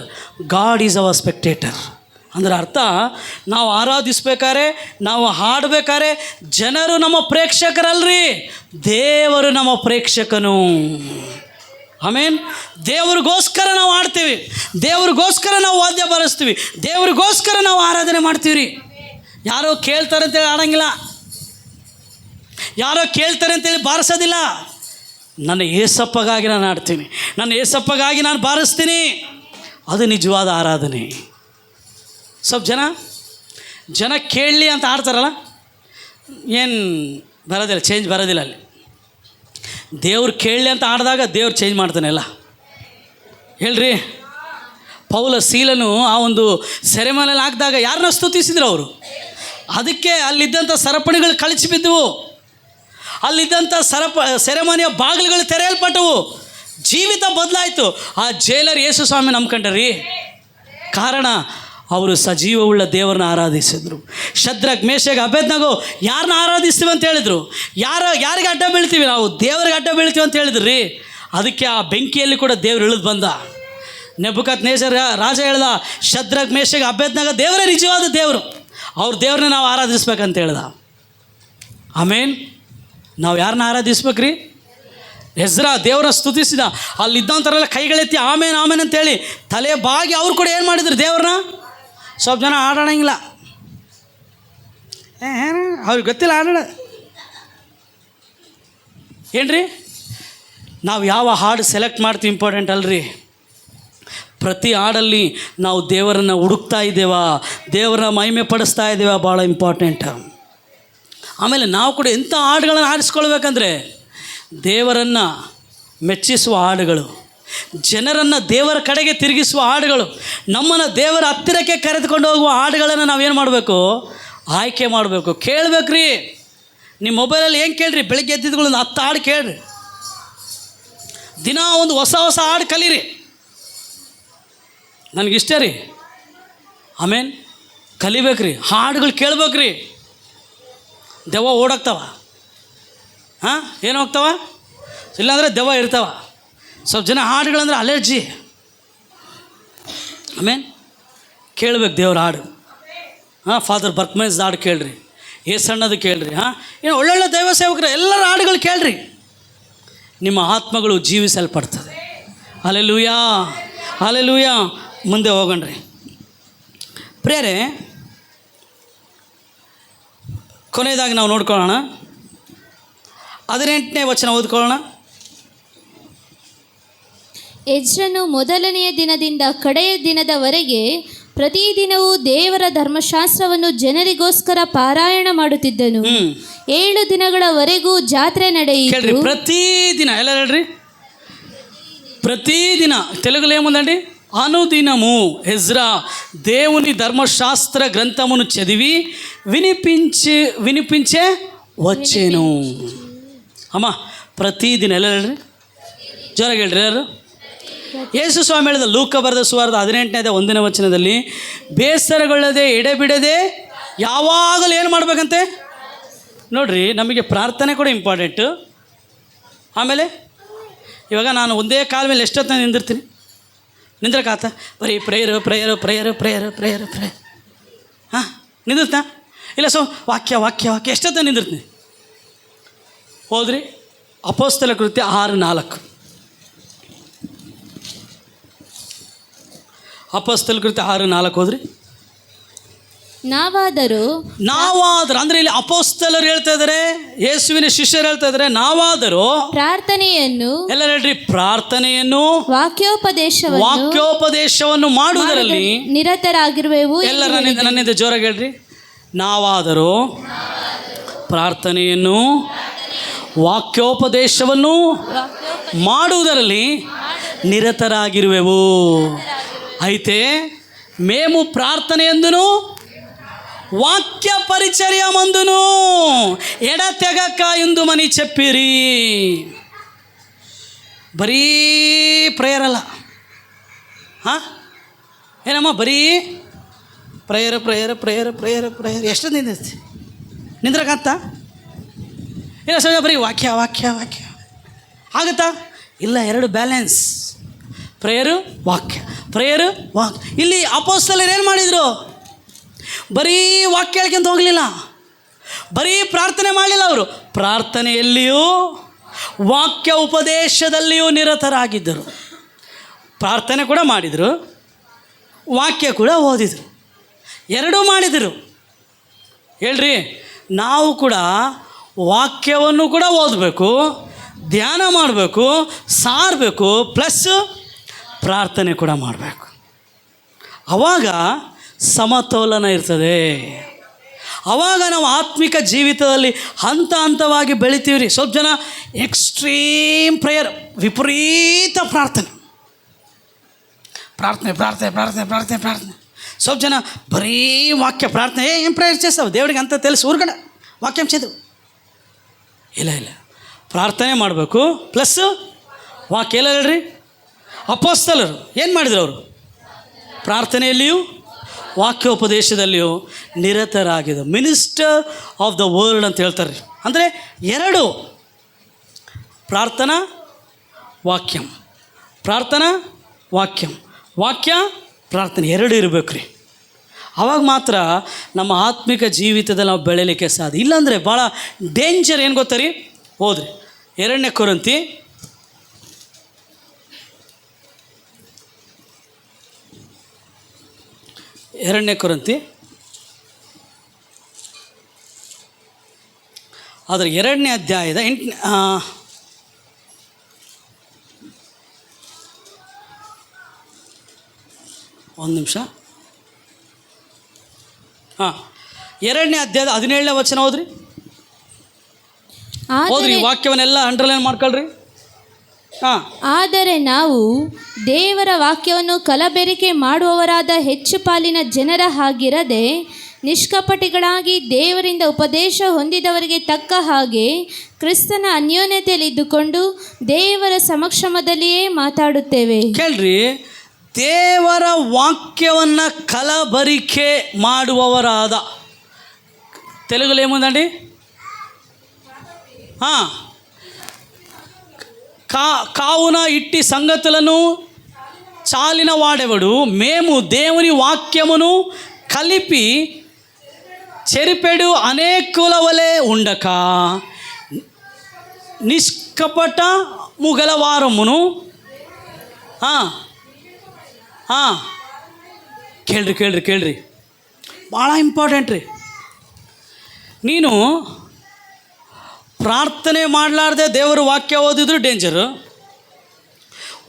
God is our spectator. ಅಂದ್ರೆ ಅರ್ಥ, ನಾವು ಆರಾಧಿಸ್ಬೇಕಾದ್ರೆ, ನಾವು ಹಾಡಬೇಕಾದ್ರೆ ಜನರು ನಮ್ಮ ಪ್ರೇಕ್ಷಕರಲ್ರಿ, ದೇವರು ನಮ್ಮ ಪ್ರೇಕ್ಷಕನು. ಆಮೇನ್. ದೇವ್ರಿಗೋಸ್ಕರ ನಾವು ಆಡ್ತೀವಿ, ದೇವ್ರಿಗೋಸ್ಕರ ನಾವು ವಾದ್ಯ ಬಾರಿಸ್ತೀವಿ, ದೇವ್ರಿಗೋಸ್ಕರ ನಾವು ಆರಾಧನೆ ಮಾಡ್ತೀವಿ ರೀ. ಯಾರೋ ಕೇಳ್ತಾರೆ ಅಂತೇಳಿ ಆಡಂಗಿಲ್ಲ, ಯಾರೋ ಕೇಳ್ತಾರೆ ಅಂತೇಳಿ ಬಾರಿಸೋದಿಲ್ಲ. ನನ್ನ ಏಸಪ್ಪಗಾಗಿ ನಾನು ಆಡ್ತೀನಿ, ನನ್ನ ಏಸಪ್ಪಗಾಗಿ ನಾನು ಬಾರಿಸ್ತೀನಿ, ಅದು ನಿಜವಾದ ಆರಾಧನೆ. ಸ್ವಲ್ಪ ಜನ ಕೇಳಲಿ ಅಂತ ಆಡ್ತಾರಲ್ಲ, ಏನು ಬರೋದಿಲ್ಲ, ಚೇಂಜ್ ಬರೋದಿಲ್ಲ. ಅಲ್ಲಿ ದೇವ್ರು ಕೇಳಲಿ ಅಂತ ಆಡಿದಾಗ ದೇವ್ರು ಚೇಂಜ್ ಮಾಡ್ತಾನೆ ಎಲ್ಲ. ಹೇಳ್ರಿ, ಪೌಲ ಸೀಲನು ಆ ಒಂದು ಸೆರೆಮನೆಯಲ್ಲಿ ಹಾಕಿದಾಗ ಯಾರನ್ನ ಸ್ತುತಿಸಿದ್ರು ಅವರು. ಅದಕ್ಕೆ ಅಲ್ಲಿದ್ದಂಥ ಸರಪಣಿಗಳು ಕಳಚಿ ಬಿದ್ದವು, ಅಲ್ಲಿದ್ದಂಥ ಸೆರೆಮನೆಯ ಬಾಗಿಲುಗಳು ತೆರೆಯಲ್ಪಟ್ಟವು, ಜೀವಿತ ಬದಲಾಯಿತು. ಆ ಜೈಲರ್ ಯೇಸು ಸ್ವಾಮಿ ನಂಬ್ಕೊಂಡ್ರಿ. ಕಾರಣ ಅವರು ಸಜೀವವುಳ್ಳ ದೇವರನ್ನ ಆರಾಧಿಸಿದ್ರು. ಶದ್ರಕ್, ಮೇಷಕ್, ಅಬೇದ್ನಗೋ ಯಾರನ್ನ ಆರಾಧಿಸ್ತೀವಿ ಅಂತ ಹೇಳಿದರು. ಯಾರಿಗೆ ಅಡ್ಡ ಬೀಳ್ತೀವಿ ನಾವು, ದೇವರಿಗೆ ಅಡ್ಡ ಬೀಳ್ತೀವಿ ಅಂತ ಹೇಳಿದ್ರು ರೀ. ಅದಕ್ಕೆ ಆ ಬೆಂಕಿಯಲ್ಲಿ ಕೂಡ ದೇವ್ರು ಇಳಿದು ಬಂದ. ನೆಬೂಕದ್ನೆಚ್ಚರ್ ರಾಜ ಹೇಳ್ದ, ಶದ್ರಕ್, ಮೇಷಕ್, ಅಬೇದ್ನಗೋ ದೇವರೇ ನಿಜವಾದ ದೇವರು, ಅವ್ರ ದೇವ್ರನ್ನ ನಾವು ಆರಾಧಿಸ್ಬೇಕಂತ ಹೇಳ್ದ. ಆಮೇನ್. ನಾವು ಯಾರನ್ನ ಆರಾಧಿಸ್ಬೇಕ್ರಿ, ಎಜ್ರ ದೇವರ ಸ್ತುತಿಸಿದ. ಅಲ್ಲಿದ್ದಂಥವರೆಲ್ಲ ಕೈಗಳೆತ್ತಿ ಆಮೇನ್ ಆಮೇನ್ ಅಂತೇಳಿ ತಲೆ ಬಾಗಿ ಅವ್ರು ಕೂಡ ಏನು ಮಾಡಿದ್ರು, ದೇವ್ರನ್ನ. ಸ್ವಲ್ಪ ಜನ ಆಡೋಣಂಗಿಲ್ಲ, ಅವ್ರಿಗೆ ಗೊತ್ತಿಲ್ಲ ಆಡೋಣ. ಏನ್ರಿ, ನಾವು ಯಾವ ಹಾಡು ಸೆಲೆಕ್ಟ್ ಮಾಡ್ತೀವಿ ಇಂಪಾರ್ಟೆಂಟ್ ಅಲ್ರಿ. ಪ್ರತಿ ಹಾಡಲ್ಲಿ ನಾವು ದೇವರನ್ನು ಹುಡುಕ್ತಾ ಇದ್ದೇವಾ, ದೇವರನ್ನ ಮಹಿಮೆ ಪಡಿಸ್ತಾ ಇದ್ದೇವಾ, ಭಾಳ ಇಂಪಾರ್ಟೆಂಟ್. ಆಮೇಲೆ ನಾವು ಕೂಡ ಎಂಥ ಹಾಡುಗಳನ್ನು ಆಡಿಸ್ಕೊಳ್ಬೇಕಂದ್ರೆ, ದೇವರನ್ನು ಮೆಚ್ಚಿಸುವ ಹಾಡುಗಳು, ಜನರನ್ನು ದೇವರ ಕಡೆಗೆ ತಿರುಗಿಸುವ ಹಾಡುಗಳು, ನಮ್ಮನ್ನು ದೇವರ ಹತ್ತಿರಕ್ಕೆ ಕರೆದುಕೊಂಡು ಹೋಗುವ ಹಾಡುಗಳನ್ನು ನಾವೇನು ಮಾಡಬೇಕು, ಆಯ್ಕೆ ಮಾಡಬೇಕು. ಕೇಳಬೇಕ್ರಿ. ನಿಮ್ಮ ಮೊಬೈಲಲ್ಲಿ ಏನು ಕೇಳ್ರಿ, ಬೆಳಗ್ಗೆ ಎದ್ದಿದ್ಗಳು ಒಂದು 10 ಹಾಡು ಕೇಳ್ರಿ, ದಿನ ಒಂದು ಹೊಸ ಹಾಡು ಕಲೀರಿ. ನನಗಿಷ್ಟ ರೀ. ಆಮೇನ್. ಕಲಿಬೇಕ್ರಿ, ಹಾಡುಗಳು ಕೇಳ್ಬೇಕ್ರಿ. ದೆವ್ವ ಓಡೋಗ್ತಾವ, ಏನು ಹೋಗ್ತಾವ, ಇಲ್ಲಾಂದರೆ ದೆವ್ವ ಇರ್ತಾವ. ಸ್ವಲ್ಪ ಜನ ಹಾಡುಗಳಂದ್ರೆ ಅಲರ್ಜಿ. ಆಮೇನ್. ಕೇಳ್ಬೇಕು ದೇವ್ರ ಹಾಡು. ಫಾದರ್ ಬರ್ಕ್ಮನ್ಸ್ ಹಾಡು ಕೇಳ್ರಿ, ಏಸಣ್ಣದು ಕೇಳ್ರಿ, ಏನು ಒಳ್ಳೊಳ್ಳೆ ದೈವ ಸೇವಕರು ಎಲ್ಲರ ಹಾಡುಗಳು ಕೇಳ್ರಿ. ನಿಮ್ಮ ಆತ್ಮಗಳು ಜೀವಿಸಲ್ಪಡ್ತದೆ. Hallelujah, hallelujah. ಮುಂದೆ ಹೋಗೋಣ್ರಿ ಪ್ರೇರೆ. ಕೊನೆಯದಾಗಿ ನಾವು ನೋಡ್ಕೊಳ್ಳೋಣ, 18ನೇ ವಚನ ಓದ್ಕೊಳ್ಳೋಣ. ಎಜ್ರನು ಮೊದಲನೆಯ ದಿನದಿಂದ ಕಡೆಯ ದಿನದವರೆಗೆ ಪ್ರತಿದಿನವೂ ದೇವರ ಧರ್ಮಶಾಸ್ತ್ರವನ್ನು ಜನರಿಗೋಸ್ಕರ ಪಾರಾಯಣ ಮಾಡುತ್ತಿದ್ದನು. 7 ದಿನಗಳವರೆಗೂ ಜಾತ್ರೆ ನಡೆಯಿತು. ಪ್ರತಿದಿನ ಎಲ್ಲ ಹೇಳ್ರಿ, ప్రతిదిన తెలుగులో ఏముందండి అనుదినము ఎజ్రా దేవుని ధర్మశాస్త్ర గ్రంథమును చదివి వినిపించే వచ్చేను ಅಮ್ಮ ಪ್ರತಿದಿನ ಎಲ್ಲ ಹೇಳ್ರಿ ಜೋರಾಗಿ ಹೇಳ್ರಿ ಯಾರು ಯೇಸು ಸ್ವಾಮಿ ಹೇಳಿದ ಲೂಕ ಬರೆದ ಸುವಾರ್ತೆ 18ನೇ 1ನೇ ವಚನದಲ್ಲಿ ಬೇಸರಗೊಳ್ಳದೆ ಎಡೆಬಿಡದೆ ಯಾವಾಗಲೂ ಏನು ಮಾಡಬೇಕಂತೆ ನೋಡ್ರಿ ನಮಗೆ ಪ್ರಾರ್ಥನೆ ಕೂಡ ಇಂಪಾರ್ಟೆಂಟು ಆಮೇಲೆ ಇವಾಗ ನಾನು ಒಂದೇ ಕಾಲ ಮೇಲೆ ಎಷ್ಟೊತ್ತು ನಿಂದಿರ್ತೀನಿ ನಿಂದ್ರಕ್ಕಾತ ಬರೀ prayer prayer prayer prayer prayer prayer ಹಾಂ ನಿಂದಿರ್ತಾ ಇಲ್ಲ ಸೊ ವಾಕ್ಯ ವಾಕ್ಯ ವಾಕ್ಯ ಎಷ್ಟೊತ್ತ ನಿಂದಿರ್ತೀನಿ ಹೋದ್ರಿ ಅಪೊಸ್ತಲ ಕೃತ್ಯ 6:4 ಅಪೊಸ್ತಲ ಕೃತ್ಯ 6:4 ಹೋದ್ರಿ ನಾವಾದರೂ ಅಂದರೆ ಇಲ್ಲಿ ಅಪೊಸ್ತಲರು ಹೇಳ್ತಾ ಇದ್ದಾರೆ ಯೇಸುವಿನ ಶಿಷ್ಯರು ಹೇಳ್ತಾ ಇದ್ದಾರೆ ನಾವಾದರೂ ಪ್ರಾರ್ಥನೆಯನ್ನು ಎಲ್ಲ ಹೇಳ್ರಿ ಪ್ರಾರ್ಥನೆಯನ್ನು ವಾಕ್ಯೋಪದೇಶವನ್ನು ಮಾಡುವುದರಲ್ಲಿ ನಿರತರಾಗಿರುವೆವು ಎಲ್ಲ ನನ್ನಿಂದ ಜೋರಾಗಿ ಹೇಳ್ರಿ ನಾವಾದರೂ ಪ್ರಾರ್ಥನೆಯನ್ನು ವಾಕ್ಯೋಪದೇಶವನ್ನು ಮಾಡುವುದರಲ್ಲಿ నిరతరాగిరువెవు. అయితే మేము ప్రార్థన యందును వాక్య పరిచర్య మందును ఎడతెగక యుందుమని చెప్పిరి. ಬರೀ ಪ್ರೇಯರ್ ಅಲ್ಲ, ಹಾಂ ಏನಮ್ಮ, ಬರೀ prayer prayer prayer prayer prayer ಎಷ್ಟು ನಿಂದ್ರಕಂತ ಇಲ್ಲ ಸರ್, ಬರೀ ವಾಕ್ಯ ವಾಕ್ಯ ವಾಕ್ಯ ಆಗುತ್ತಾ? ಇಲ್ಲ, ಎರಡು ಬ್ಯಾಲೆನ್ಸ್, ಪ್ರೇಯರು ವಾಕ್ಯ, ಪ್ರೇಯರು ವಾಕ್ಯ. ಇಲ್ಲಿ ಅಪೊಸ್ತಲರು ಏನು ಮಾಡಿದರು? ಬರೀ ವಾಕ್ಯ ಹೇಳ್ಕೊಂತ ಹೋಗಲಿಲ್ಲ, ಬರೀ ಪ್ರಾರ್ಥನೆ ಮಾಡಲಿಲ್ಲ. ಅವರು ಪ್ರಾರ್ಥನೆಯಲ್ಲಿಯೂ ವಾಕ್ಯ ಉಪದೇಶದಲ್ಲಿಯೂ ನಿರತರಾಗಿದ್ದರು. ಪ್ರಾರ್ಥನೆ ಕೂಡ ಮಾಡಿದರು, ವಾಕ್ಯ ಕೂಡ ಓದಿದರು, ಎರಡೂ ಮಾಡಿದರು. ಹೇಳ್ರಿ, ನಾವು ಕೂಡ ವಾಕ್ಯವನ್ನು ಕೂಡ ಓದಬೇಕು, ಧ್ಯಾನ ಮಾಡಬೇಕು, ಸಾರಬೇಕು, ಪ್ಲಸ್ ಪ್ರಾರ್ಥನೆ ಕೂಡ ಮಾಡಬೇಕು. ಆವಾಗ ಸಮತೋಲನ ಇರ್ತದೆ. ಆವಾಗ ನಾವು ಆತ್ಮಿಕ ಜೀವಿತದಲ್ಲಿ ಹಂತ ಹಂತವಾಗಿ ಬೆಳಿತೀವಿ ರೀ. ಸ್ವಲ್ಪ ಜನ ಎಕ್ಸ್ಟ್ರೀಮ್ ಪ್ರೇಯರ್, ವಿಪರೀತ ಪ್ರಾರ್ಥನೆ ಪ್ರಾರ್ಥನೆ ಪ್ರಾರ್ಥನೆ ಪ್ರಾರ್ಥನೆ ಪ್ರಾರ್ಥನೆ ಪ್ರಾರ್ಥನೆ. ಸ್ವಲ್ಪ ಜನ ಬರೀ ವಾಕ್ಯ ಪ್ರಾರ್ಥನೆ, ಏನು ಪ್ರೇಯರ್ చేస్తావు దేవుడికి అంత తెలుసు ఊరుకడ వాక్యం చదువు. ಇಲ್ಲ ಇಲ್ಲ, ಪ್ರಾರ್ಥನೆ ಮಾಡಬೇಕು ಪ್ಲಸ್ ವಾಕ್ಯ. ಎಲ್ಲ ಹೇಳ್ರಿ, ಅಪೊಸ್ತಲರು ಏನು ಮಾಡಿದ್ರು? ಅವರು ಪ್ರಾರ್ಥನೆಯಲ್ಲಿಯೂ ವಾಕ್ಯೋಪದೇಶದಲ್ಲಿಯೂ ನಿರತರಾಗಿದ್ದರು. ಮಿನಿಸ್ಟರ್ ಆಫ್ ದ ವರ್ಲ್ಡ್ ಅಂತ ಹೇಳ್ತಾರೆ ರೀ. ಅಂದರೆ ಎರಡು, ಪ್ರಾರ್ಥನಾ ವಾಕ್ಯಂ, ಪ್ರಾರ್ಥನಾ ವಾಕ್ಯಂ, ವಾಕ್ಯ ಪ್ರಾರ್ಥನೆ ಎರಡು ಇರಬೇಕು ರೀ. ಆವಾಗ ಮಾತ್ರ ನಮ್ಮ ಆತ್ಮಿಕ ಜೀವಿತದಲ್ಲಿ ನಾವು ಬೆಳೀಲಿಕ್ಕೆ ಸಾಧ್ಯ. ಇಲ್ಲಾಂದರೆ ಭಾಳ ಡೇಂಜರ್. ಏನು ಗೊತ್ತಾ ರೀ? ಹೋದ್ರಿ 2 ಕೊರಿಂಥಿ 2 ಕೊರಿಂಥಿ ಅದರ 2ನೇ ಅಧ್ಯಾಯದ 8 ಒಂದು ನಿಮಿಷ. ಹಾಂ, 2ನೇ ಅಧ್ಯಾಯದ 17ನೇ ವಚನ ಓದ್ರಿ. ಓದ್ರಿ, ವಾಕ್ಯವನ್ನೆಲ್ಲ ಅಂಡರ್ಲೈನ್ ಮಾಡ್ಕೊಳ್ರಿ. ಹಾಂ, ಆದರೆ ನಾವು ದೇವರ ವಾಕ್ಯವನ್ನು ಕಲಬೆರಕೆ ಮಾಡುವವರಾದ ಹೆಚ್ಚು ಪಾಲಿನ ಜನರ ಹಾಗಿರದೆ ನಿಷ್ಕಪಟಿಗಳಾಗಿ ದೇವರಿಂದ ಉಪದೇಶ ಹೊಂದಿದವರಿಗೆ ತಕ್ಕ ಹಾಗೆ ಕ್ರಿಸ್ತನ ಅನ್ಯೋನ್ಯತೆಯಲ್ಲಿದ್ದುಕೊಂಡು ದೇವರ ಸಮಕ್ಷಮದಲ್ಲಿಯೇ ಮಾತಾಡುತ್ತೇವೆ. ಕೇಳ್ರಿ, ದೇವರ ವಾಕ್ಯವನ್ನು ಕಲಬರಿಕೆ ಮಾಡುವವರಾದ, తెలుగులో ఏముందండి? కావున ఇట్టి సంగతులను చాలిన వాడెవడు, మేము దేవుని వాక్యమును కలిపి చెరిపెడు అనేకుల వలె ఉండక నిష్కపట ముగలవారమును. ಕೇಳ್ರಿ ಕೇಳ್ರಿ ಕೇಳ್ರಿ, ಭಾಳ ಇಂಪಾರ್ಟೆಂಟ್ ರೀ. ನೀನು ಪ್ರಾರ್ಥನೆ ಮಾಡಲಾರ್ದೆ ದೇವರು ವಾಕ್ಯ ಓದಿದ್ರು ಡೇಂಜರು,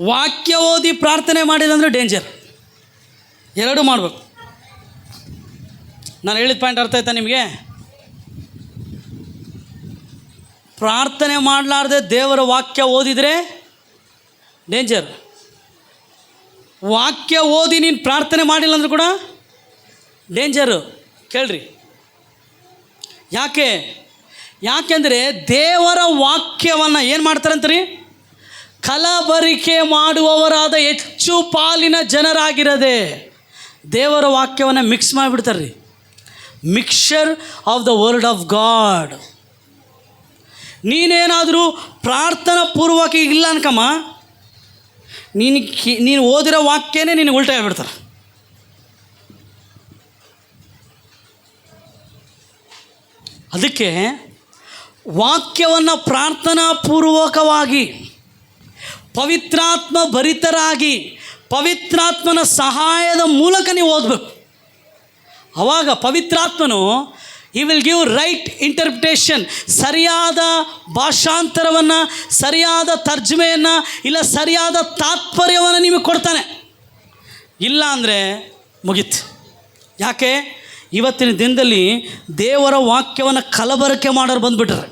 ವಾಕ್ಯ ಓದಿ ಪ್ರಾರ್ಥನೆ ಮಾಡಿದಂದ್ರೆ ಡೇಂಜರ್. ಎರಡೂ ಮಾಡಬೇಕು. ನಾನು ಹೇಳಿದ ಪಾಯಿಂಟ್ ಅರ್ಥ ಆಯ್ತಾ ನಿಮಗೆ? ಪ್ರಾರ್ಥನೆ ಮಾಡಲಾರ್ದೆ ದೇವರ ವಾಕ್ಯ ಓದಿದರೆ ಡೇಂಜರ್. ವಾಕ್ಯ ಓದಿ ನೀನು ಪ್ರಾರ್ಥನೆ ಮಾಡಿಲ್ಲ ಅಂದರೂ ಕೂಡ ಡೇಂಜರು. ಕೇಳ್ರಿ, ಯಾಕೆಂದರೆ ದೇವರ ವಾಕ್ಯವನ್ನು ಏನು ಮಾಡ್ತಾರಂತ್ರಿ? ಕಲಬರಿಕೆ ಮಾಡುವವರಾದ ಹೆಚ್ಚು ಪಾಲಿನ ಜನರಾಗಿರದೆ ದೇವರ ವಾಕ್ಯವನ್ನು ಮಿಕ್ಸ್ ಮಾಡಿಬಿಡ್ತಾರೆ ರೀ. Mixture of the word of God. ನೀನೇನಾದರೂ ಪ್ರಾರ್ಥನಾ ಪೂರ್ವಕ ಇಲ್ಲ ಅನ್ಕಮ್ಮ, ನೀನು ಓದಿರೋ ವಾಕ್ಯನೇ ನಿನಗೆ ಉಲ್ಟಾ ಆಗ್ಬಿಡ್ತಾರೆ. ಅದಕ್ಕೆ ವಾಕ್ಯವನ್ನು ಪ್ರಾರ್ಥನಾ ಪೂರ್ವಕವಾಗಿ ಪವಿತ್ರಾತ್ಮ ಭರಿತರಾಗಿ ಪವಿತ್ರಾತ್ಮನ ಸಹಾಯದ ಮೂಲಕ ನೀವು ಓದಬೇಕು. ಆವಾಗ ಪವಿತ್ರಾತ್ಮನು ಈ ವಿಲ್ ಗಿವ್ ರೈಟ್ ಇಂಟರ್ಪ್ರಿಟೇಷನ್, ಸರಿಯಾದ ಭಾಷಾಂತರವನ್ನು, ಸರಿಯಾದ ತರ್ಜಮೆಯನ್ನು, ಇಲ್ಲ ಸರಿಯಾದ ತಾತ್ಪರ್ಯವನ್ನು ನಿಮಗೆ ಕೊಡ್ತಾನೆ. ಇಲ್ಲ ಅಂದರೆ ಮುಗೀತು. ಯಾಕೆ? ಇವತ್ತಿನ ದಿನದಲ್ಲಿ ದೇವರ ವಾಕ್ಯವನ್ನು ಕಲಬರಕೆ ಮಾಡೋರು ಬಂದುಬಿಟ್ರೆ.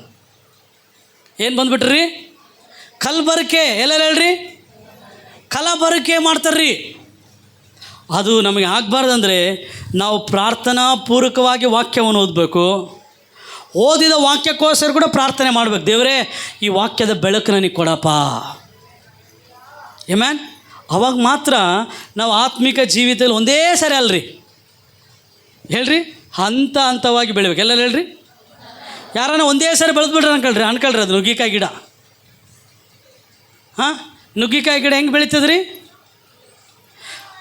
ಏನು ಬಂದುಬಿಟ್ರಿ? ಕಲಬರಕೆ. ಎಲ್ಲರೂ ಹೇಳ್ರಿ, ಕಲಬರಕೆ ಮಾಡ್ತಾರ್ರಿ. ಅದು ನಮಗೆ ಆಗಬಾರ್ದಂದ್ರೆ ನಾವು ಪ್ರಾರ್ಥನಾ ಪೂರ್ವಕವಾಗಿ ವಾಕ್ಯವನ್ನು ಓದಬೇಕು. ಓದಿದ ವಾಕ್ಯಕ್ಕೋಸ್ಕರ ಕೂಡ ಪ್ರಾರ್ಥನೆ ಮಾಡಬೇಕು. ದೇವರೇ, ಈ ವಾಕ್ಯದ ಬೆಳಕು ನನಗೆ ಕೊಡಪ್ಪ. ಆಮೆನ್. ಅವಾಗ ಮಾತ್ರ ನಾವು ಆತ್ಮಿಕ ಜೀವಿತದಲ್ಲಿ ಒಂದೇ ಸರಿ ಅಲ್ರಿ, ಹೇಳ್ರಿ, ಹಂತ ಹಂತವಾಗಿ ಬೆಳಿಬೇಕು. ಎಲ್ಲರೂ ಹೇಳ್ರಿ. ಯಾರನ್ನ ಒಂದೇ ಸರಿ ಬೆಳೆದ್ಬಿಟ್ರೆ ಅನ್ಕೊಳ್ರಿ ಅದು ನುಗ್ಗಿಕಾಯಿ ಗಿಡ. ಹಾಂ, ನುಗ್ಗಿಕಾಯಿ ಗಿಡ ಹೆಂಗೆ ಬೆಳೀತದ್ರಿ?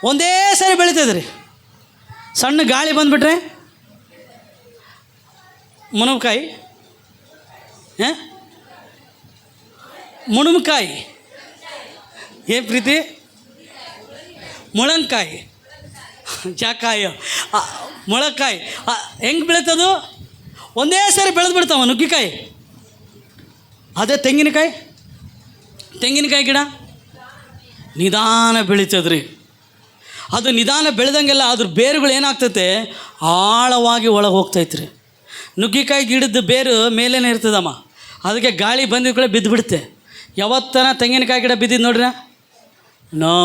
ಒಂದೇ ಸರಿ ಬೆಳೀತದ್ರಿ. ಸಣ್ಣ ಗಾಳಿ ಬಂದುಬಿಟ್ರೆ ಮುಣಕಾಯಿ, ಮುಣಕಾಯಿ ಏನು ಪ್ರೀತಿ? ಮುಳಂಕಾಯಿ, ಜಾಕಾಯಿ, ಮೊಳಕಾಯಿ ಹೆಂಗೆ ಬೆಳೀತದು? ಒಂದೇ ಸರಿ ಬೆಳೆದ್ಬಿಡ್ತಾವ ನುಗ್ಗಿಕಾಯಿ. ಅದೇ ತೆಂಗಿನಕಾಯಿ ಗಿಡ ನಿಧಾನ ಬೆಳೀತದ್ರಿ. ಅದು ನಿಧಾನ ಬೆಳೆದಂಗೆಲ್ಲ ಅದ್ರ ಬೇರುಗಳು ಏನಾಗ್ತೈತೆ, ಆಳವಾಗಿ ಒಳಗೆ ಹೋಗ್ತೈತ್ರಿ. ನುಗ್ಗಿಕಾಯಿ ಗಿಡದ ಬೇರು ಮೇಲೇ ಇರ್ತದಮ್ಮ, ಅದಕ್ಕೆ ಗಾಳಿ ಬಂದಿದ ಕೂಡ ಬಿದ್ದುಬಿಡುತ್ತೆ. ಯಾವತ್ತನ ತೆಂಗಿನಕಾಯಿ ಗಿಡ ಬಿದ್ದಿದ್ದು ನೋಡ್ರಿ? ನೋ,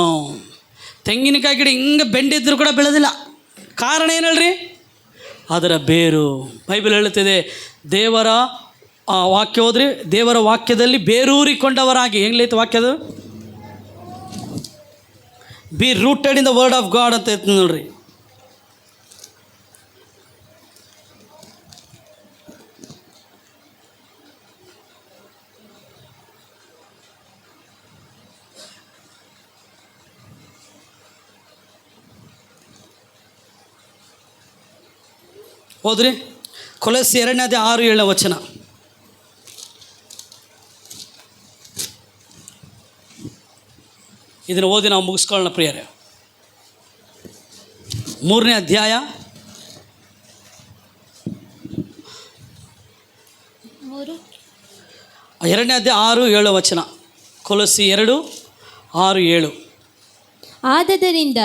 ತೆಂಗಿನಕಾಯಿ ಗಿಡ ಹಿಂಗೆ ಬೆಂಡಿದ್ರು ಕೂಡ ಬೆಳೆದಿಲ್ಲ. ಕಾರಣ ಏನು ಹೇಳ್ರಿ? ಅದರ ಬೇರು. ಬೈಬಲ್ ಹೇಳುತ್ತದೆ, ದೇವರ ವಾಕ್ಯ ಹೋದ್ರಿ, ದೇವರ ವಾಕ್ಯದಲ್ಲಿ ಬೇರೂರಿಕೊಂಡವರಾಗಿ. ಹೆಂಗ್ಲೈತೆ ವಾಕ್ಯದು? Be rooted in the word of God ಅಂತ ಇರ್ತದೆ ನೋಡ್ರಿ. ಹೋದ್ರಿ ಕೊಲೊಸ್ಸೆ 2:6-7 ಇದನ್ನು ಓದಿ ನಾವು ಮುಗಿಸ್ಕೊಳ್ಳೋಣ ಪ್ರಿಯರೇ. 3ನೇ ಅಧ್ಯಾಯ 2ನೇ ಅಧ್ಯಾಯ 6-7 ಕೊಲೊಸ್ಸೆ 2:6-7. ಆದುದರಿಂದ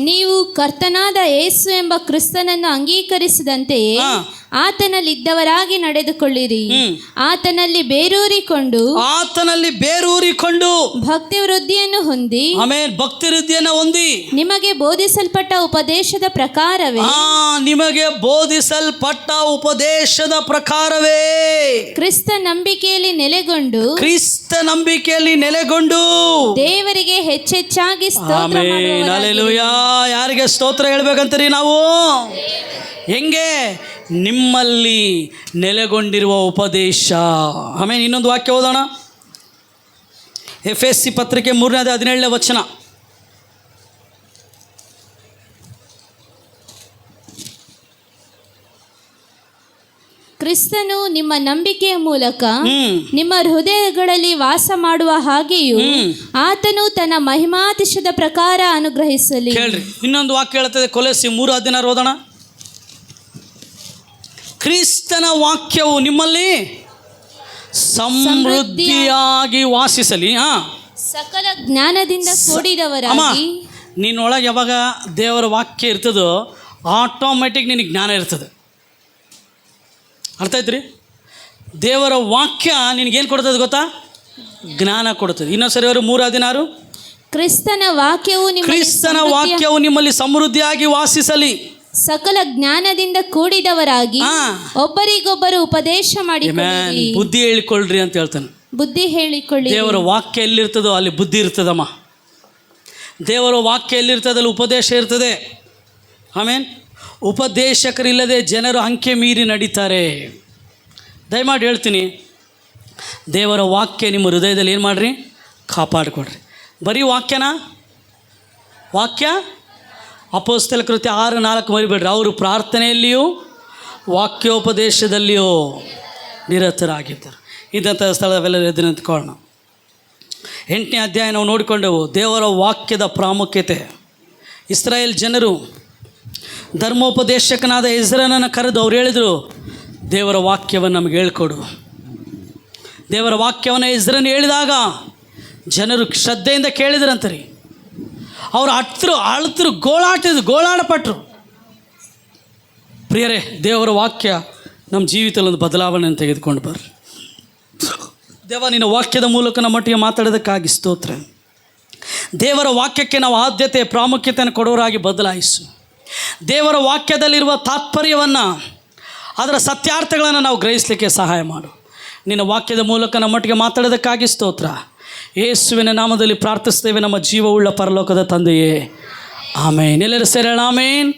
ನೀವು ಕರ್ತನಾದ ಯೇಸು ಎಂಬ ಕ್ರಿಸ್ತನನ್ನು ಅಂಗೀಕರಿಸಿದಂತೆಯೇ ಆತನಲ್ಲಿದ್ದವರಾಗಿ ನಡೆದುಕೊಳ್ಳಿರಿ. ಆತನಲ್ಲಿ ಬೇರೂರಿಕೊಂಡು ಭಕ್ತಿ ವೃದ್ಧಿಯನ್ನು ಹೊಂದಿ, ಆಮೆನ್, ಭಕ್ತಿ ವೃದ್ಧಿಯನ್ನು ಹೊಂದಿ ನಿಮಗೆ ಬೋಧಿಸಲ್ಪಟ್ಟ ಉಪದೇಶದ ಪ್ರಕಾರವೇ ಕ್ರಿಸ್ತ ನಂಬಿಕೆಯಲ್ಲಿ ನೆಲೆಗೊಂಡು ದೇವರಿಗೆ ಹೆಚ್ಚೆಚ್ಚಾಗಿ ಸ್ತೋತ್ರ ಮಾಡುವವರಾಗಿರಿ. ಹಲ್ಲೆಲೂಯಾ. ಯಾರಿಗೆ ಸ್ತೋತ್ರ ಹೇಳ್ಬೇಕಂತೀರಿ ನಾವು? ಹೆಂಗೆ? ನಿಮ್ಮಲ್ಲಿ ನೆಲೆಗೊಂಡಿರುವ ಉಪದೇಶ. ಆಮೇಲೆ ಇನ್ನೊಂದು ವಾಕ್ಯ ಓದೋಣ. ಎಫೆಸಿ ಪತ್ರಿಕೆ 3:17. ಕ್ರಿಸ್ತನು ನಿಮ್ಮ ನಂಬಿಕೆಯ ಮೂಲಕ ನಿಮ್ಮ ಹೃದಯಗಳಲ್ಲಿ ವಾಸ ಮಾಡುವ ಹಾಗೆಯೂ ಆತನು ತನ್ನ ಮಹಿಮಾತಿಶಯದ ಪ್ರಕಾರ ಅನುಗ್ರಹಿಸಲಿ. ಹೇಳ್ರಿ, ಇನ್ನೊಂದು ವಾಕ್ಯ ಹೇಳ್ತದೆ, ಕೊಲೊಸ್ಸೆ 3:16 ಓದೋಣ. ಕ್ರಿಸ್ತನ ವಾಕ್ಯವು ನಿಮ್ಮಲ್ಲಿ ಸಮೃದ್ಧಿಯಾಗಿ ವಾಸಿಸಲಿ. ಸಕಲ ಜ್ಞಾನದಿಂದ ಕೂಡಿದವರಾಗಿ. ನಿನ್ನೊಳಗೆ ಯಾವಾಗ ದೇವರ ವಾಕ್ಯ ಇರ್ತದೋ ಆಟೋಮೆಟಿಕ್ ನಿನಗೆ ಜ್ಞಾನ ಇರ್ತದೆ. ಅರ್ಥ ಆಯ್ತು ರೀ? ದೇವರ ವಾಕ್ಯ ನಿನಗೇನು ಕೊಡ್ತದೆ ಗೊತ್ತಾ? ಜ್ಞಾನ ಕೊಡ್ತದೆ. ಇನ್ನೊಂದ್ಸರಿ ಅವರು 3:16. ಕ್ರಿಸ್ತನ ವಾಕ್ಯವು ನಿಮ್ಮಲ್ಲಿ ಸಮೃದ್ಧಿಯಾಗಿ ವಾಸಿಸಲಿ, ಸಕಲ ಜ್ಞಾನದಿಂದ ಕೂಡಿದವರಾಗಿ ಒಬ್ಬರಿಗೊಬ್ಬರು ಉಪದೇಶ ಮಾಡಿಕೊಳ್ಳಿರಿ. ಬುದ್ಧಿ ಹೇಳಿಕೊಳ್ಳ್ರಿ ಅಂತ ಹೇಳ್ತಾನೆ. ಬುದ್ಧಿ ಹೇಳಿಕೊಳ್ಳಿ. ದೇವರ ವಾಕ್ಯ ಎಲ್ಲಿರ್ತದೋ ಅಲ್ಲಿ ಬುದ್ಧಿ ಇರ್ತದಮ್ಮ. ದೇವರ ವಾಕ್ಯ ಎಲ್ಲಿರ್ತದೆ ಅಲ್ಲಿ ಉಪದೇಶ ಇರ್ತದೆ. ಆಮೇನ್. ಉಪದೇಶಕರಿಲ್ಲದೆ ಜನರು ಅಂಕೆ ಮೀರಿ ನಡೀತಾರೆ. ದಯಮಾಡಿ ಹೇಳ್ತೀನಿ, ದೇವರ ವಾಕ್ಯ ನಿಮ್ಮ ಹೃದಯದಲ್ಲಿ ಏನು ಮಾಡಿರಿ? ಕಾಪಾಡಿಕೊಡ್ರಿ. ಬರೀ ವಾಕ್ಯ ಅಪೊಸ್ತಲ ಕೃತ್ಯ 6:4 ಮರಿಬೇಡ್ರಿ. ಅವರು ಪ್ರಾರ್ಥನೆಯಲ್ಲಿಯೂ ವಾಕ್ಯೋಪದೇಶದಲ್ಲಿಯೂ ನಿರತರಾಗಿದ್ದರು. ಇದಂಥ ಸ್ಥಳವೆಲ್ಲ ಎದ್ದು ನಿಂತ್ಕೊಳ್ಳೋಣ. 8ನೇ ಅಧ್ಯಾಯ ನಾವು ನೋಡಿಕೊಂಡೆವು, ದೇವರ ವಾಕ್ಯದ ಪ್ರಾಮುಖ್ಯತೆ. ಇಸ್ರಾಯೇಲ್ ಜನರು ಧರ್ಮೋಪದೇಶಕನಾದ ಎಜ್ರನನ್ನು ಕರೆದು ಅವ್ರು ಹೇಳಿದರು, ದೇವರ ವಾಕ್ಯವನ್ನು ನಮಗೆ ಹೇಳ್ಕೊಡು. ದೇವರ ವಾಕ್ಯವನ್ನು ಎಜ್ರನ ಹೇಳಿದಾಗ ಜನರು ಶ್ರದ್ಧೆಯಿಂದ ಕೇಳಿದ್ರಂತ ರೀ. ಅವ್ರು ಅಳ್ತರು ಗೋಳಾಡಪಟ್ಟರು. ಪ್ರಿಯರೇ, ದೇವರ ವಾಕ್ಯ ನಮ್ಮ ಜೀವಿತದಲ್ಲಿ ಒಂದು ಬದಲಾವಣೆಯನ್ನು ತೆಗೆದುಕೊಂಡು ಬರ್ರಿ. ದೇವ, ನಿನ್ನ ವಾಕ್ಯದ ಮೂಲಕ ನಮ್ಮೊಟ್ಟಿಗೆ ಮಾತಾಡೋದಕ್ಕಾಗಿ ಸ್ತೋತ್ರ. ದೇವರ ವಾಕ್ಯಕ್ಕೆ ನಾವು ಆದ್ಯತೆ ಪ್ರಾಮುಖ್ಯತೆಯನ್ನು ಕೊಡೋರಾಗಿ ಬದಲಾಯಿಸು. ದೇವರ ವಾಕ್ಯದಲ್ಲಿರುವ ತಾತ್ಪರ್ಯವನ್ನು, ಅದರ ಸತ್ಯಾರ್ಥಗಳನ್ನು ನಾವು ಗ್ರಹಿಸಲಿಕ್ಕೆ ಸಹಾಯ ಮಾಡು. ನಿನ್ನ ವಾಕ್ಯದ ಮೂಲಕ ನಮ್ಮೊಟ್ಟಿಗೆ ಮಾತಾಡೋದಕ್ಕಾಗಿ ಸ್ತೋತ್ರ. ಯೇಸುವಿನ ನಾಮದಲ್ಲಿ ಪ್ರಾರ್ಥಿಸ್ತೇವೆ ನಮ್ಮ ಜೀವವುಳ್ಳ ಪರಲೋಕದ ತಂದೆಯೇ, ಆಮೇನ್. ಎಲ್ಲರೂ ಸೇರೋಣ, ಆಮೇನ್.